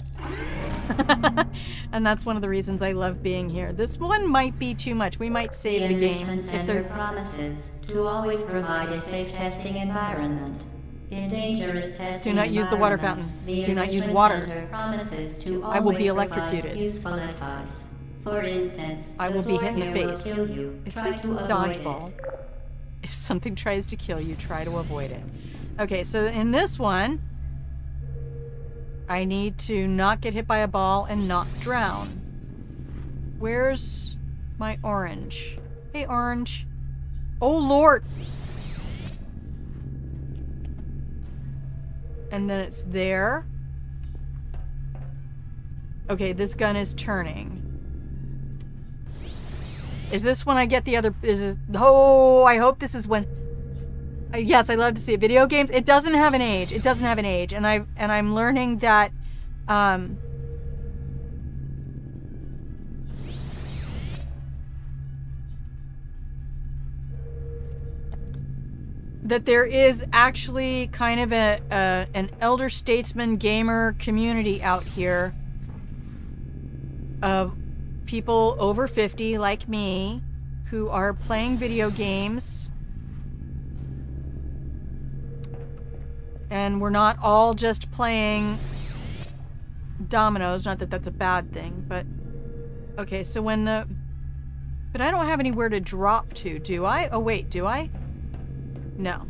And that's one of the reasons I love being here. This one might be too much. We might save the game. Enrichment Center promises to always provide a safe testing environment. In dangerous testing Do not use the water fountain. Do not use water. Center promises to I will be always provide electrocuted. Useful advice. For instance, I will be hit in the floor here will face. kill you. Is Try this to avoid dodgeball? it. If something tries to kill you, try to avoid it. Okay, so in this one, I need to not get hit by a ball and not drown. Where's my orange? Hey, orange. Oh, Lord. And then it's there. Okay, this gun is turning. Is this when I get the other... Is it... Oh, I hope this is when... Yes, I love to see it. Video games. It doesn't have an age. It doesn't have an age. And I'm learning that... that there is actually kind of an elder statesman gamer community out here of people over 50 like me who are playing video games, and we're not all just playing dominoes. Not that that's a bad thing, but okay, so when the... But I don't have anywhere to drop to, do I? Oh wait, do I? No.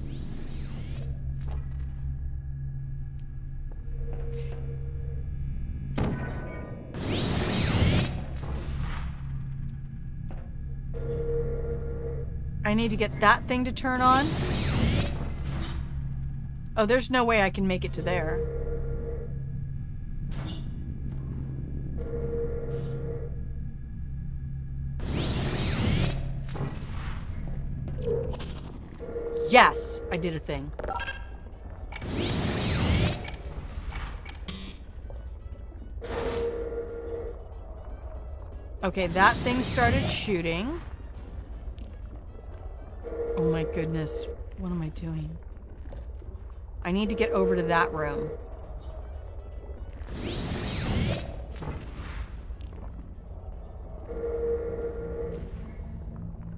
I need to get that thing to turn on. Oh, there's no way I can make it to there. Yes, I did a thing. Okay, that thing started shooting. Oh my goodness. What am I doing? I need to get over to that room.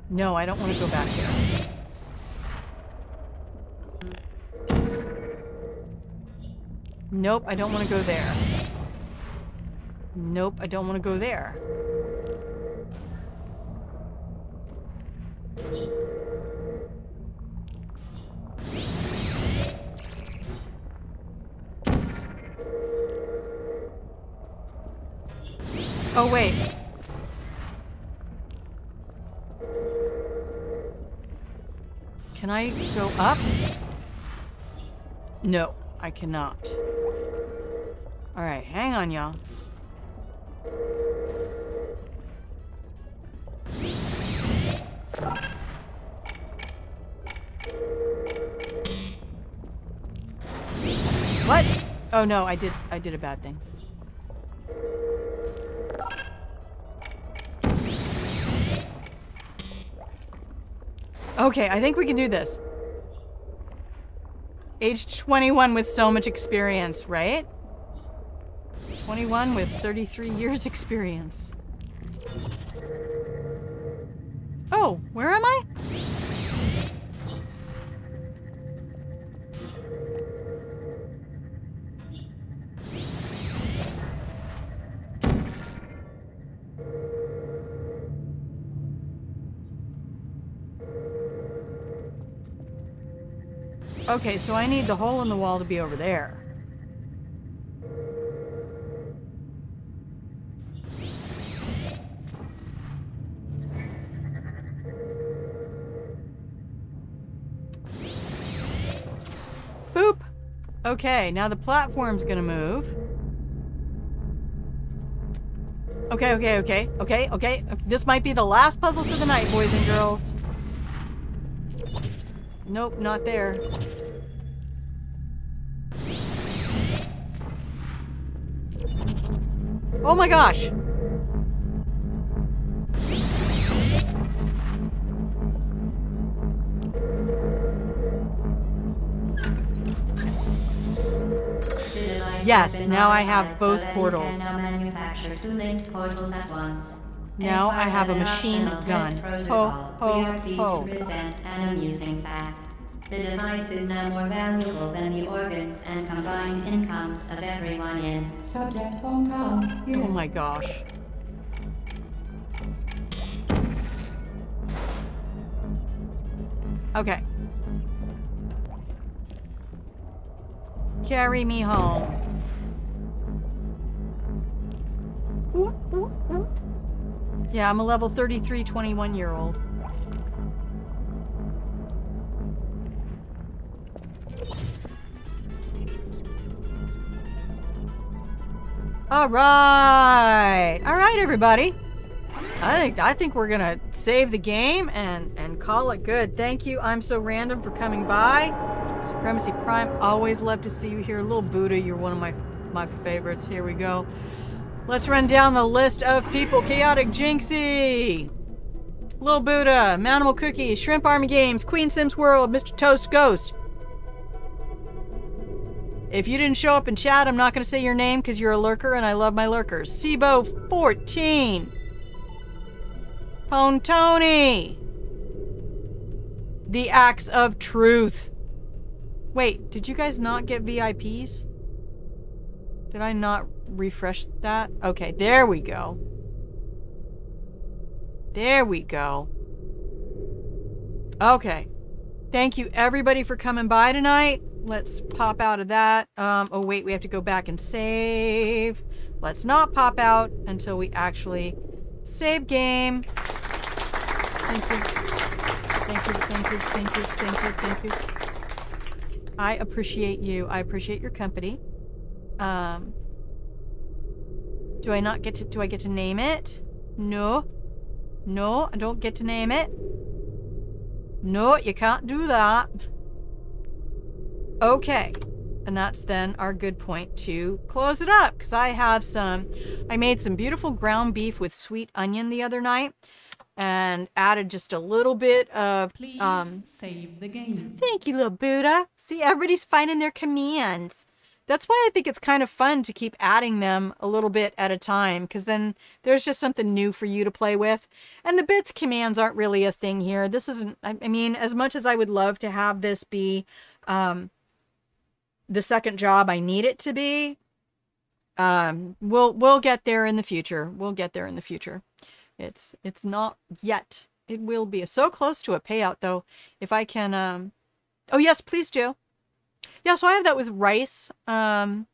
No, I don't want to go back there. Nope, I don't want to go there. Nope, I don't want to go there. Oh, wait. Can I go up? No, I cannot. Alright, hang on, y'all. What? Oh no, I did a bad thing. Okay, I think we can do this. Age 21 with so much experience, right? 21 with 33 years experience. Oh, where am I? Okay, so I need the hole in the wall to be over there. Okay, now the platform's gonna move. Okay. This might be the last puzzle for the night, boys and girls. Nope, not there. Oh my gosh! Yes, now I have both portals. Now manufacture 2 linked portals at once. Now As I part have of a the machine optional gun. test Ho, protocol, ho, we are pleased ho. to present an amusing fact. The device is now more valuable than the organs and combined incomes of everyone in. Subject hometown here. Oh my gosh. Okay. Carry me home. Ooh, ooh, ooh. Yeah, I'm a level 33 21-year-old. All right, everybody. I think we're gonna save the game and call it good. Thank you, I'm So Random, for coming by. Supremacy Prime, always love to see you here. Little Buddha, you're one of my favorites. Here we go. Let's run down the list of people. Chaotic Jinxie, Little Buddha, Manimal Cookies, Shrimp Army Games, Queen Sims World, Mr. Toast Ghost. If you didn't show up in chat, I'm not going to say your name because you're a lurker and I love my lurkers. Sibo14. Pontoni. The Axe of Truth. Wait, did you guys not get VIPs? Did I not refresh that? Okay, there we go. There we go. Okay. Thank you everybody for coming by tonight. Let's pop out of that. Oh wait, we have to go back and save. Let's not pop out until we actually save game. Thank you. Thank you, thank you, thank you, thank you, thank you. I appreciate you. I appreciate your company. Do I get to name it? No. No, I don't get to name it. No, you can't do that. Okay. And that's then our good point to close it up. Because I made some beautiful ground beef with sweet onion the other night. And added just a little bit of... Please save the game. Thank you, little Buddha. See, everybody's finding their commands. That's why I think it's kind of fun to keep adding them a little bit at a time, because then there's just something new for you to play with. And the bits commands aren't really a thing here. This isn't, I mean, as much as I would love to have this be the second job I need it to be, we'll get there in the future. We'll get there in the future. It's not yet. It will be. So close to a payout, though. If I can, oh yes, please do. Yeah, so I have that with rice. And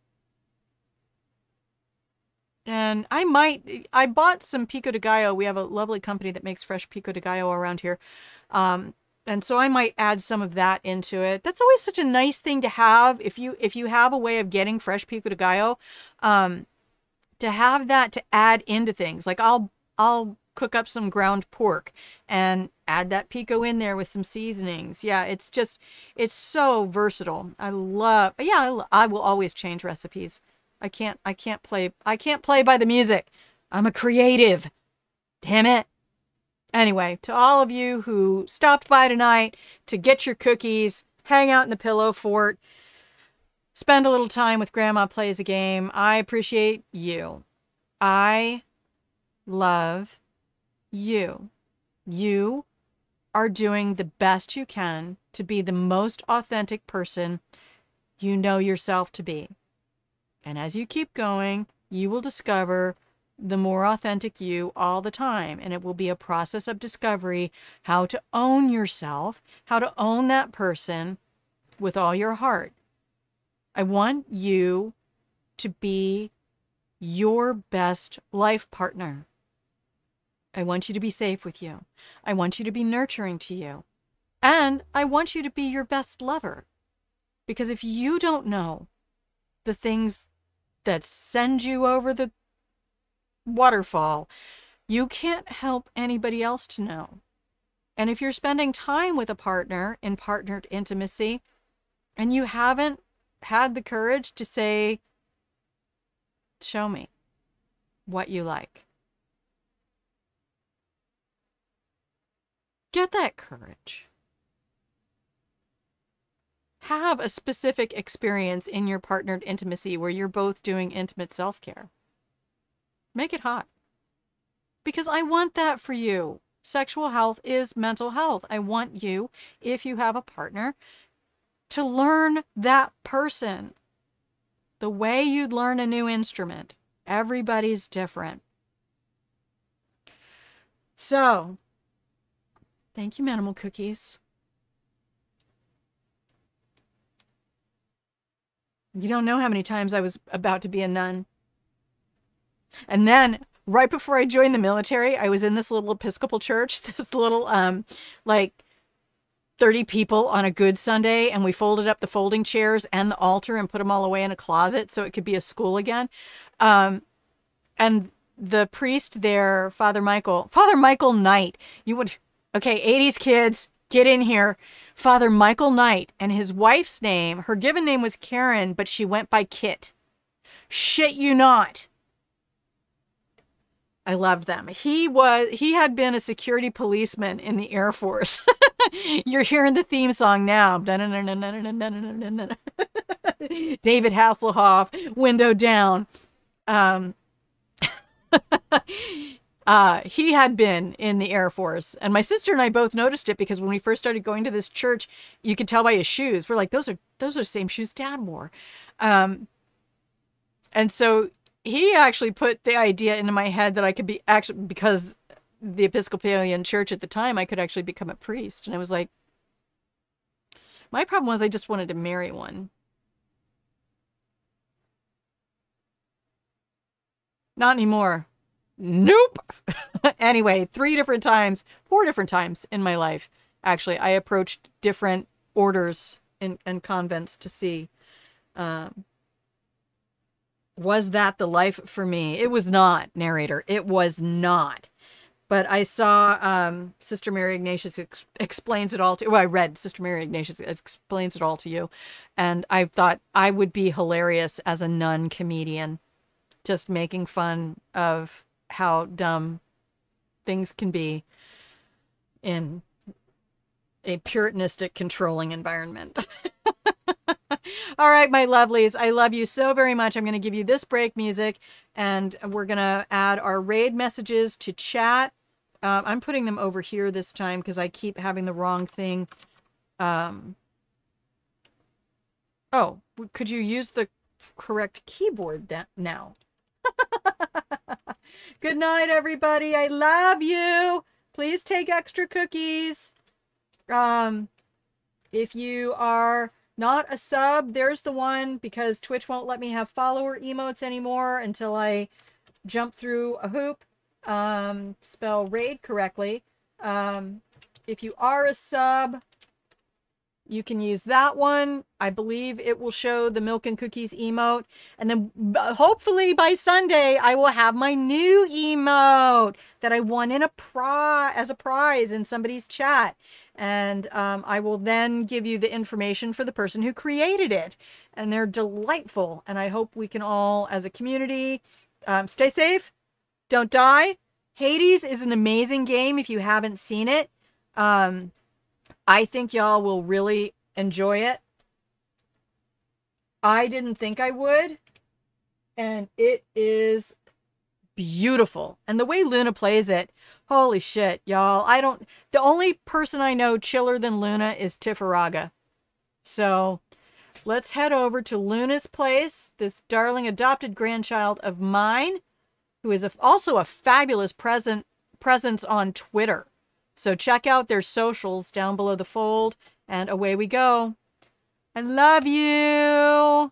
I bought some pico de gallo. We have a lovely company that makes fresh pico de gallo around here. And so I might add some of that into it. That's always such a nice thing to have. If you have a way of getting fresh pico de gallo, to have that to add into things. Like I'll cook up some ground pork and add that pico in there with some seasonings. Yeah, it's so versatile. I will always change recipes. I can't play by the music. I'm a creative. Damn it. Anyway, to all of you who stopped by tonight to get your cookies, hang out in the pillow fort, spend a little time with Grandma Plays a Game, I appreciate you. I love you. You are doing the best you can to be the most authentic person you know yourself to be. And as you keep going, you will discover the more authentic you all the time. And it will be a process of discovery, how to own yourself, how to own that person with all your heart. I want you to be your best life partner. I want you to be safe with you. I want you to be nurturing to you. And I want you to be your best lover. Because if you don't know the things that send you over the waterfall, you can't help anybody else to know. And if you're spending time with a partner in partnered intimacy and you haven't had the courage to say, show me what you like, get that courage. Have a specific experience in your partnered intimacy where you're both doing intimate self-care. Make it hot. Because I want that for you. Sexual health is mental health. I want you, if you have a partner, to learn that person the way you'd learn a new instrument. Everybody's different. So, thank you, Manimal Cookies. You don't know how many times I was about to be a nun. And then, right before I joined the military, I was in this little Episcopal church, this little, like 30 people on a good Sunday, and we folded up the folding chairs and the altar and put them all away in a closet so it could be a school again. And the priest there, Father Michael Knight, okay, 80s kids, get in here. Father Michael Knight, and his wife's name, her given name was Karen, but she went by Kit. Shit you not. I loved them. He had been a security policeman in the Air Force. You're hearing the theme song now. David Hasselhoff, window down. He had been in the Air Force, and my sister and I both noticed it because when we first started going to this church, you could tell by his shoes. We're like, those are the same shoes Dad wore. And so he actually put the idea into my head that I could be actually, because the Episcopalian church at the time, I could actually become a priest. And I was like, my problem was I just wanted to marry one. Not anymore. Nope. Anyway, 4 different times in my life, actually, I approached different orders and convents to see, was that the life for me? It was not, narrator. It was not. But I saw Sister Mary Ignatius explains it all to, well, I read Sister Mary Ignatius explains it all to you. And I thought I would be hilarious as a nun comedian, just making fun of how dumb things can be in a puritanistic, controlling environment. All right, my lovelies, I love you so very much. I'm going to give you this break music, and we're going to add our raid messages to chat. I'm putting them over here this time because I keep having the wrong thing. Oh, could you use the correct keyboard now? Good night, everybody. I love you. Please take extra cookies. If you are not a sub, there's the one, because Twitch won't let me have follower emotes anymore until I jump through a hoop. Spell raid correctly. If you are a sub, you can use that one. I believe it will show the milk and cookies emote. And then hopefully by Sunday, I will have my new emote that I won in as a prize in somebody's chat. And I will then give you the information for the person who created it. And they're delightful. And I hope we can all, as a community, stay safe. Don't die. Hades is an amazing game if you haven't seen it. I think y'all will really enjoy it. I didn't think I would. And it is beautiful. And the way Luna plays it, holy shit, y'all. The only person I know chiller than Luna is Tifaraga. So let's head over to Luna's place, this darling adopted grandchild of mine, who is also a fabulous presence on Twitter. So check out their socials down below the fold, and away we go. I love you.